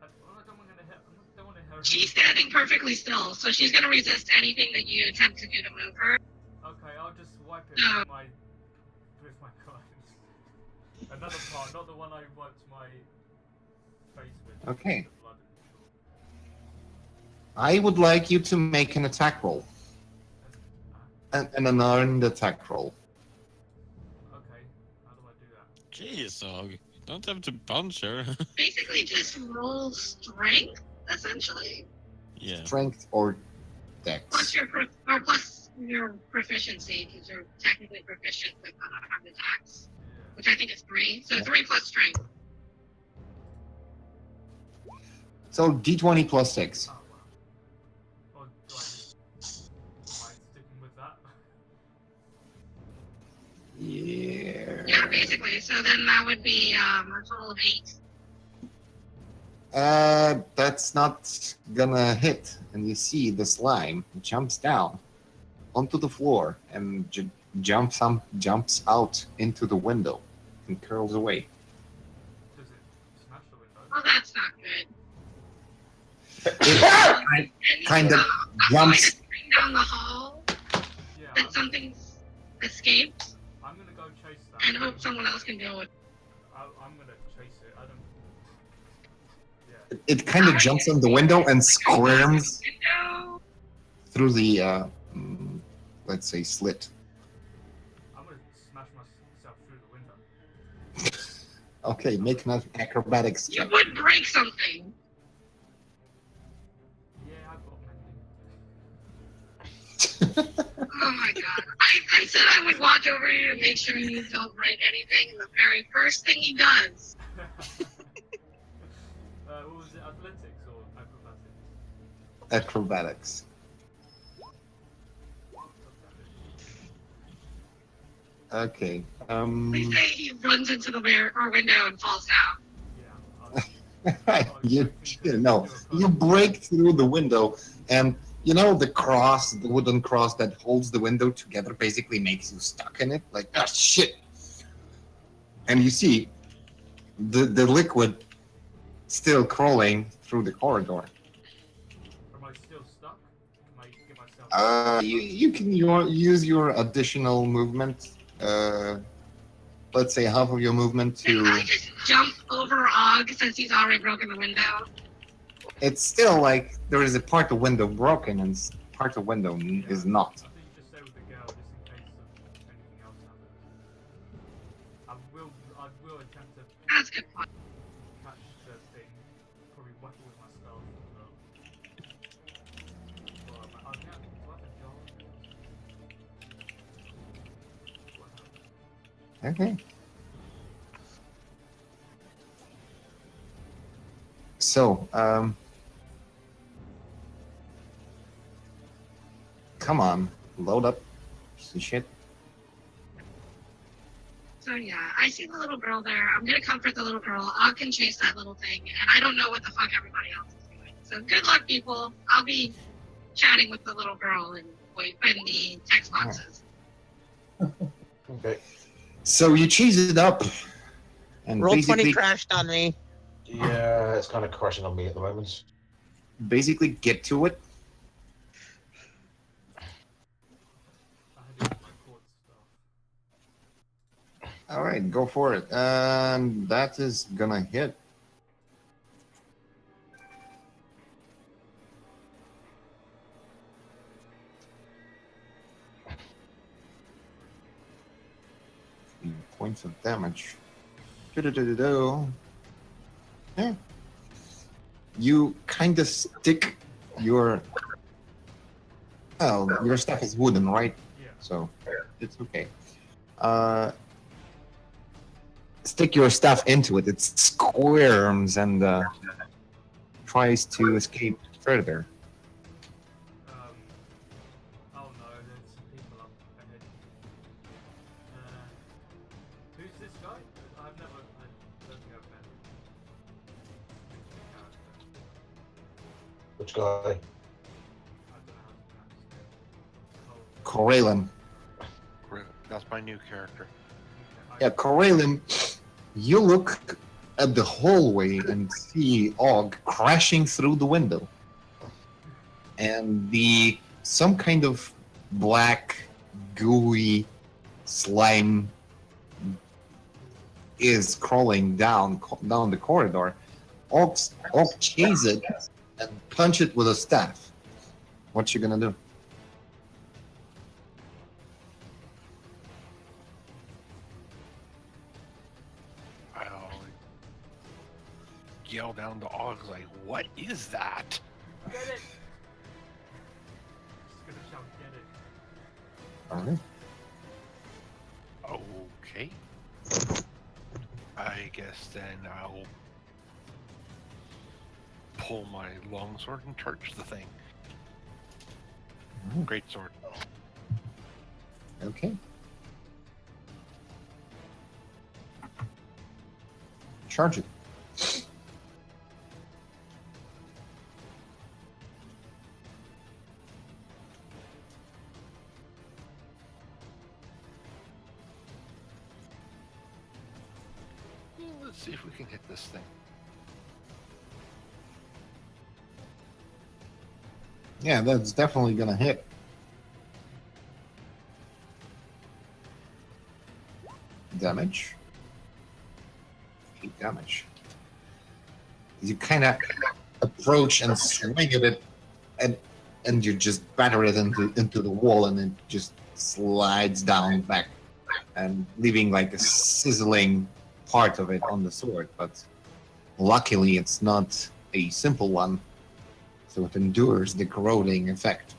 Speaker 7: I don't want to hit. I don't want to hit her.
Speaker 2: She's standing perfectly still, so she's gonna resist anything that you attempt to do to move her.
Speaker 7: Okay, I'll just wipe it
Speaker 2: No.
Speaker 7: with my gun. Another part, not the one I wiped my face with.
Speaker 1: Okay.
Speaker 7: The blood
Speaker 1: I would like you to make an attack roll. An unarmed attack roll.
Speaker 7: Okay, how do I do that?
Speaker 4: Jeez, dog. You don't have to punch her.
Speaker 2: Basically, just roll strength, essentially,
Speaker 4: Yeah.
Speaker 1: Strength or
Speaker 2: plus
Speaker 1: dex.
Speaker 2: plus your proficiency, because you're technically proficient with unarmed attacks,
Speaker 7: Yeah.
Speaker 2: which I think is 3. So
Speaker 1: Yeah.
Speaker 2: 3 plus strength.
Speaker 1: So d20 plus 6.
Speaker 7: Oh, wow. Or do I just... Am I sticking with that?
Speaker 1: Yeah.
Speaker 2: Yeah, basically. So then that would be a total of 8.
Speaker 1: That's not gonna hit. And you see the slime jumps down onto the floor and jumps out into the window and curls away.
Speaker 7: Does it smash the window?
Speaker 2: Well, that's not good.
Speaker 1: It kind of jumps.
Speaker 2: Bring down the hall
Speaker 7: Yeah,
Speaker 2: that something's escaped
Speaker 7: I'm gonna go chase that.
Speaker 2: and hope someone else can deal with it.
Speaker 7: I'm gonna chase it. I don't... Yeah.
Speaker 1: It kind of jumps on the window and squirms
Speaker 2: Window.
Speaker 1: through the, let's say, slit.
Speaker 7: I'm gonna smash myself through the window.
Speaker 1: Okay, make an acrobatics
Speaker 2: You
Speaker 1: check.
Speaker 2: would break something.
Speaker 7: Yeah, I've got mending.
Speaker 2: Oh my god. I said I would watch over you to make sure you don't break anything, and the very first thing he does.
Speaker 7: What was it, athletics or acrobatics?
Speaker 1: Acrobatics. Okay.
Speaker 2: They say he runs into the window and falls down.
Speaker 7: Yeah.
Speaker 1: you break through the window, and you know the wooden cross that holds the window together basically makes you stuck in it, like ah shit. And you see the liquid still crawling through the corridor.
Speaker 7: Am I still stuck? Can I get myself...
Speaker 1: You can use your additional movement. Let's say half of your movement
Speaker 2: Can
Speaker 1: to.
Speaker 2: I just jump over Og since he's already broken the window?
Speaker 1: It's still like there is a part of window broken and part of window is not.
Speaker 7: I think you just stay with the girl just in case of anything else happens. I will attempt to
Speaker 2: That's a good point.
Speaker 7: catch the thing. Probably whack it with my staff as well. Well, yeah, do I have a jar?
Speaker 1: Okay. So, come on, load up some shit.
Speaker 2: So yeah, I see the little girl there. I'm gonna comfort the little girl. Og can chase that little thing, and I don't know what the fuck everybody else is doing. So good luck, people. I'll be chatting with the little girl and in the text boxes.
Speaker 5: Okay.
Speaker 1: So you cheese it up, and
Speaker 6: Roll 20
Speaker 1: basically,
Speaker 6: crashed on me.
Speaker 5: Yeah, it's kind of crashing on me at the moment.
Speaker 1: basically get to it.
Speaker 7: I had to use my cord stuff.
Speaker 1: All right, go for it, and that is gonna hit. Points of damage. Do-do-do-do-do. Yeah. You kind of stick your. Well, your stuff is wooden, right?
Speaker 7: Yeah.
Speaker 1: So it's okay. Stick your stuff into it. It squirms and tries to escape further.
Speaker 7: Oh no, there's some people up ahead. Who's this guy? I don't think I've met him.
Speaker 5: Which guy?
Speaker 7: I don't know how to pronounce his name. Oh,
Speaker 1: Corellin.
Speaker 8: That's my new character.
Speaker 7: I
Speaker 1: Yeah, Corellium, you look at the hallway and see Og crashing through the window. And some kind of black, gooey slime is crawling down the corridor. Og chase it and punch it with a staff. What you gonna do?
Speaker 8: I'll yell down to Og like, "What is that?"
Speaker 7: Get it! Just gonna shout, get it.
Speaker 1: Alright.
Speaker 8: Okay. I guess then I'll pull my longsword and charge the thing.
Speaker 1: Mhm.
Speaker 8: Great sword.
Speaker 1: Okay. Charge it.
Speaker 8: Let's see if we can hit this thing.
Speaker 1: Yeah, that's definitely gonna hit. Damage. 8 damage. You kind of approach and swing at it, and you just batter it into the wall, and it just slides down back, and leaving like a sizzling part of it on the sword. But luckily, it's not a simple one, so it endures the corroding effect.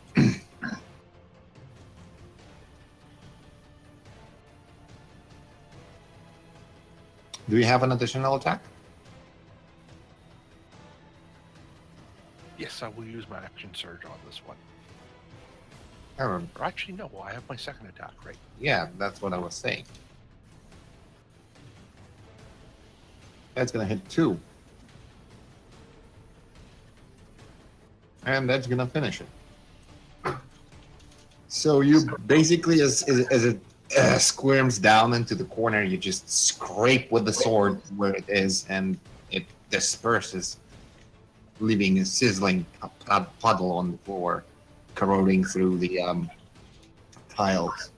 Speaker 1: Do you have an additional attack?
Speaker 8: Yes, I will use my action surge on this one.
Speaker 1: Or,
Speaker 8: Or actually, no, I have my second attack, right?
Speaker 1: yeah, that's what I was saying. That's gonna hit 2. And that's gonna finish it. So you basically, as it squirms down into the corner, you just scrape with the sword where it is, and it disperses, leaving a sizzling puddle on the floor, corroding through the tiles.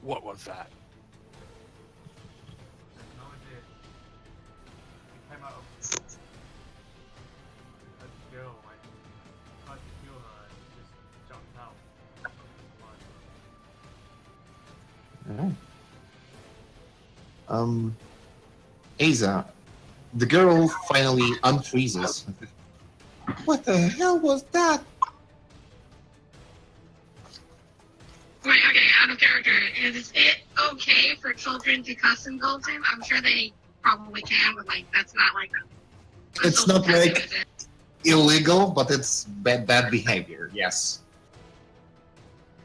Speaker 8: What was that?
Speaker 7: No idea. It came out of a girl. I tried to kill her and she just jumped out.
Speaker 1: Alright. Aza, the girl finally unfreezes. What the hell was that?
Speaker 2: Wait, okay, out of character. Is it okay for children to cuss in Golden? I'm sure they probably can, but like that's not like a
Speaker 1: It's
Speaker 2: social
Speaker 1: not
Speaker 2: taboo,
Speaker 1: like
Speaker 2: is it?
Speaker 1: illegal, but it's bad behavior. Yes.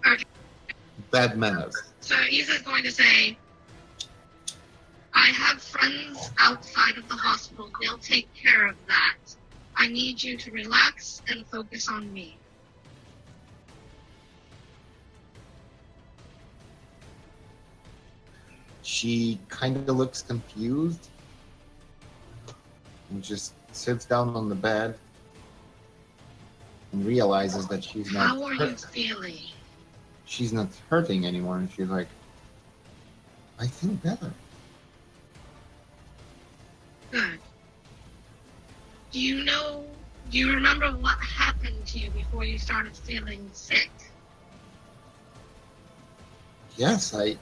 Speaker 2: Okay.
Speaker 1: Bad manners.
Speaker 2: So he's just going to say, I have friends outside of the hospital. They'll take care of that. I need you to relax and focus on me.
Speaker 1: She kind of looks confused and just sits down on the bed and realizes that
Speaker 2: How are you feeling?
Speaker 1: she's not hurting anymore, and she's like, I feel better.
Speaker 2: Good. Do you remember what happened to you before you started feeling sick?
Speaker 1: Yes, I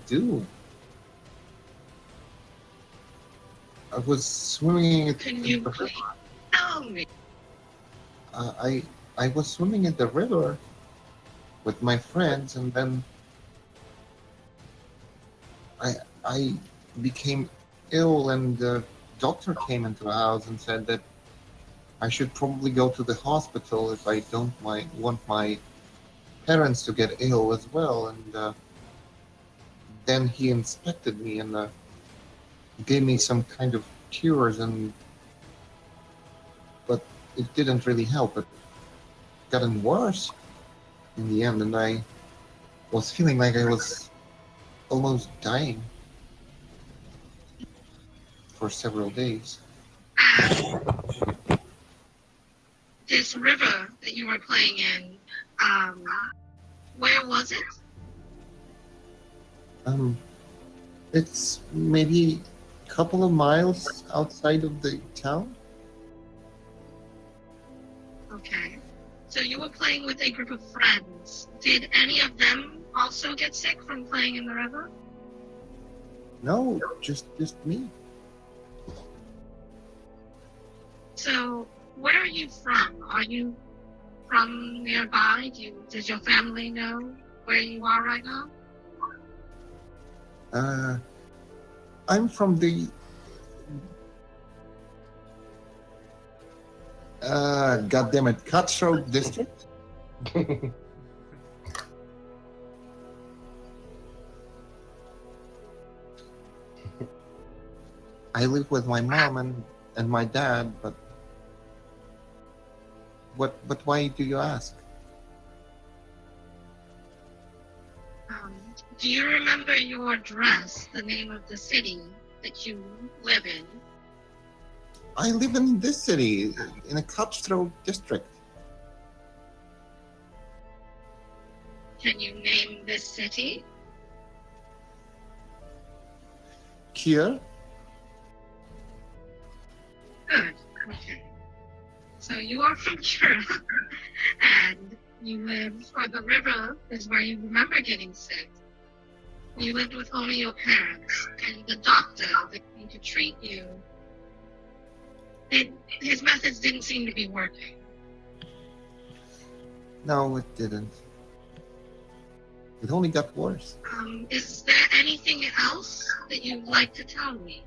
Speaker 1: do. I was swimming at
Speaker 2: Can you please tell me?
Speaker 1: I was swimming in the river with my friends, and then I became ill, and the doctor came into the house and said that I should probably go to the hospital if I don't want my parents to get ill as well. And then he inspected me and gave me some kind of cures, but it didn't really help. It gotten worse in the end, and I was feeling like I was almost dying for several days.
Speaker 2: This river that you were playing in, where was it?
Speaker 1: It's maybe a couple of miles outside of the town.
Speaker 2: Okay. So you were playing with a group of friends. Did any of them also get sick from playing in the river?
Speaker 1: No, just me.
Speaker 2: So where are you from? Are you from nearby? Does your family know where you are right now?
Speaker 1: I'm from the goddammit Cutthroat district. I live with my mom and my dad, but why do you ask?
Speaker 2: Do you remember your address, the name of the city that you live in?
Speaker 1: I live in this city, in a Cutthroat district.
Speaker 2: Can you name this city?
Speaker 1: Here?
Speaker 2: Good. Okay. So you are from Europe, and you live, or the river is where you remember getting sick. You lived with only your parents, and the doctor that came to treat you, his methods didn't seem to be working.
Speaker 1: No, it didn't. It only got worse.
Speaker 2: Is there anything else that you'd like to tell me?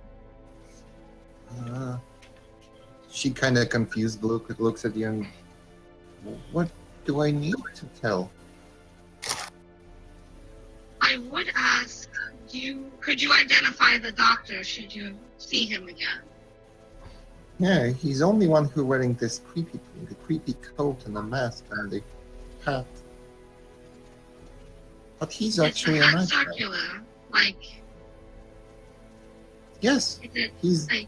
Speaker 1: She kind of confused looks at you and, what do I need to tell?
Speaker 2: I would ask you, could you identify the doctor should you see him again?
Speaker 1: Yeah, he's the only one who wearing this creepy coat and a mask and the hat. But he's
Speaker 2: Is
Speaker 1: actually
Speaker 2: the
Speaker 1: a
Speaker 2: hat
Speaker 1: nice guy.
Speaker 2: circular? Like,
Speaker 1: Yes,
Speaker 2: is it
Speaker 1: he's
Speaker 2: like,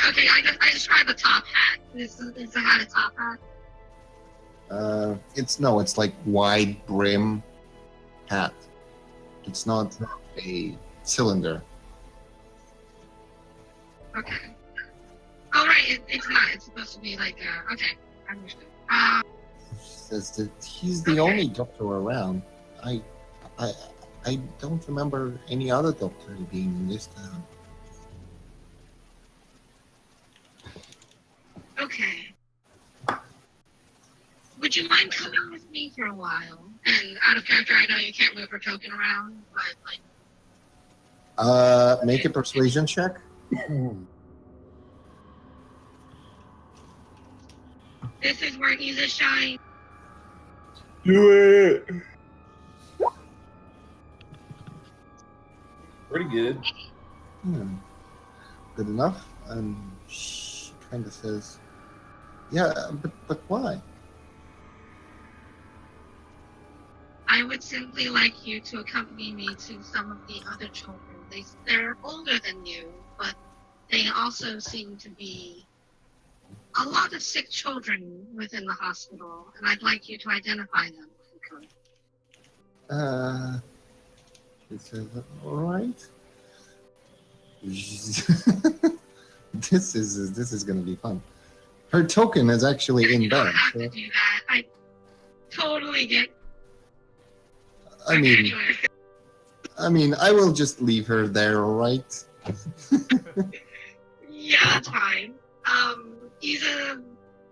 Speaker 2: okay, I described the top hat. Is the hat a top hat?
Speaker 1: it's like wide brim hat. It's not a cylinder.
Speaker 2: Okay. All right, it's not. It's supposed to be like, okay, I understood.
Speaker 1: She says that he's the only doctor around. I don't remember any other doctor being in this town.
Speaker 2: Okay. Would you mind coming with me for a while? And out of character, I know you can't move your token around, but like,
Speaker 1: Make a persuasion check.
Speaker 2: this is where he's a shine.
Speaker 3: Do it. Pretty good.
Speaker 1: Good enough. And she kind of says, "Yeah, but why?"
Speaker 2: I would simply like you to accompany me to some of the other children. They're older than you, but they also seem to be a lot of sick children within the hospital, and I'd like you to identify them if you could.
Speaker 1: She says, "All right." This is gonna be fun. Her token is actually
Speaker 2: You
Speaker 1: in
Speaker 2: don't
Speaker 1: bed.
Speaker 2: have
Speaker 1: So,
Speaker 2: to do that. I totally get.
Speaker 1: I mean, I will just leave her there, all right?
Speaker 2: Yeah, that's fine. He's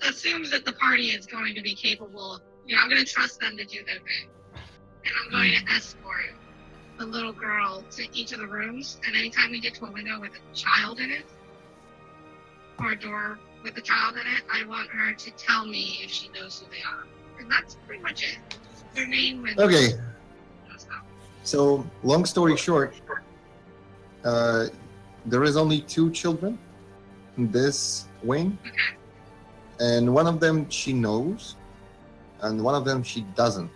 Speaker 2: assumes that the party is going to be capable of, I'm going to trust them to do their thing. And I'm going to escort the little girl to each of the rooms, and anytime we get to a window with a child in it, or a door with a child in it, I want her to tell me if she knows who they are. And that's pretty much it. Their name and
Speaker 1: Okay.
Speaker 2: stuff.
Speaker 1: So, long story short, there is only 2 children in this wing,
Speaker 2: Okay.
Speaker 1: and one of them she knows, and one of them she doesn't.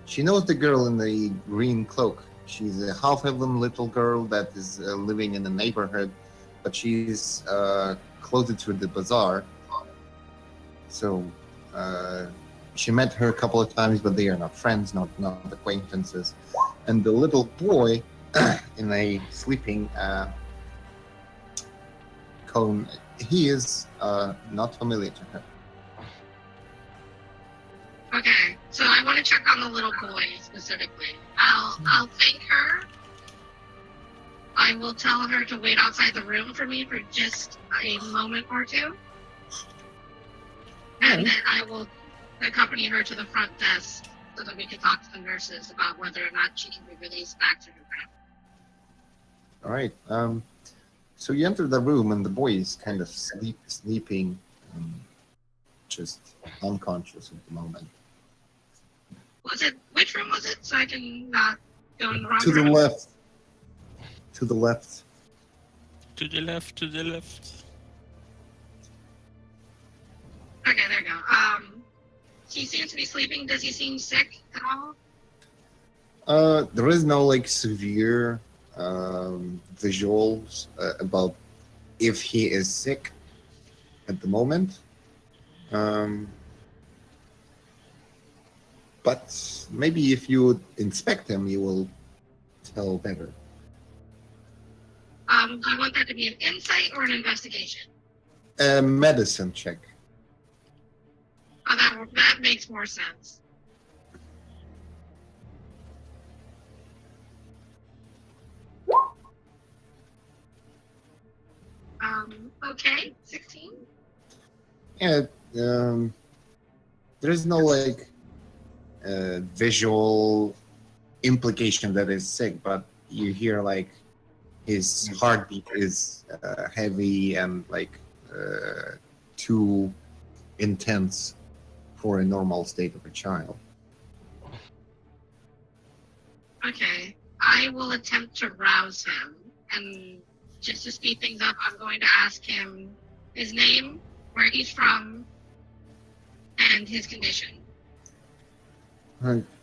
Speaker 1: She knows the girl in the green cloak. She's a half-elven little girl that is living in the neighborhood, but she's closer to the bazaar. So she met her a couple of times, but they are not friends, not acquaintances. And the little boy in a sleeping cone, he is not familiar to her.
Speaker 2: Okay, so I want to check on the little boy specifically. I'll thank her. I will tell her to wait outside the room for me for just a moment or two. And then I will accompany her to the front desk so that we can talk to the nurses about whether or not she can be released back to her family.
Speaker 1: All right. So you enter the room, and the boy is kind of sleeping, just unconscious at the moment.
Speaker 2: Which room was it? So I can not go in the wrong
Speaker 1: To the
Speaker 2: room.
Speaker 1: left. To the left.
Speaker 4: To the left, to the left.
Speaker 2: Okay, there you go. He seems to be sleeping. Does he seem sick at all?
Speaker 1: There is no like severe visuals about if he is sick at the moment. But maybe if you inspect him, you will tell better.
Speaker 2: Do you want that to be an insight or an investigation?
Speaker 1: A medicine check.
Speaker 2: Oh, that makes more sense. Okay, 16.
Speaker 1: Yeah, there is no like visual implication that is sick, but you hear like his heartbeat is heavy and like too intense for a normal state of a child.
Speaker 2: Okay, I will attempt to rouse him, and just to speed things up, I'm going to ask him his name, where he's from, and his condition.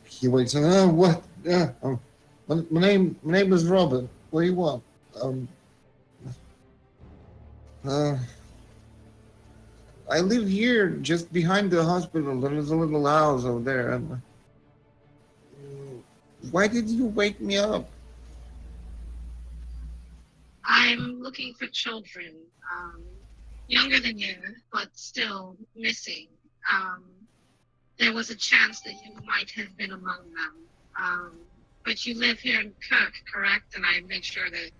Speaker 1: He wakes up. Oh, what? Yeah, my name is Robert. What do you want? I live here, just behind the hospital. There's a little house over there. Why did you wake me up?
Speaker 2: I'm looking for children, younger than you, but still missing. There was a chance that you might have been among them. But you live here in Cook, correct? And I make sure that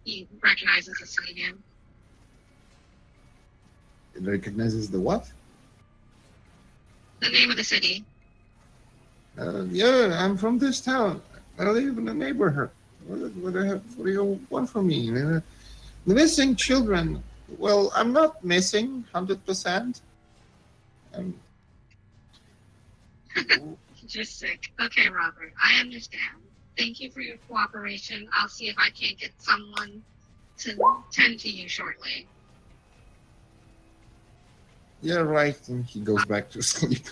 Speaker 2: he recognizes the city name.
Speaker 1: It recognizes the what?
Speaker 2: The name of the city.
Speaker 1: Yeah, I'm from this town. I live in the neighborhood. What do you want from me? The missing children. Well, I'm not missing 100%.
Speaker 2: Just sick. Okay, Robert, I understand. Thank you for your cooperation. I'll see if I can't get someone to tend to you shortly.
Speaker 1: Yeah, right. And he goes back to sleep.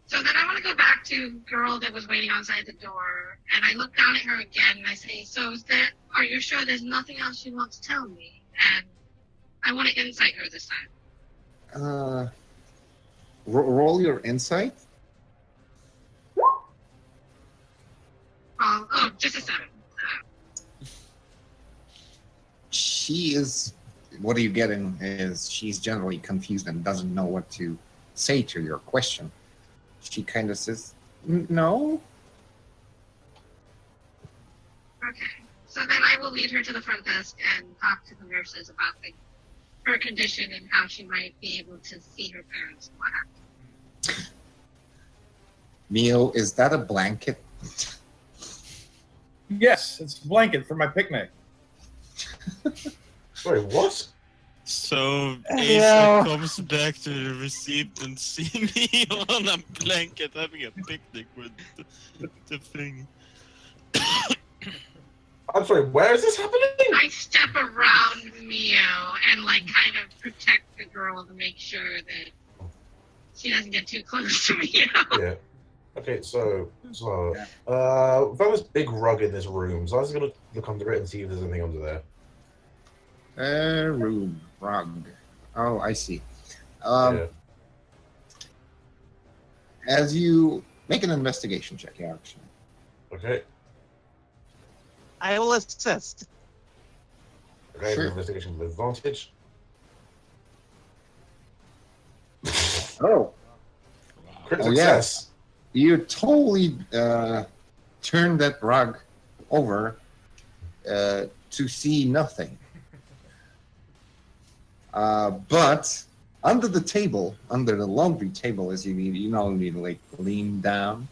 Speaker 2: So then I want to go back to girl that was waiting outside the door, and I look down at her again, and I say, so are you sure there's nothing else you want to tell me? And I want to insight her this time.
Speaker 1: Roll your insight.
Speaker 2: Just a 7.
Speaker 1: She is, what are you getting is she's generally confused and doesn't know what to say to your question. She kind of says, no.
Speaker 2: Okay. So then I will lead her to the front desk and talk to the nurses about her condition and how she might be able to see her parents and what happened.
Speaker 1: Neo, is that a blanket?
Speaker 3: Yes, it's a blanket for my picnic.
Speaker 5: Wait, what?
Speaker 4: So Asa comes back to the receipt and see me on a blanket having a picnic with the thing.
Speaker 5: I'm sorry, where is this happening?
Speaker 2: I step around Mio and kind of protect the girl to make sure that she doesn't get too close to me, you know?
Speaker 5: Yeah. Okay, so found this big rug in this room, so I was gonna look under it and see if there's anything under there.
Speaker 1: Room, rug. Oh, I see.
Speaker 5: Yeah.
Speaker 1: As you make an investigation check, actually.
Speaker 5: Okay.
Speaker 6: I will assist.
Speaker 5: Okay,
Speaker 1: Sure.
Speaker 5: investigation with advantage.
Speaker 1: Oh,
Speaker 5: Critical
Speaker 1: Oh, yeah.
Speaker 5: success.
Speaker 1: you totally turned that rug over to see nothing. But under the table, under the laundry table, as you need like lean down,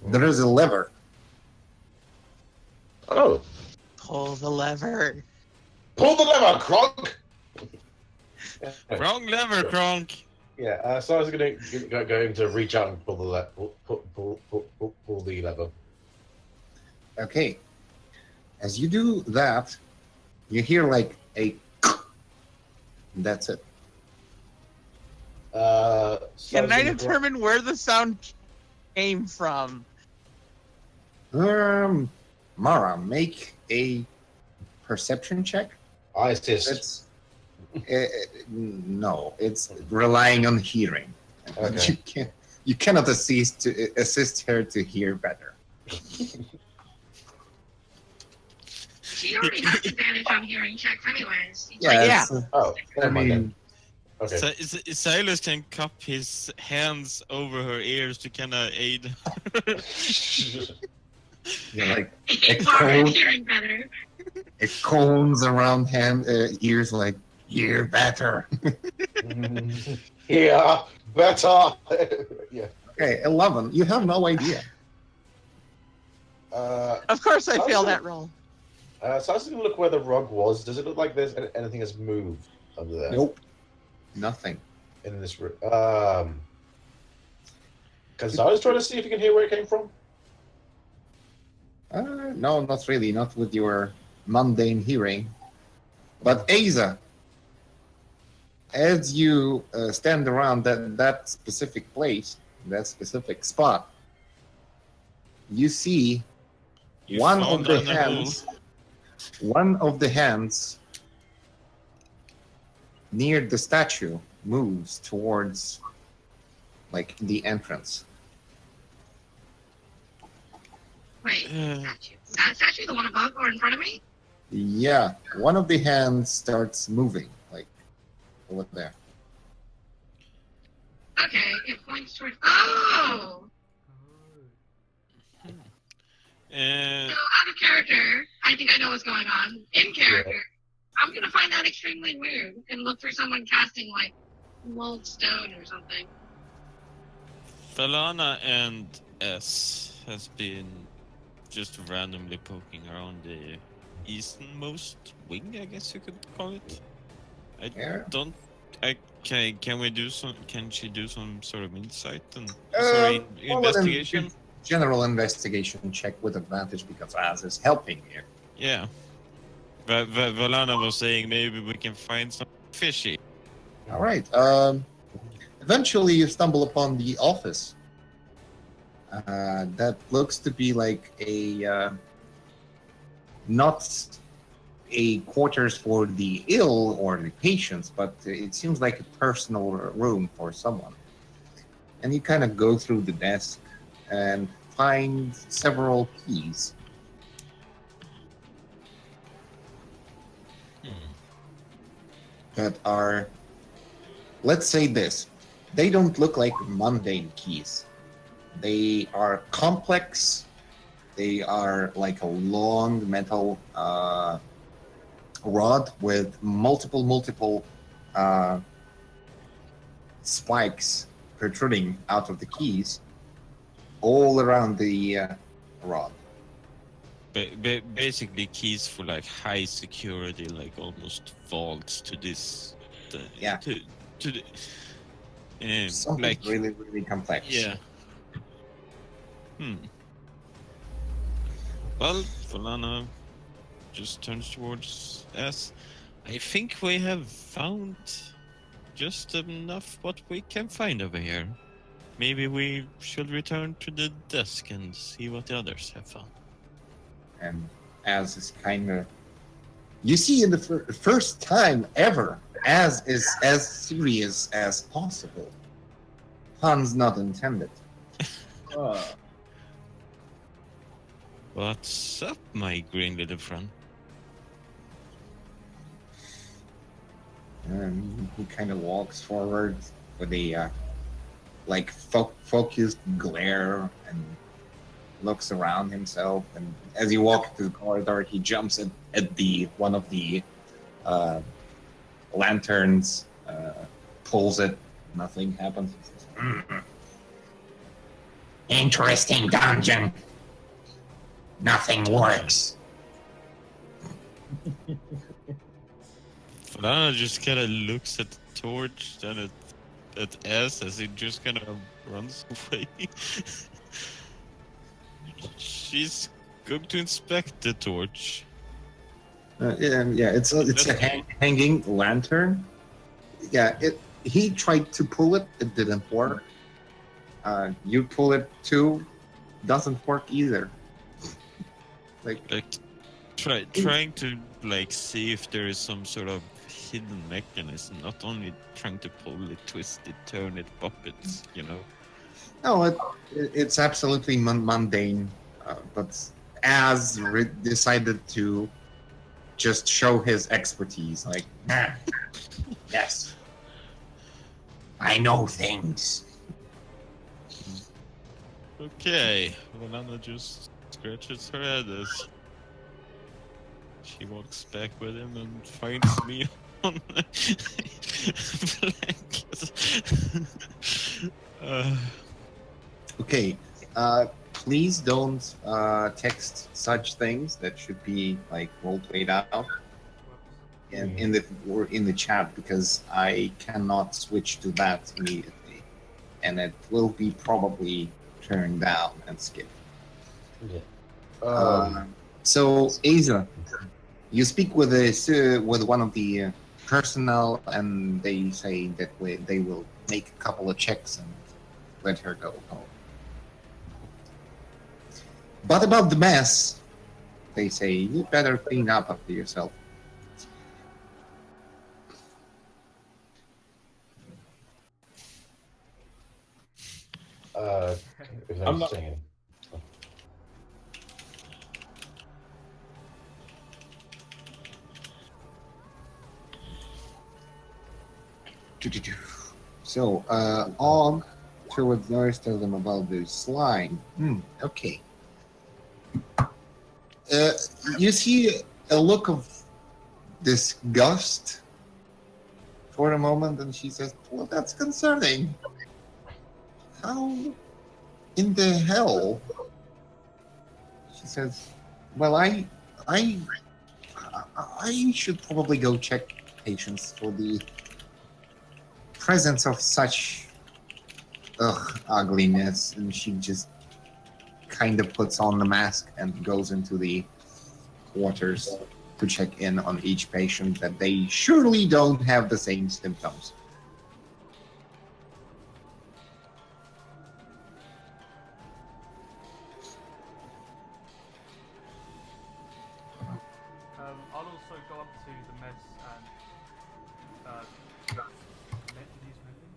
Speaker 1: there is a lever.
Speaker 5: Oh,
Speaker 6: Pull the lever.
Speaker 5: pull the lever, Kronk!
Speaker 4: Wrong lever, Kronk.
Speaker 5: Yeah, so I was going to reach out and pull the pull the lever.
Speaker 1: Okay. As you do that, you hear like a. That's it.
Speaker 5: So
Speaker 6: Can I
Speaker 5: was gonna-
Speaker 6: determine where the sound came from?
Speaker 1: Mara, make a perception check.
Speaker 5: I assist.
Speaker 1: It's no, it's relying on hearing.
Speaker 5: Okay.
Speaker 1: You cannot assist her to hear better.
Speaker 2: She already has advantage on hearing checks anyways.
Speaker 1: Yeah,
Speaker 6: Yeah.
Speaker 1: it's,
Speaker 5: Oh,
Speaker 1: I
Speaker 5: never mind then.
Speaker 1: mean,
Speaker 5: Okay.
Speaker 4: Silas can cup his hands over her ears to kind of aid.
Speaker 1: yeah, like
Speaker 2: It's
Speaker 1: cold.
Speaker 2: already hearing better.
Speaker 1: it cones around ears, like hear better.
Speaker 5: Yeah, better. Yeah.
Speaker 1: Okay, 11. You have no idea.
Speaker 6: Of course I failed that roll.
Speaker 5: So I was going to look where the rug was. Does it look like there's anything has moved under there?
Speaker 1: Nope, nothing.
Speaker 5: In this room. Because I was trying to see if you can hear where it came from.
Speaker 1: No, not really. Not with your mundane hearing. But Asa, as you stand around that specific place, that specific spot, you see
Speaker 4: You
Speaker 1: one
Speaker 4: found
Speaker 1: of the
Speaker 4: another hole.
Speaker 1: hands. One of the hands near the statue moves towards, like, the entrance.
Speaker 2: Wait, statue. Is that statue the one above or in front of me?
Speaker 1: Yeah, one of the hands starts moving, like, over there.
Speaker 2: Okay, it points towards. Oh! So, out of character, I think I know what's going on. In character, I'm gonna find that extremely weird and look for someone casting, like, mold stone or something.
Speaker 4: Falana and S has been just randomly poking around the easternmost wing, I guess you could call it. I
Speaker 1: Yeah.
Speaker 4: don't. Can we do some? Can she do some sort of insight and
Speaker 1: Well,
Speaker 4: investigation?
Speaker 1: General investigation check with advantage because Az is helping you.
Speaker 4: Yeah. But Valana was saying maybe we can find some fishy.
Speaker 1: All right. Eventually, you stumble upon the office. That looks to be like a not a quarters for the ill or the patients, but it seems like a personal room for someone. And you kind of go through the desk and find several keys. That are, let's say this, they don't look like mundane keys. They are complex. They are like a long metal rod with multiple spikes protruding out of the keys all around the rod.
Speaker 4: Basically, keys for like high security, like almost vaults to this.
Speaker 1: Yeah.
Speaker 4: To the.
Speaker 1: Something
Speaker 4: Like
Speaker 1: really complex.
Speaker 4: yeah. Well, Falana just turns towards us. I think we have found just enough what we can find over here. Maybe we should return to the desk and see what the others have found.
Speaker 1: And Az is kind of. You see, in the first time ever, Az is as serious as possible. Puns not intended.
Speaker 4: What's up, my green little friend?
Speaker 1: And he kind of walks forward with a focused glare and looks around himself. And as he walks through the corridor, he jumps at the one of the lanterns, pulls it. Nothing happens. He says, Interesting dungeon. Nothing works.
Speaker 4: Falana just kind of looks at the torch, then at S as he just kind of runs away. She's going to inspect the torch.
Speaker 1: Yeah, it's a hanging lantern. Yeah, he tried to pull it. It didn't work. You pull it too. Doesn't work either. Like
Speaker 4: Trying to see if there is some sort of hidden mechanism, not only trying to pull it, twist it, turn it, bop it,
Speaker 1: No, it's absolutely mundane. But Az decided to just show his expertise. Like, yes, I know things.
Speaker 4: Okay, Valana just scratches her head as she walks back with him and finds me on the blanket.
Speaker 1: Okay, please don't text such things. That should be like role played out in the chat, because I cannot switch to that immediately, and it will be probably turned down and skipped.
Speaker 5: Yeah.
Speaker 1: So Asa, you speak with one of the personnel, and they say that they will make a couple of checks and let her go home. But about the mess, they say you better clean up after yourself.
Speaker 5: If
Speaker 3: I'm
Speaker 5: I'm
Speaker 3: not-
Speaker 5: singing.
Speaker 1: So, Og towards Norris tells them about the slime. Okay. You see a look of disgust for a moment, and she says, well, that's concerning. How in the hell? She says, well, I should probably go check patients for the presence of such ugliness. And she just kind of puts on the mask and goes into the quarters to check in on each patient that they surely don't have the same symptoms.
Speaker 7: I'll also go up to the mess and use mending.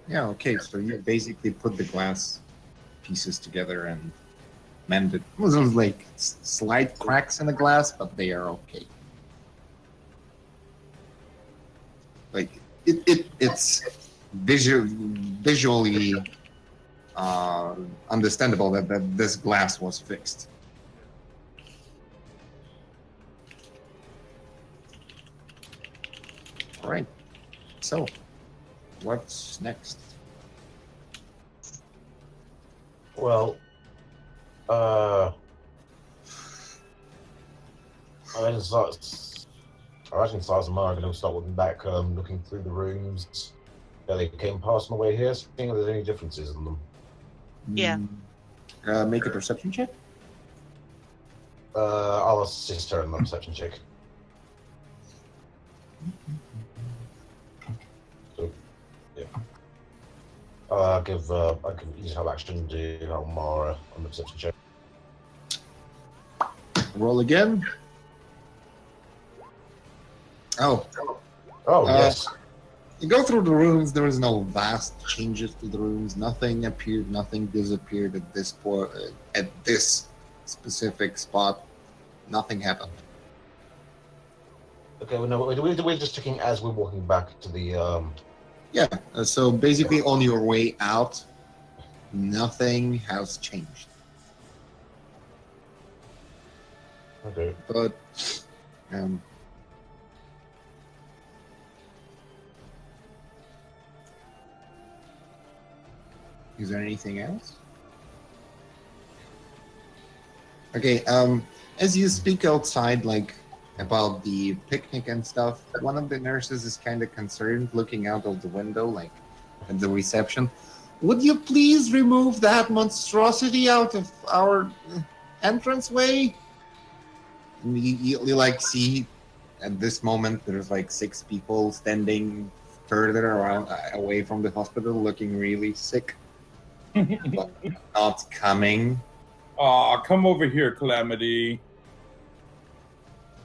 Speaker 1: Yeah, okay, so you basically put the glass pieces together and mend it. It was like slight cracks in the glass, but they are okay. Like it's visually understandable that this glass was fixed. All right. So, what's next?
Speaker 5: Well, I imagine Size and Mara are going to start looking back, looking through the rooms that they came past on the way here, seeing if there's any differences in them.
Speaker 6: Yeah.
Speaker 1: Make a perception check.
Speaker 5: I'll assist her in the perception check. So I'll give use have action to help Mara on the perception check.
Speaker 1: Roll again. Oh,
Speaker 5: Oh
Speaker 1: Uh,
Speaker 5: yes.
Speaker 1: you go through the rooms. There is no vast changes to the rooms. Nothing appeared. Nothing disappeared at this point. At this specific spot, nothing happened.
Speaker 5: Okay, well, no, we're just checking as we're walking back to the
Speaker 1: Yeah. So basically, on your way out, nothing has changed.
Speaker 5: Okay.
Speaker 1: But um, is there anything else? Okay. As you speak outside, like about the picnic and stuff, one of the nurses is kind of concerned, looking out of the window, like at the reception. Would you please remove that monstrosity out of our entranceway? And you like see at this moment there's like 6 people standing further around away from the hospital, looking really sick, but not coming.
Speaker 3: Aw, come over here, Calamity.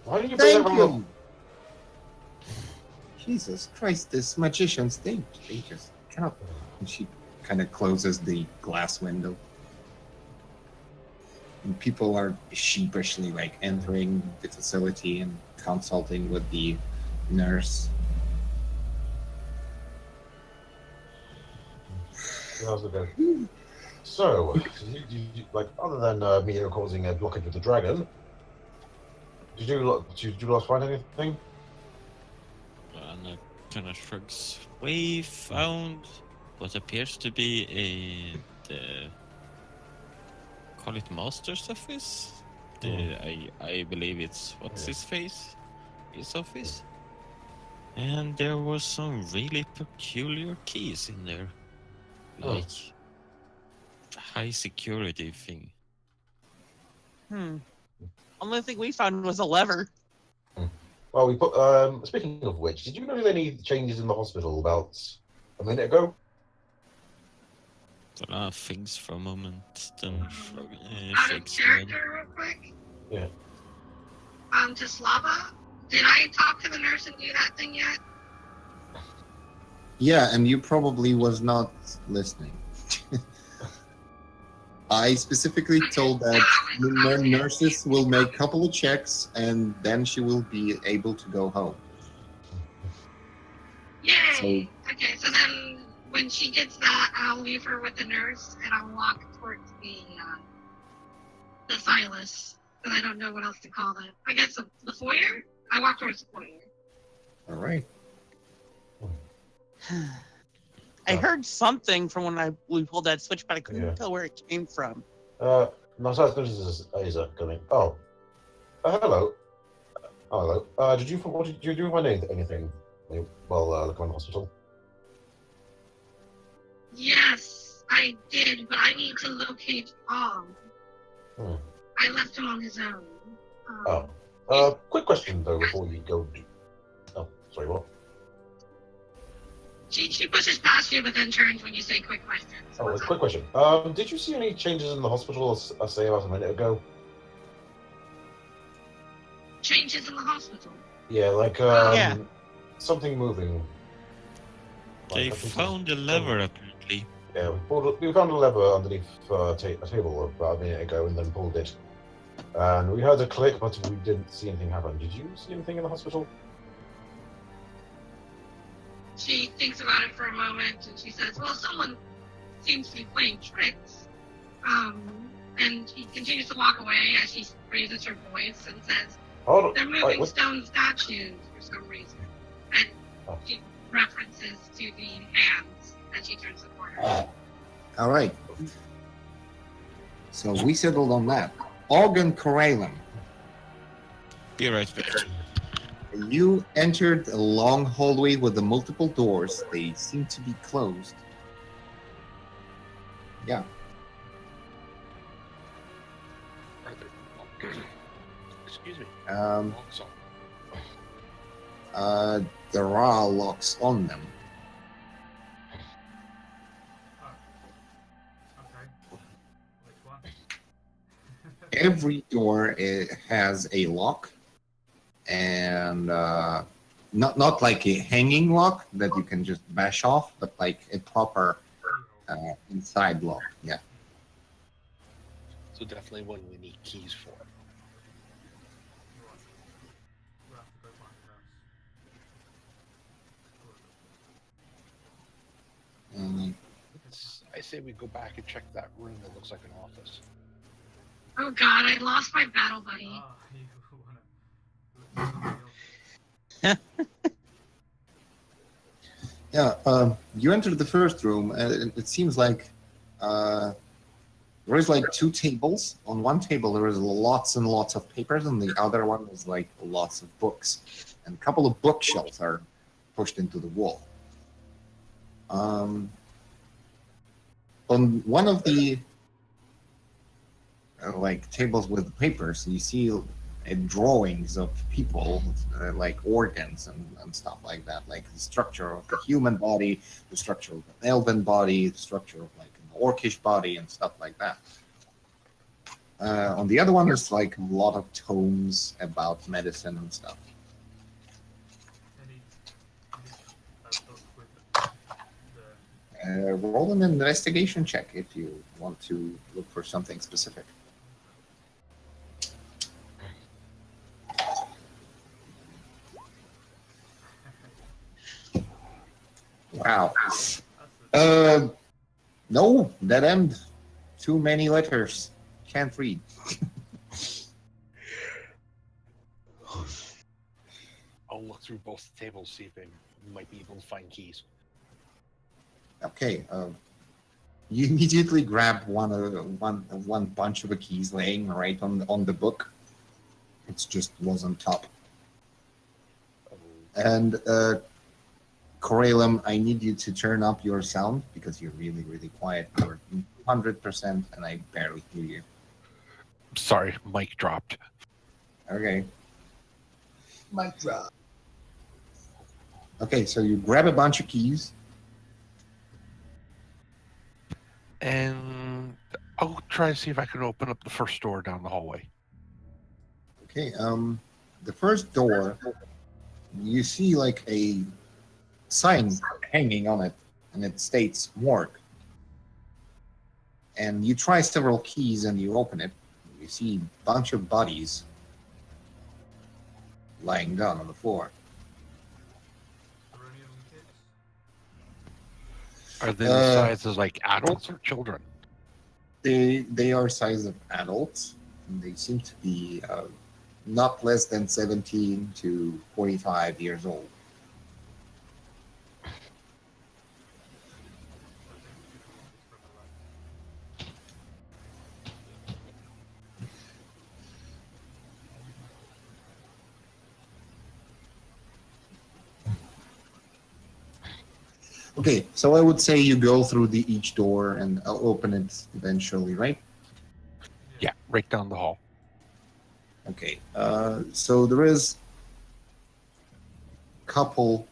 Speaker 5: Why didn't you bring that
Speaker 1: Thank
Speaker 5: from
Speaker 1: you. Jesus Christ, this magicians, they just cannot. And she kind of closes the glass window. And people are sheepishly like entering the facility and consulting with the nurse.
Speaker 5: That was okay. So, like, other than me causing a blockage with the dragon, did you last find anything?
Speaker 4: Anna kind of shrugs. We found what appears to be the call it master's office. I believe it's what's his face, his office. And there was some really peculiar keys in there, like high security thing.
Speaker 6: Only thing we found was a lever.
Speaker 5: Well, we put. Speaking of which, did you notice any changes in the hospital about a minute ago?
Speaker 4: A lot of things for a moment, then
Speaker 2: Out of
Speaker 4: shakes his head.
Speaker 2: character, real quick.
Speaker 5: Yeah.
Speaker 2: To Slava. Did I talk to the nurse and do that thing yet?
Speaker 1: Yeah, and you probably was not listening. I specifically told that the nurses will make a couple of checks and then she will be able to go home.
Speaker 2: Yay! Okay, so then when she gets that, I'll leave her with the nurse and I'll walk towards the Silas. And I don't know what else to call that. I guess the foyer? I walk towards the foyer.
Speaker 1: All right.
Speaker 6: I heard something from when we pulled that switch, but I couldn't
Speaker 5: Yeah.
Speaker 6: tell where it came from.
Speaker 5: No, so this is Aza coming. Oh. Hello. Hello. Did you find anything while looking around the hospital?
Speaker 2: Yes, I did, but I need to locate Paul. I left him on his own.
Speaker 5: Quick question though before you go. Oh, sorry, what?
Speaker 2: She pushes past you, but then turns when you say quick questions.
Speaker 5: Oh, a quick question. Did you see any changes in the hospital, say about a minute ago?
Speaker 2: Changes in the hospital.
Speaker 5: Yeah, like
Speaker 6: Yeah.
Speaker 5: something moving.
Speaker 4: They
Speaker 5: Like, I think
Speaker 4: found a lever apparently.
Speaker 5: Yeah, we found a lever underneath a table about a minute ago and then pulled it. And we heard a click, but we didn't see anything happen. Did you see anything in the hospital?
Speaker 2: She thinks about it for a moment and she says, well, someone seems to be playing tricks. And she continues to walk away as she raises her voice and says, they're moving stone statues for some reason. And she references to the hands and she turns the corner.
Speaker 1: All right. So we settled on that. Organ Corralum.
Speaker 4: Be right back.
Speaker 1: You entered a long hallway with the multiple doors. They seem to be closed. Yeah.
Speaker 8: Excuse me.
Speaker 1: There are locks on them. every door has a lock, and not like a hanging lock that you can just bash off, but like a proper inside lock. Yeah.
Speaker 8: So definitely one we need keys for.
Speaker 7: Right. We'll have to go find the nurse.
Speaker 1: Um,
Speaker 8: I say we go back and check that room that looks like an office.
Speaker 2: Oh god, I lost my battle buddy.
Speaker 7: Ah, you wanna look at somebody else?
Speaker 1: yeah. You enter the first room, and it seems like there is like two tables. On one table there is lots and lots of papers, and the other one is like lots of books, and a couple of bookshelves are pushed into the wall. On one of the like tables with papers, you see drawings of people, like organs and stuff like that, like the structure of the human body, the structure of an elven body, the structure of like an orcish body, and stuff like that. On the other one, there's like a lot of tomes about medicine and stuff.
Speaker 7: Any book with the
Speaker 1: Roll an investigation check if you want to look for something specific. Wow. No, dead end. Too many letters. Can't read.
Speaker 8: I'll look through both tables, see if I might be able to find keys.
Speaker 1: Okay. You immediately grab one bunch of the keys laying right on the book. It just was on top. And Corellum, I need you to turn up your sound because you're really, really quiet. You're 100%, and I barely hear you.
Speaker 8: Sorry, mic dropped.
Speaker 1: Okay. Mic drop. Okay, so you grab a bunch of keys.
Speaker 8: And I'll try to see if I can open up the first door down the hallway.
Speaker 1: Okay, the first door, you see like a sign hanging on it, and it states morgue. And you try several keys and you open it. You see a bunch of bodies lying down on the floor.
Speaker 7: Are any of them kids?
Speaker 8: Are they the size of like adults or children?
Speaker 1: They are size of adults, and they seem to be not less than 17 to 45 years old. Okay, so I would say you go through each door and I'll open it eventually, right?
Speaker 8: Yeah, right down the hall.
Speaker 1: Okay, so there is a couple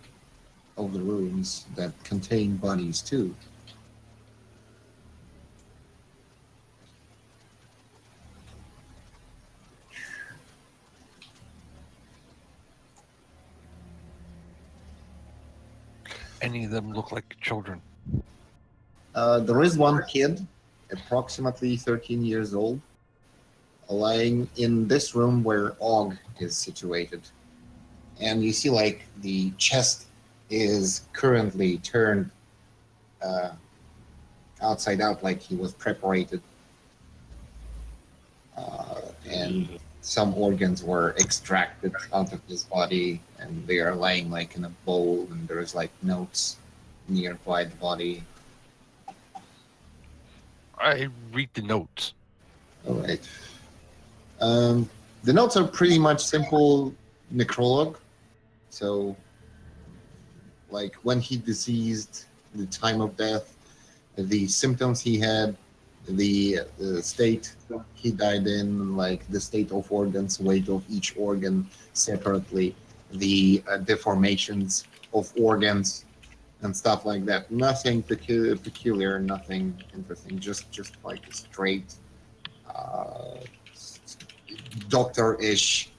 Speaker 1: of the rooms that contain bodies too.
Speaker 8: Any of them look like children?
Speaker 1: There is one kid, approximately 13 years old, lying in this room where Og is situated. And you see like the chest is currently turned outside out, like he was preparated. And some organs were extracted out of his body, and they are lying like in a bowl, and there's like notes nearby the body.
Speaker 8: I read the notes.
Speaker 1: All right. The notes are pretty much simple necrologue. So, like when he deceased, the time of death, the symptoms he had, the state he died in, like the state of organs, weight of each organ separately, the deformations of organs, and stuff like that. Nothing peculiar, nothing interesting. Just like a straight doctor-ish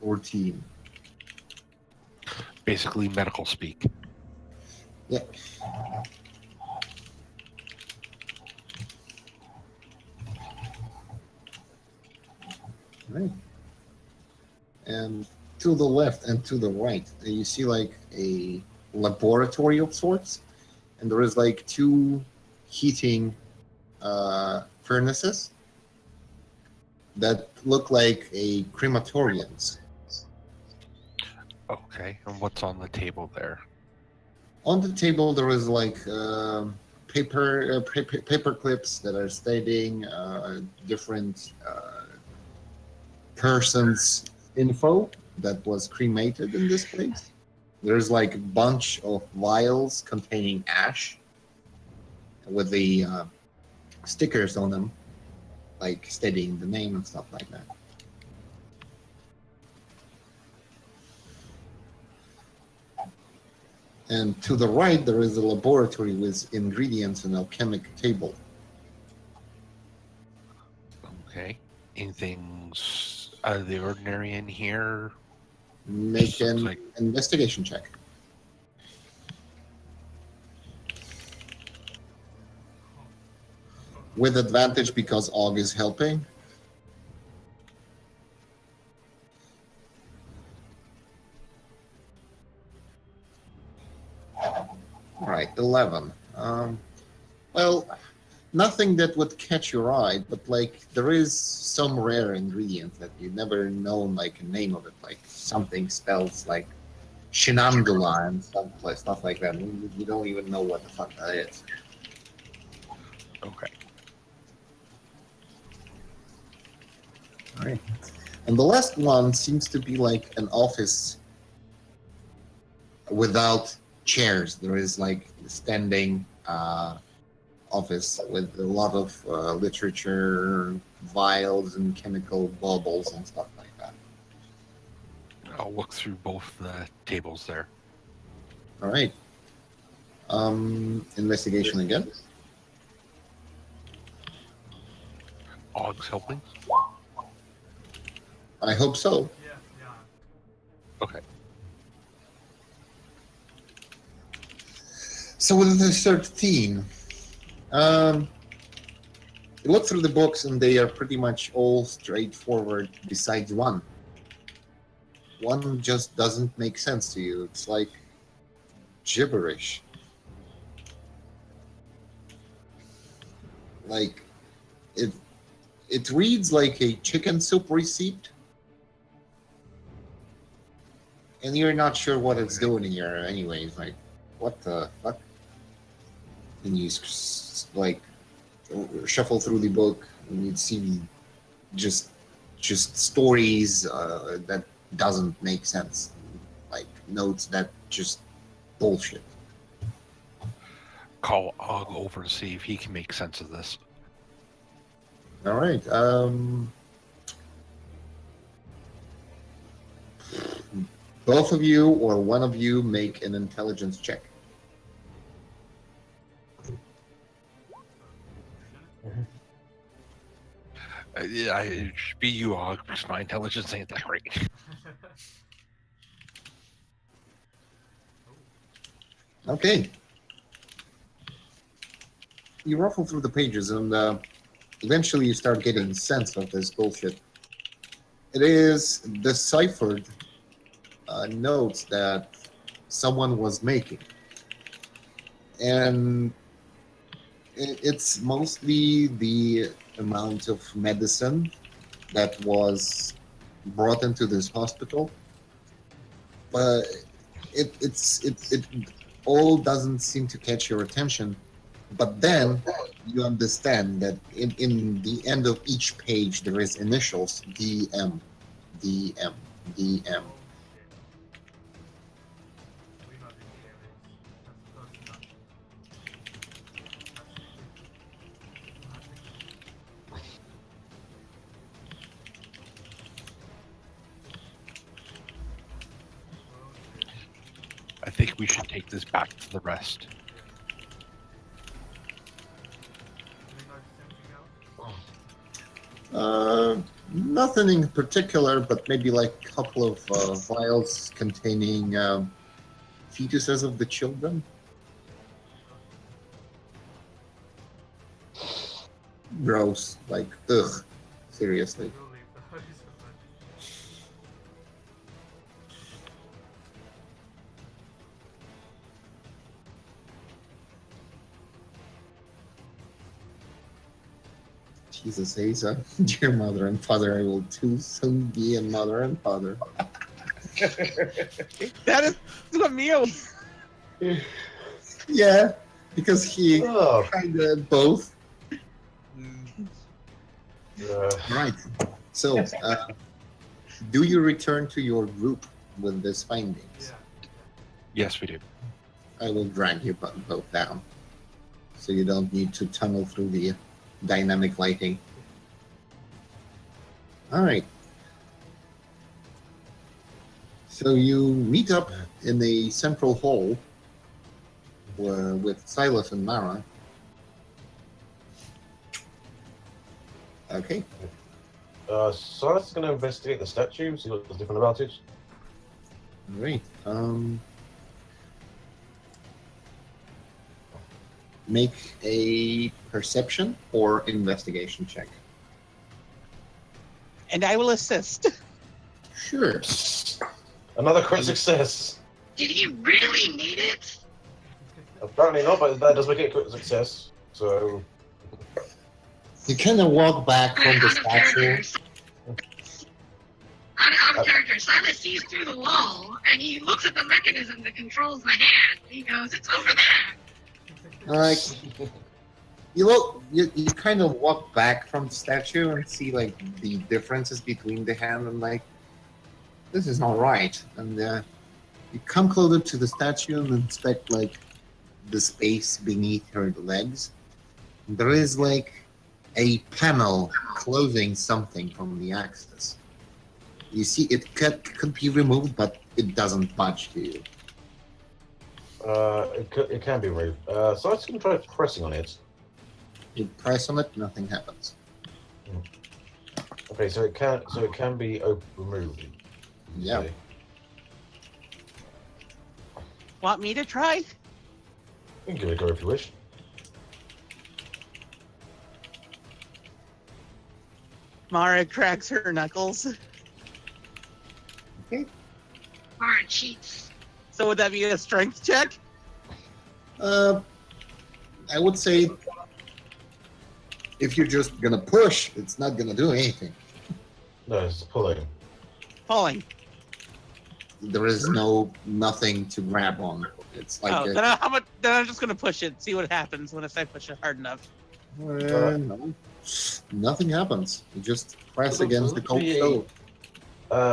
Speaker 1: routine.
Speaker 8: Basically, medical speak.
Speaker 1: Yeah. Right. And to the left and to the right, you see like a laboratory of sorts, and there is like two heating furnaces that look like a crematoriums.
Speaker 8: Okay, and what's on the table there?
Speaker 1: On the table, there is like paper clips that are stating different persons' info that was cremated in this place. There's like a bunch of vials containing ash with the stickers on them, like stating the name and stuff like that. And to the right, there is a laboratory with ingredients and alchemic table.
Speaker 8: Okay. Anything out of the ordinary in here?
Speaker 1: Make
Speaker 8: Looks
Speaker 1: an
Speaker 8: like-
Speaker 1: investigation check. With advantage because Og is helping. All right, 11. Well, nothing that would catch your eye, but like there is some rare ingredient that you never known like a name of it, like something spells like shenandoah and stuff like that. You don't even know what the fuck that is.
Speaker 8: Okay.
Speaker 1: All right. And the last one seems to be like an office without chairs. There is like a standing office with a lot of literature, vials, and chemical bubbles and stuff like that.
Speaker 8: I'll look through both the tables there.
Speaker 1: All right. Investigation again.
Speaker 8: Og's helping?
Speaker 1: I hope so.
Speaker 7: Yeah.
Speaker 8: Okay.
Speaker 1: So with the 13, you look through the books and they are pretty much all straightforward besides one. One just doesn't make sense to you. It's like gibberish. Like it reads like a chicken soup receipt, and you're not sure what it's doing here anyways. Like, what the fuck? And you like shuffle through the book and you see just stories that doesn't make sense, like notes that just bullshit.
Speaker 8: Call Og over to see if he can make sense of this.
Speaker 1: All right. Both of you or one of you make an intelligence check.
Speaker 8: Yeah, it should be you, Og, because my intelligence ain't that great.
Speaker 1: Okay. You ruffle through the pages and eventually you start getting sense of this bullshit. It is deciphered notes that someone was making. And it's mostly the amount of medicine that was brought into this hospital. But it all doesn't seem to catch your attention. But then you understand that in the end of each page there is initials DM, DM, DM.
Speaker 7: We know who DM is. That's the person
Speaker 8: I think we should take this back to the rest.
Speaker 1: Nothing in particular, but maybe like a couple of vials containing fetuses of the children. Gross. Like, ugh. Seriously.
Speaker 7: We'll leave those alone.
Speaker 1: Jesus, Asa, dear mother and father, I will too soon be a mother and father.
Speaker 6: That is what Mio.
Speaker 1: Yeah, because he
Speaker 5: Oh,
Speaker 1: kind of both.
Speaker 5: uh,
Speaker 1: Right. So, do you return to your group with these findings?
Speaker 7: Yeah.
Speaker 8: Yes, we do.
Speaker 1: I will drag you both down, so you don't need to tunnel through the dynamic lighting. All right. So you meet up in the central hall with Silas and Mara. Okay.
Speaker 5: Silas is going to investigate the statue, see what's different about it.
Speaker 1: Great. Make a perception or investigation check.
Speaker 6: And I will assist.
Speaker 1: Sure.
Speaker 5: Another crit success.
Speaker 2: Did he really need it?
Speaker 5: Apparently not, but that does make it a crit success. So,
Speaker 1: You kind of walk back from the
Speaker 2: Out of character.
Speaker 1: statue.
Speaker 2: Out of character. Silas sees through the wall and he looks at the mechanism that controls my hand. He goes, "It's over there."
Speaker 1: Like you kind of walk back from the statue and see like the differences between the hand and like this is not right. And you come closer to the statue and inspect like the space beneath her legs. There is like a panel closing something from the axis. You see, it could be removed, but it doesn't budge to you.
Speaker 5: it can be removed. So I'm just going to try pressing on it.
Speaker 1: You press on it, nothing happens.
Speaker 5: Okay, so it can be removed.
Speaker 1: Yeah.
Speaker 5: Okay.
Speaker 6: Want me to try?
Speaker 5: You can give it a go if you wish.
Speaker 6: Mara cracks her knuckles.
Speaker 2: Mara cheats.
Speaker 6: So would that be a strength check?
Speaker 1: I would say if you're just gonna push, it's not gonna do anything.
Speaker 5: No, it's pulling.
Speaker 6: Pulling.
Speaker 1: There is nothing to grab on. It's like
Speaker 6: then I'm just gonna push it. See what happens when I push it hard enough.
Speaker 1: no, nothing happens. You just press against the cold
Speaker 5: be a-
Speaker 1: stove.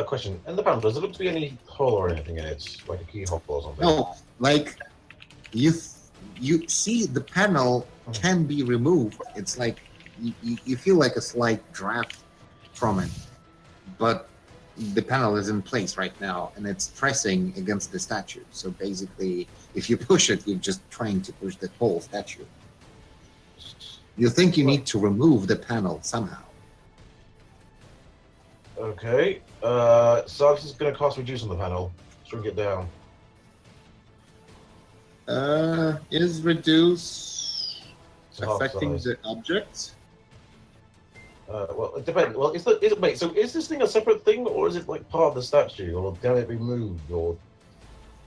Speaker 5: Question. In the panel, does it look to be any hole or anything in it? Like a keyhole or something?
Speaker 1: No, like you see the panel can be removed. It's like you feel like a slight draft from it, but the panel is in place right now and it's pressing against the statue. So basically, if you push it, you're just trying to push the whole statue. You think you need to remove the panel somehow.
Speaker 5: Okay. So this is going to cast reduce on the panel. Shrink it down.
Speaker 1: Is reduce
Speaker 5: to half
Speaker 1: affecting
Speaker 5: size.
Speaker 1: the object?
Speaker 5: Well, it depends. Well, wait. So is this thing a separate thing, or is it like part of the statue, or can it be moved, or?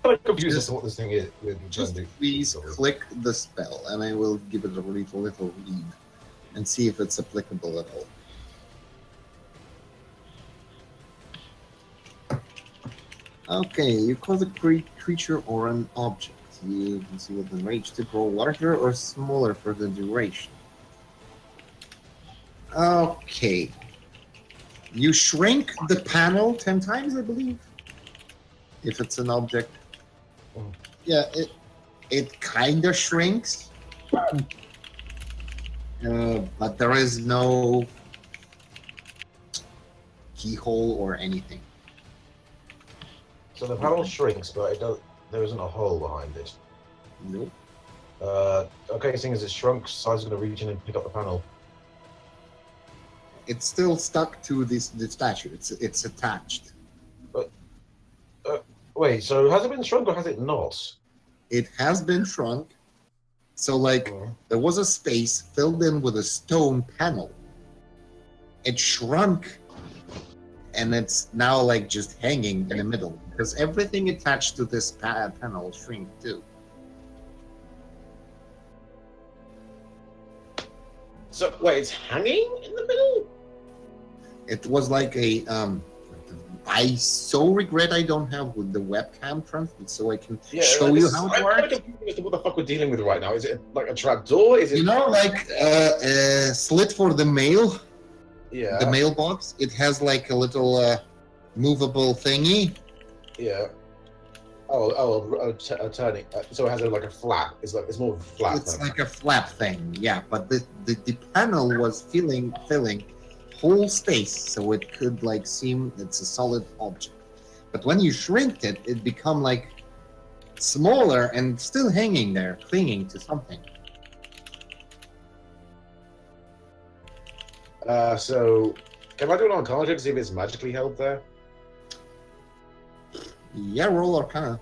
Speaker 5: I'm confused as to what this thing is.
Speaker 1: Just please click the spell, and I will give it a little read and see if it's applicable at all. Okay, you cause a creature or an object. You can see with the range to grow larger or smaller for the duration. Okay. You shrink the panel 10 times, I believe. If it's an object. Yeah, it kind of shrinks. But there is no keyhole or anything.
Speaker 5: So the panel shrinks, but there isn't a hole behind it.
Speaker 1: Nope.
Speaker 5: Okay, seeing as it's shrunk, Si's going to reach in and pick up the panel.
Speaker 1: It's still stuck to the statue. It's attached.
Speaker 5: Wait, so has it been shrunk or has it not?
Speaker 1: It has been shrunk. So like there was a space filled in with a stone panel. It shrunk, and it's now like just hanging in the middle because everything attached to this panel shrink too.
Speaker 5: So wait, it's hanging in the middle?
Speaker 1: It was like a I so regret I don't have the webcam transmit so I can show you how it
Speaker 5: I'm
Speaker 1: works.
Speaker 5: confused as to what the fuck we're dealing with right now. Is it like a trap door? Is it?
Speaker 1: You know, like a slit for the mail,
Speaker 5: Yeah.
Speaker 1: the mailbox. It has like a little movable thingy.
Speaker 5: Yeah. Turning. So it has like a flap. It's more of a flap.
Speaker 1: It's like a flap thing, yeah. But the panel was filling whole space, so it could like seem it's a solid object. But when you shrinked it, it become like smaller and still hanging there, clinging to something.
Speaker 5: So can I do an Arcana check to see if it's magically held there?
Speaker 1: Yeah, roll Arcana.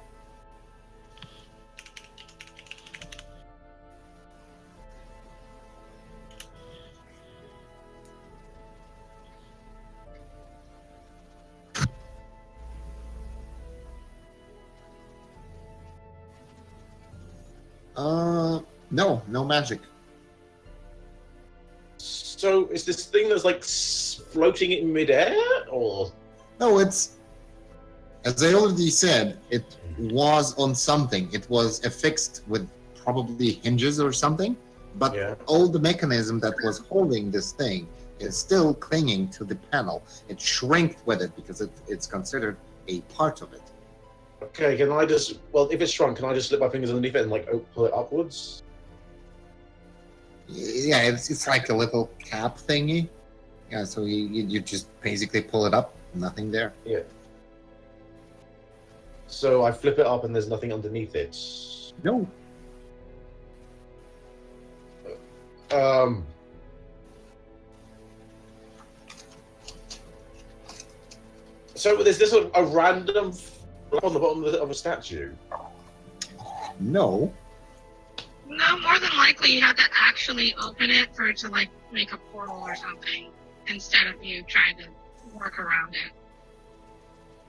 Speaker 1: No magic.
Speaker 5: So is this thing that's like floating in midair, or?
Speaker 1: No, it's as I already said, it was on something. It was affixed with probably hinges or something, but all the mechanism that was holding this thing is still clinging to the panel. It shrank with it because it's considered a part of it.
Speaker 5: Okay, can I just? Well, if it's shrunk, can I just slip my fingers underneath it and like pull it upwards?
Speaker 1: Yeah, it's like a little cap thingy. Yeah, so you just basically pull it up, nothing there.
Speaker 5: Yeah. So I flip it up and there's nothing underneath it.
Speaker 1: No.
Speaker 5: So is this a random flap on the bottom of a statue?
Speaker 1: No.
Speaker 2: No, more than likely you have to actually open it for it to like make a portal or something instead of you trying to work around it.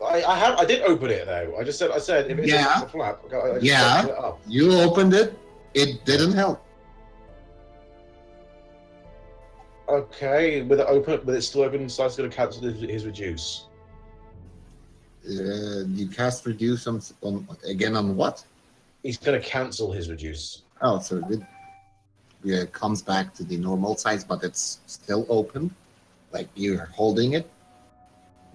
Speaker 5: I did open it though. I said if it's a flap, I just flip it up.
Speaker 1: You opened it. It didn't help.
Speaker 5: Okay, with it still open, so it's going to cancel his reduce.
Speaker 1: You cast reduce on what?
Speaker 5: He's going to cancel his reduce.
Speaker 1: Oh, so it comes back to the normal size, but it's still open. Like you're holding it.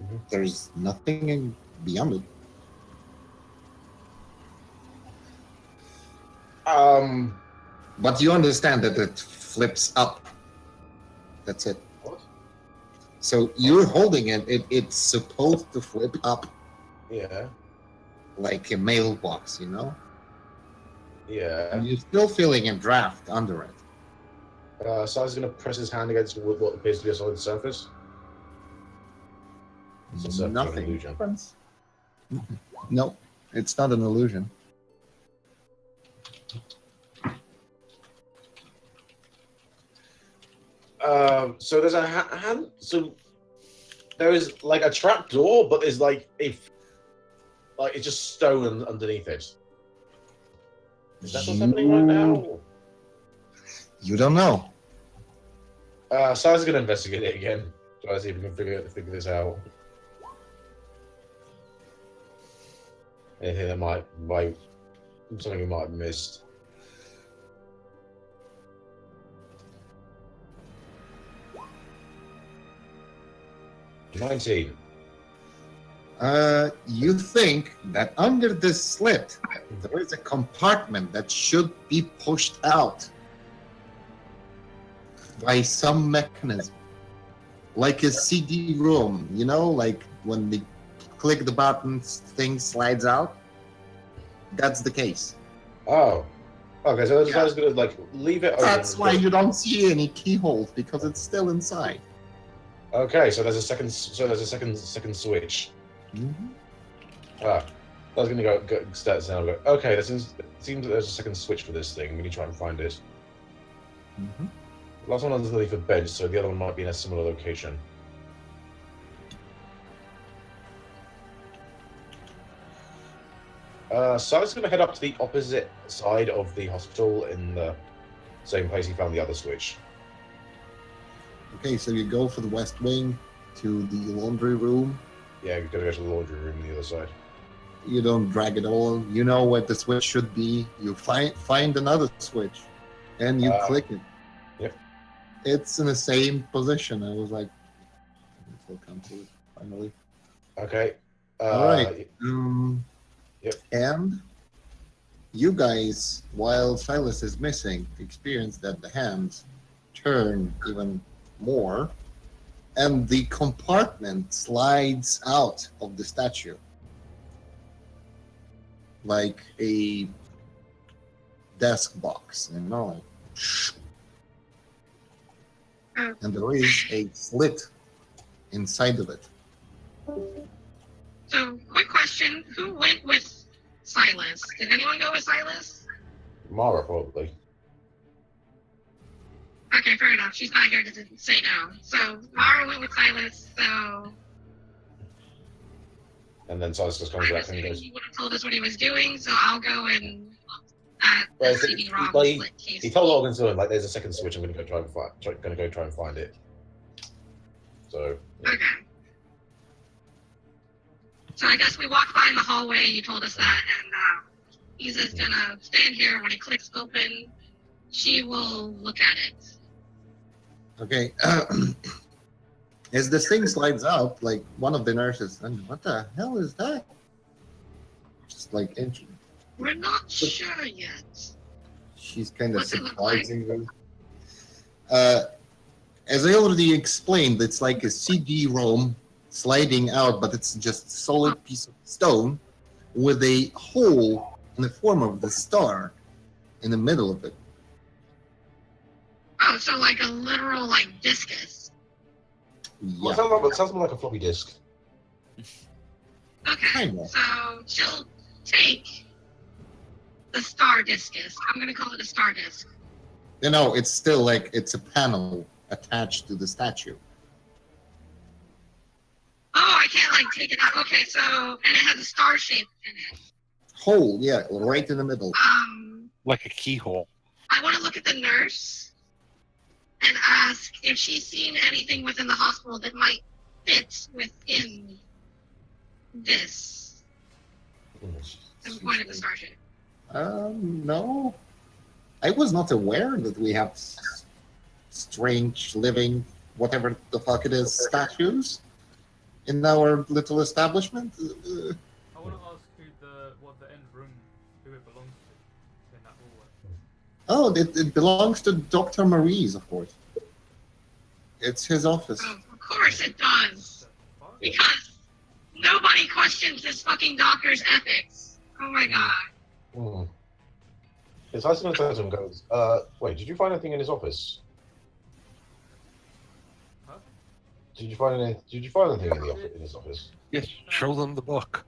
Speaker 1: Mm-hmm. There's nothing beyond it. But you understand that it flips up. That's it.
Speaker 5: What?
Speaker 1: So you're holding it. It's supposed to flip up.
Speaker 5: Yeah.
Speaker 1: Like a mailbox, you know?
Speaker 5: Yeah.
Speaker 1: And you're still feeling a draft under it.
Speaker 5: So I was going to press his hand against what appears to be a solid surface.
Speaker 1: Nothing. Illusion. No, it's not an illusion.
Speaker 5: So there's a hand. So there is like a trap door, but there's like it's just stone underneath it. Is that what's happening right now?
Speaker 1: You don't know.
Speaker 5: So I was gonna investigate it again. Try to see if we can figure this out. Anything that might something we might have missed. $19.
Speaker 1: You think that under this slit there is a compartment that should be pushed out by some mechanism, like a CD-ROM, you know, like when they click the buttons, thing slides out. That's the case.
Speaker 5: Oh, okay. So I was gonna like leave it open.
Speaker 1: That's why you don't see any keyholes, because it's still inside.
Speaker 5: Okay, so there's a second. So there's a second switch.
Speaker 1: Mhm.
Speaker 5: Ah, I was gonna go stats now. But okay, it seems that there's a second switch for this thing. We need to try and find it.
Speaker 1: Mhm.
Speaker 5: The last one was underneath a bench, so the other one might be in a similar location. So I was gonna head up to the opposite side of the hospital in the same place he found the other switch.
Speaker 1: Okay, so you go for the west wing to the laundry room.
Speaker 5: Yeah, we've got to go to the laundry room on the other side.
Speaker 1: You don't drag it all. You know what the switch should be. You find another switch, and you click it.
Speaker 5: Yep.
Speaker 1: It's in the same position. I was like, we'll come to it finally.
Speaker 5: Okay.
Speaker 1: All right.
Speaker 5: Yep.
Speaker 1: And you guys, while Silas is missing, experience that the hands turn even more, and the compartment slides out of the statue like a desk box, you know, like, and there is a slit inside of it.
Speaker 2: So, quick question: who went with Silas? Did anyone go with Silas?
Speaker 5: Mara probably.
Speaker 2: Okay, fair enough. She's not here to say no. So Mara went with Silas. So
Speaker 5: And then Silas just comes
Speaker 2: I'm
Speaker 5: back and
Speaker 2: assuming
Speaker 5: goes.
Speaker 2: he would have told us what he was doing. So I'll go and
Speaker 5: Well,
Speaker 2: the CD-ROM
Speaker 5: like,
Speaker 2: split case.
Speaker 5: he told Logan to him, like, there's a second switch. I'm going to go try and find it. So. Yeah.
Speaker 2: Okay. So I guess we walked by in the hallway. You told us that, and he's just gonna stand here. When it clicks open, she will look at it.
Speaker 1: Okay. As this thing slides out, like one of the nurses, and what the hell is that? Just like
Speaker 2: We're not sure yet.
Speaker 1: she's kind of
Speaker 2: What's it look like?
Speaker 1: surprisingly. As I already explained, it's like a CD-ROM sliding out, but it's just a solid piece of stone with a hole in the form of the star in the middle of it.
Speaker 2: Oh, so like a literal like discus.
Speaker 5: Well,
Speaker 1: Yeah,
Speaker 5: it sounds more like a floppy disk.
Speaker 2: Okay.
Speaker 1: Kinda.
Speaker 2: So she'll take the star discus. I'm gonna call it a star disc.
Speaker 1: you know, it's still like it's a panel attached to the statue.
Speaker 2: Oh, I can't like take it out. Okay, so and it has a star shape in it.
Speaker 1: Hole, yeah, right in the middle.
Speaker 8: Like a keyhole.
Speaker 2: I want to look at the nurse and ask if she's seen anything within the hospital that might fit within this. The point of the star shape.
Speaker 1: No, I was not aware that we have strange living, whatever the fuck it is, statues in our little establishment.
Speaker 7: I want to ask what the end room, who it belongs to in that hallway.
Speaker 1: Oh, it belongs to Dr. Maurice, of course. It's his office.
Speaker 2: Oh, of course it does.
Speaker 7: The fuck?
Speaker 2: Because nobody questions this fucking doctor's ethics. Oh my god.
Speaker 5: Mm. Yes, I was going to turn to him and goes, wait, did you find anything in his office?
Speaker 7: Huh?
Speaker 5: Did you find anything in his office?
Speaker 8: Yes, show them the book.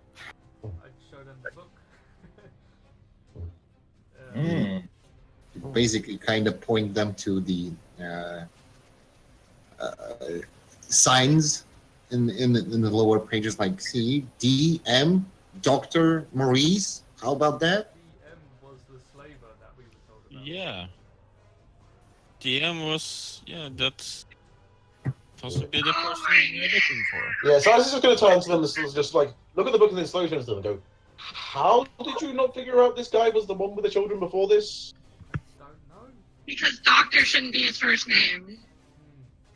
Speaker 7: I'd show them the book.
Speaker 1: Basically, kind of point them to the signs in the lower pages, like C, D, M, Dr. Maurice. How about that?
Speaker 7: DM was the slaver that we were told about.
Speaker 4: Yeah. DM was, yeah, that's possibly the person we're looking for.
Speaker 5: Yeah, so I was just going to turn to them and just like, look at the book of the instructions and go, how did you not figure out this guy was the one with the children before this?
Speaker 7: Don't know.
Speaker 2: Because doctor shouldn't be his first name.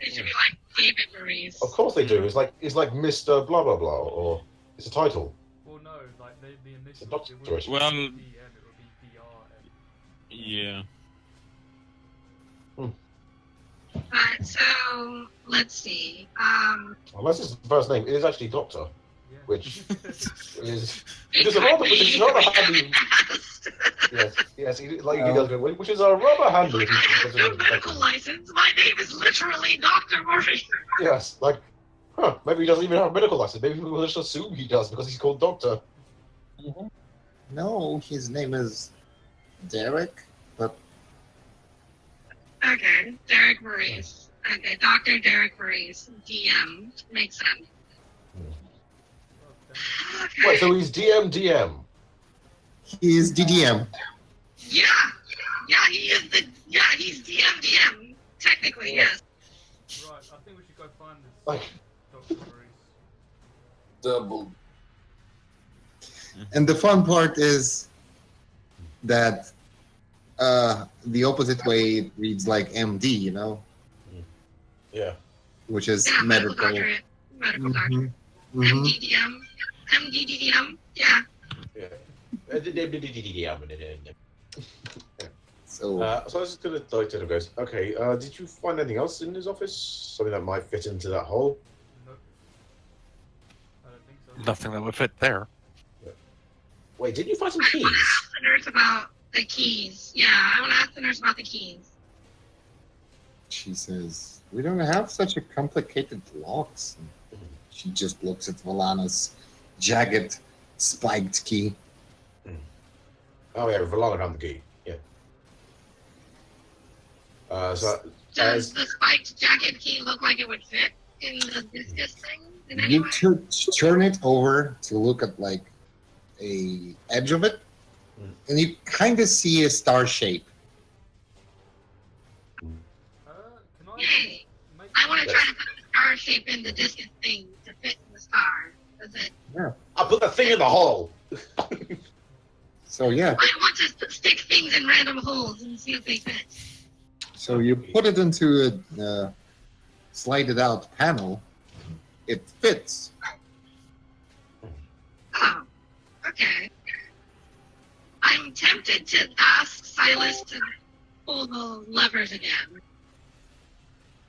Speaker 2: It should be like David Maurice.
Speaker 5: Of course they do. It's like Mr. Blah blah blah, or it's a title.
Speaker 7: Well, no, like the initial.
Speaker 5: doctor
Speaker 7: It would
Speaker 5: choice.
Speaker 7: be
Speaker 4: Well-
Speaker 7: DM, it would be DRM.
Speaker 4: Yeah.
Speaker 2: So let's see.
Speaker 5: Unless it's the first name, it is actually Doctor.
Speaker 7: Yeah.
Speaker 5: which is
Speaker 2: It
Speaker 5: a
Speaker 2: could
Speaker 5: rather,
Speaker 2: be.
Speaker 5: which is rather
Speaker 2: We
Speaker 5: handy.
Speaker 2: haven't asked.
Speaker 5: Yes, like he does, which is rather handy if
Speaker 2: I
Speaker 5: you
Speaker 2: have
Speaker 5: consider
Speaker 2: no
Speaker 5: it
Speaker 2: medical
Speaker 5: effective.
Speaker 2: license. My name is literally Dr. Murphy.
Speaker 5: Yes, like, maybe he doesn't even have a medical license. Maybe we'll just assume he does because he's called Doctor.
Speaker 1: No, his name is Derek, but
Speaker 2: Okay, Derek Maurice. Okay, Dr. Derek Maurice, DM. Makes sense.
Speaker 7: Oh, damn.
Speaker 2: Okay.
Speaker 5: Wait, so he's DM.
Speaker 1: he is DDM.
Speaker 2: Yeah, he is he's DM. Technically,
Speaker 5: Yeah.
Speaker 2: yes.
Speaker 7: Right, I think we should go find this
Speaker 5: Like,
Speaker 7: Dr. Maurice.
Speaker 3: Double.
Speaker 1: And the fun part is that the opposite way it reads like MD, you know,
Speaker 5: yeah.
Speaker 1: which is
Speaker 2: Yeah, medical
Speaker 1: medical.
Speaker 2: doctorate. Medical doctorate.
Speaker 1: Mhm. Mhm.
Speaker 2: MDDM. MDDM. Yeah.
Speaker 1: So
Speaker 5: So I was just gonna like to guys. Okay, did you find anything else in his office? Something that might fit into that hole?
Speaker 7: Nope. I don't think so.
Speaker 8: Nothing that would fit there.
Speaker 5: Wait, didn't you find some
Speaker 2: I want to
Speaker 5: keys?
Speaker 2: ask the nurse about the keys. Yeah, I want to ask the nurse about the keys.
Speaker 1: she says, "We don't have such a complicated locks." She just looks at Valana's jagged, spiked key.
Speaker 5: Oh yeah, Valana found the key. Yeah. So
Speaker 2: Does the spiked jacket key look like it would fit in the discus thing in any
Speaker 1: You
Speaker 2: way?
Speaker 1: turn it over to look at like a edge of it, and you kind of see a star shape.
Speaker 7: Can I
Speaker 2: Yay.
Speaker 7: make
Speaker 2: I want to try to put the star shape in the discus thing to fit in the star. Does it?
Speaker 5: I put the thing in the hole.
Speaker 1: So yeah,
Speaker 2: I want to stick things in random holes and see if they fit.
Speaker 1: so you put it into a slided out panel. It fits.
Speaker 2: Oh, okay. I'm tempted to ask Silas to pull the levers again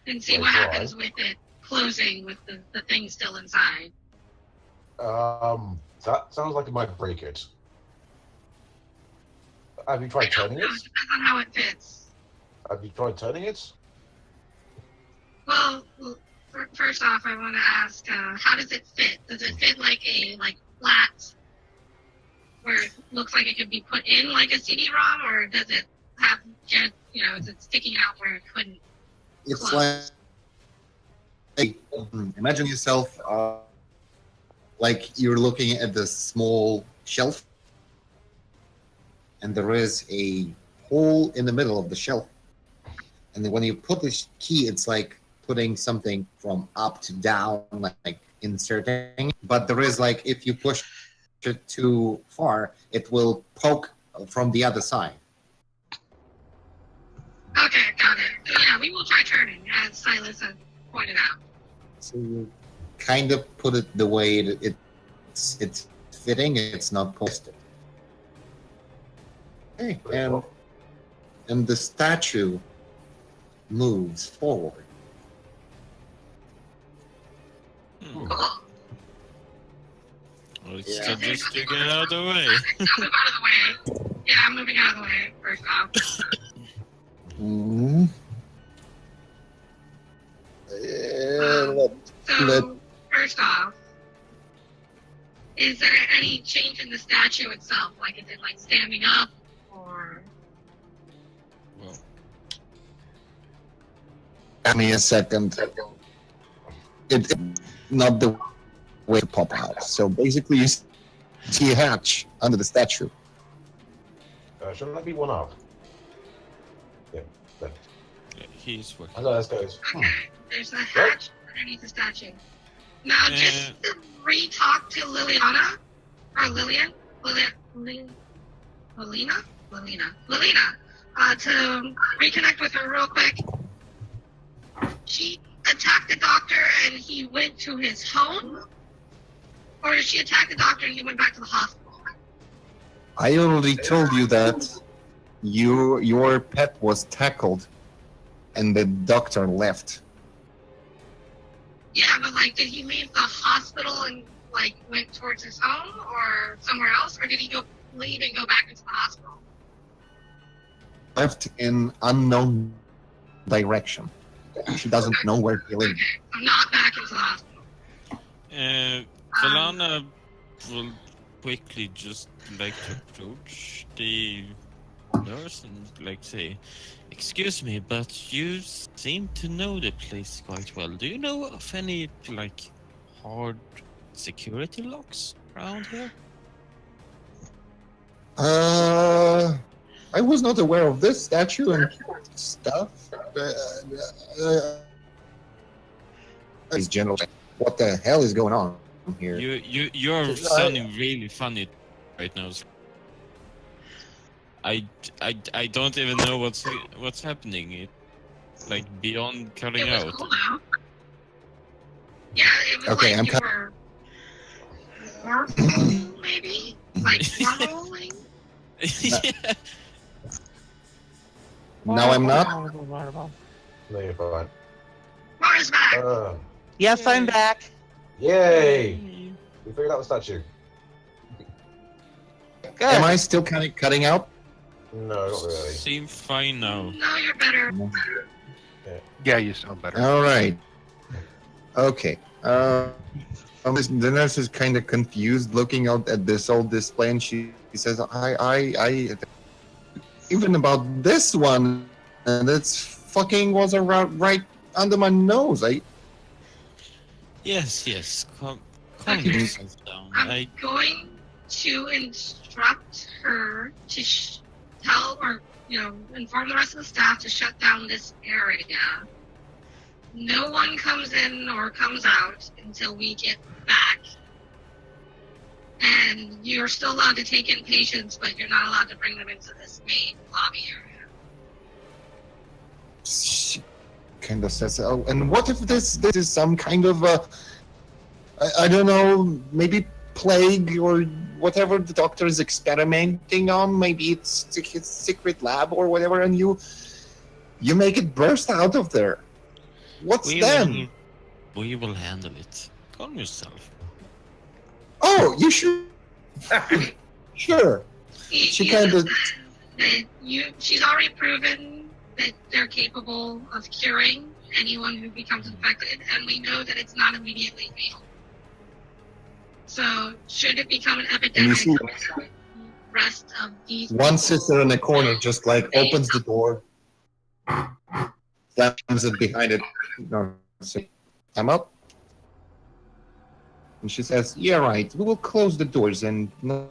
Speaker 2: and see
Speaker 5: Wait,
Speaker 2: what
Speaker 5: why?
Speaker 2: happens with it closing with the thing still inside.
Speaker 5: That sounds like it might break it. Have you
Speaker 2: I
Speaker 5: tried
Speaker 2: don't
Speaker 5: turning
Speaker 2: know.
Speaker 5: it?
Speaker 2: It depends on how it fits.
Speaker 5: Have you tried turning it?
Speaker 2: Well, first off, I want to ask, how does it fit? Does it fit like a flat, where it looks like it could be put in like a CD-ROM, or does it have, is it sticking out where it couldn't?
Speaker 1: It's
Speaker 2: Close.
Speaker 1: like, imagine yourself like you're looking at the small shelf, and there is a hole in the middle of the shelf. And then when you put this key, it's like putting something from up to down, like inserting. But there is like, if you push it too far, it will poke from the other side.
Speaker 2: Okay, got it. So yeah, we will try turning, as Silas had pointed out.
Speaker 1: So you kind of put it the way it's fitting. It's not posted. Okay, and the statue moves forward.
Speaker 2: Cool.
Speaker 4: Well, it's
Speaker 1: Yeah.
Speaker 4: just to get out of the way.
Speaker 2: I'll move out of the way. Yeah, I'm moving out of the way, first off.
Speaker 1: Mm-hmm.
Speaker 2: So,
Speaker 1: Let-
Speaker 2: first off, is there any change in the statue itself? Like, is it like standing up, or?
Speaker 4: Well,
Speaker 1: Give me a second. It's not the way to pop out. So basically, you see a hatch under the statue.
Speaker 5: Shouldn't that be one up? Yeah.
Speaker 4: yeah, he's
Speaker 5: I
Speaker 4: working.
Speaker 5: know this goes.
Speaker 2: Okay, there's a hatch underneath the statue. Now, just to re-talk to Liliana, or Lillian, Lilina, to reconnect with her real quick. She attacked the doctor and he went to his home? Or did she attack the doctor and he went back to the hospital?
Speaker 1: I already told you that your pet was tackled, and the doctor left.
Speaker 2: Yeah, but like, did he leave the hospital and like went towards his home or somewhere else, or did he leave and go back into the hospital?
Speaker 1: Left in unknown direction. She doesn't know where he lives.
Speaker 2: I'm not back into the hospital.
Speaker 4: Valana will quickly just like to approach the nurse and like say, "Excuse me, but you seem to know the place quite well. Do you know of any like hard security locks around here?"
Speaker 1: I was not aware of this statue and stuff. Is general. What the hell is going on here?
Speaker 4: You're sounding really funny right now. I don't even know what's happening. It, like beyond cutting
Speaker 2: It was
Speaker 4: out.
Speaker 2: cool though. Yeah, it was
Speaker 1: Okay,
Speaker 2: like
Speaker 1: I'm
Speaker 2: you were warping, maybe? Like rolling?
Speaker 4: Yeah.
Speaker 1: No, I'm not.
Speaker 5: No, you're fine.
Speaker 2: Mars back!
Speaker 6: Yes, I'm back.
Speaker 5: Yay! We figured out the statue.
Speaker 6: Good.
Speaker 1: Am I still kind of cutting out?
Speaker 5: No, not really.
Speaker 4: Seem fine now.
Speaker 2: No, you're better.
Speaker 8: Yeah, you sound better.
Speaker 1: All right. Okay. The nurse is kind of confused, looking out at this old display, and she says, "I even about this one, and it's fucking was around right under my nose.
Speaker 4: Yes. Calm
Speaker 2: Okay.
Speaker 4: yourself down.
Speaker 2: I'm going to instruct her to tell or, inform the rest of the staff to shut down this area. No one comes in or comes out until we get back. And you're still allowed to take in patients, but you're not allowed to bring them into this main lobby area.
Speaker 1: She kind of says, "Oh, and what if this is some kind of I don't know, maybe plague or whatever the doctor is experimenting on? Maybe it's his secret lab or whatever, and you make it burst out of there. What's then?
Speaker 4: We will handle it. Calm yourself.
Speaker 1: Oh, you should. Sure. She kind of.
Speaker 2: She's already proven that they're capable of curing anyone who becomes infected, and we know that it's not immediately fatal. So, should it become an epidemic,
Speaker 1: see-
Speaker 2: the rest of these
Speaker 1: One sister in the corner just like opens the door, slams it behind it. No, I'm up. And she says, "Yeah, right. We will close the doors and not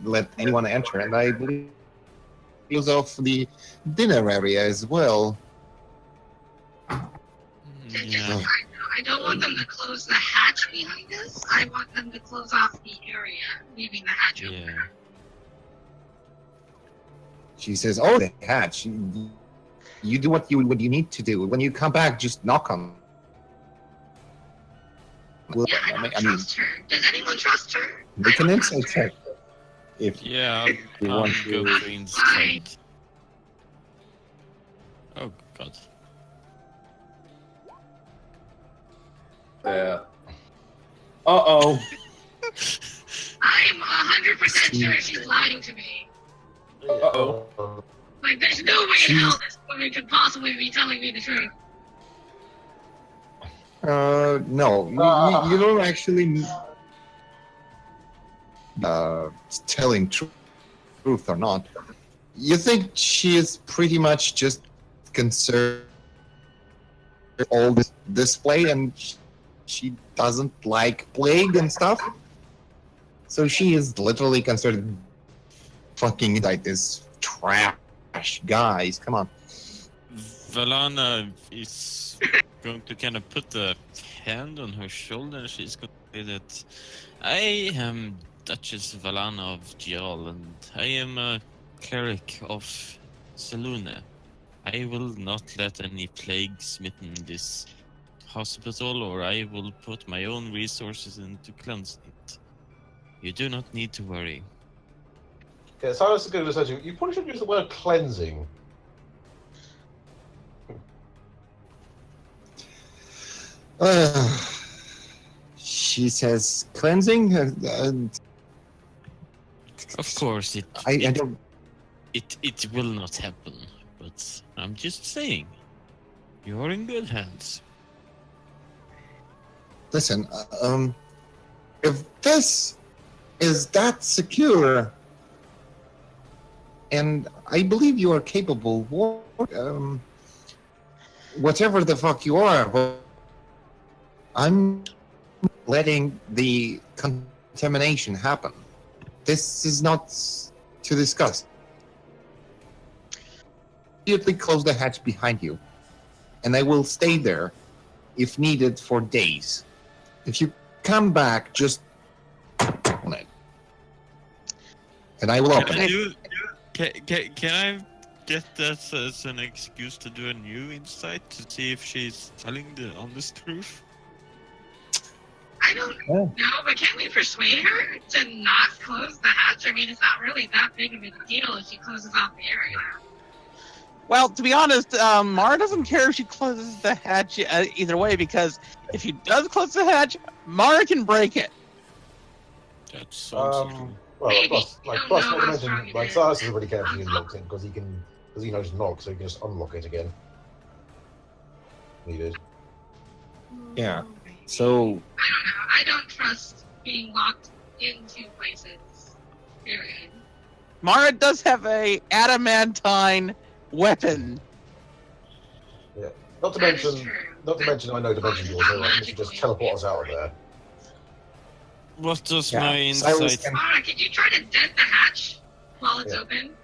Speaker 1: let anyone enter. And I believe close off the dinner area as well."
Speaker 4: Yeah.
Speaker 2: I don't want them to close the hatch behind us. I want them to close off the area, leaving the hatch open.
Speaker 4: Yeah.
Speaker 1: She says, "Oh, the hatch. You do what you need to do. When you come back, just knock on." Well,
Speaker 2: Yeah, I don't trust her. Does anyone trust her?
Speaker 1: make an insight check. If
Speaker 4: Yeah,
Speaker 1: You
Speaker 4: I'll
Speaker 1: want
Speaker 4: go
Speaker 1: to-
Speaker 4: to insight. Oh god.
Speaker 3: Yeah. Uh-oh.
Speaker 2: I'm 100% sure she's lying to me.
Speaker 3: Uh-oh.
Speaker 2: Like, there's no way in hell this woman could possibly be telling me the truth.
Speaker 1: no, you don't actually telling truth or not. You think she is pretty much just concerned with all this display, and she doesn't like plague and stuff. So she is literally concerned. Fucking like this trash, guys. Come on.
Speaker 4: Valana is going to kind of put a hand on her shoulder and she's going to say that I am Duchess Valana of Gial and I am a cleric of Selune. I will not let any plague smitten this hospital or I will put my own resources into cleansing it. You do not need to worry.
Speaker 5: Okay, Silas is going to say you probably should use the word cleansing.
Speaker 1: she says cleansing.
Speaker 4: Of course,
Speaker 1: I don't.
Speaker 4: it will not happen. But I'm just saying, you're in good hands.
Speaker 1: Listen, if this is that secure, and I believe you are capable, whatever the fuck you are, but I'm letting the contamination happen. This is not to discuss. Immediately close the hatch behind you, and I will stay there if needed for days. If you come back, just on it, and I will open it.
Speaker 4: Can I get that as an excuse to do a new insight to see if she's telling the honest truth?
Speaker 2: I don't know, but can we persuade her to not close the hatch? I mean, it's not really that big of a deal if she closes off the area.
Speaker 6: Well, to be honest, Mara doesn't care if she closes the hatch either way, because if she does close the hatch, Mara can break it.
Speaker 4: That sounds
Speaker 5: Well,
Speaker 2: Maybe.
Speaker 5: plus,
Speaker 2: I don't
Speaker 5: plus,
Speaker 2: know
Speaker 5: not to
Speaker 2: how
Speaker 5: mention,
Speaker 2: strong it
Speaker 5: like,
Speaker 2: is.
Speaker 5: Silas doesn't really care if he unlocks it because he knows it's locked, so he can just unlock it again. Needed.
Speaker 1: Yeah. So
Speaker 2: I don't know. I don't trust being locked into places. Period.
Speaker 6: Mara does have a adamantine weapon.
Speaker 5: Not to
Speaker 2: That is
Speaker 5: mention,
Speaker 2: true.
Speaker 5: I know dimension doors, so I can just teleport us out of there.
Speaker 4: What does
Speaker 1: Yeah,
Speaker 4: my
Speaker 1: Cyrus
Speaker 4: insight?
Speaker 1: can-
Speaker 2: Mara, can you try to dent the hatch while it's
Speaker 5: Yeah.
Speaker 2: open?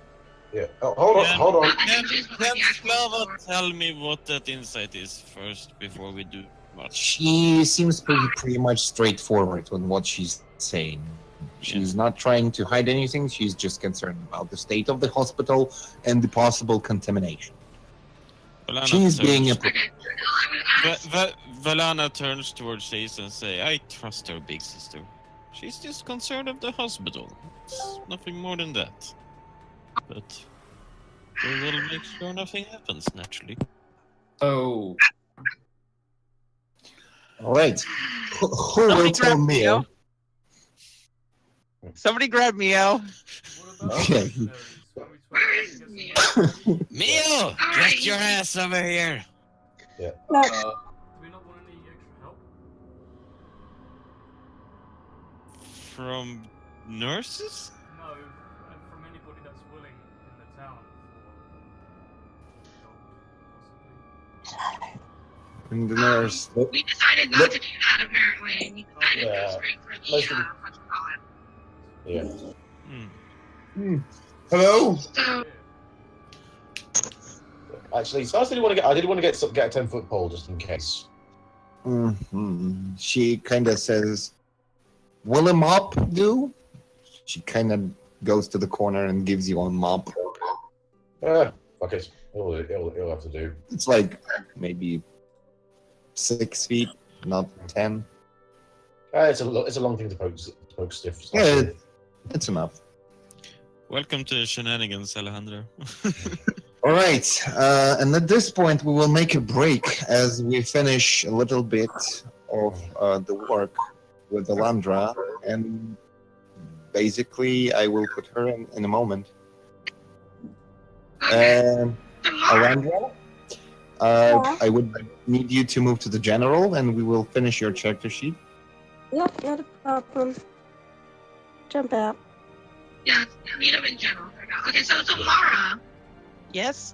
Speaker 5: Yeah. Oh, hold on,
Speaker 4: Can-
Speaker 5: hold on.
Speaker 2: Not the hinges, but like
Speaker 4: Can
Speaker 2: the actual
Speaker 4: Slava
Speaker 2: door.
Speaker 4: tell me what that insight is first before we do much?
Speaker 1: she seems pretty much straightforward with what she's saying. She's not trying to hide anything. She's just concerned about the state of the hospital and the possible contamination.
Speaker 4: Valana
Speaker 1: She's
Speaker 4: turns,
Speaker 1: being a
Speaker 2: Okay, I would ask.
Speaker 4: Valana turns towards Ace and say, "I trust her, big sister. She's just concerned of the hospital. It's nothing more than that. But we will make sure nothing happens, naturally."
Speaker 3: Oh,
Speaker 1: All right. Who will
Speaker 6: Somebody
Speaker 1: tell
Speaker 6: grab
Speaker 1: Mio?
Speaker 6: Mio. Somebody grab Mio.
Speaker 7: What about
Speaker 1: Okay.
Speaker 7: mercenaries? When we
Speaker 2: Where
Speaker 7: switch
Speaker 2: is
Speaker 7: to
Speaker 2: Mia?
Speaker 7: get some
Speaker 4: Mio,
Speaker 2: Alright.
Speaker 4: get your ass over here.
Speaker 7: do we not want any extra help?
Speaker 4: From nurses?
Speaker 7: No, from anybody that's willing in the town for help, possibly.
Speaker 1: And the nurse.
Speaker 2: We decided not to do that, apparently. We decided to
Speaker 5: Yeah.
Speaker 2: go straight for the,
Speaker 5: Most of
Speaker 2: what you call it.
Speaker 5: Yeah.
Speaker 4: Hmm.
Speaker 1: Hello?
Speaker 2: So,
Speaker 5: Actually, Silas didn't want to get. I did want to get a 10-foot pole just in case.
Speaker 1: She kind of says, "Will a mop do?" She kind of goes to the corner and gives you a mop.
Speaker 5: Fuck it. It'll have to do.
Speaker 1: It's like maybe 6 feet, not 10.
Speaker 5: It's a long thing to poke stiff.
Speaker 1: Yeah, it's enough.
Speaker 4: Welcome to Shenanigans, Alejandro.
Speaker 1: All right, and at this point, we will make a break as we finish a little bit of the work with Alandra, and basically, I will put her in a moment. Alandra, I would need you to move to the general, and we will finish your character sheet.
Speaker 9: Yep, not a problem. Jump out.
Speaker 2: yeah, meet him in general. Okay, so Mara,
Speaker 6: Yes?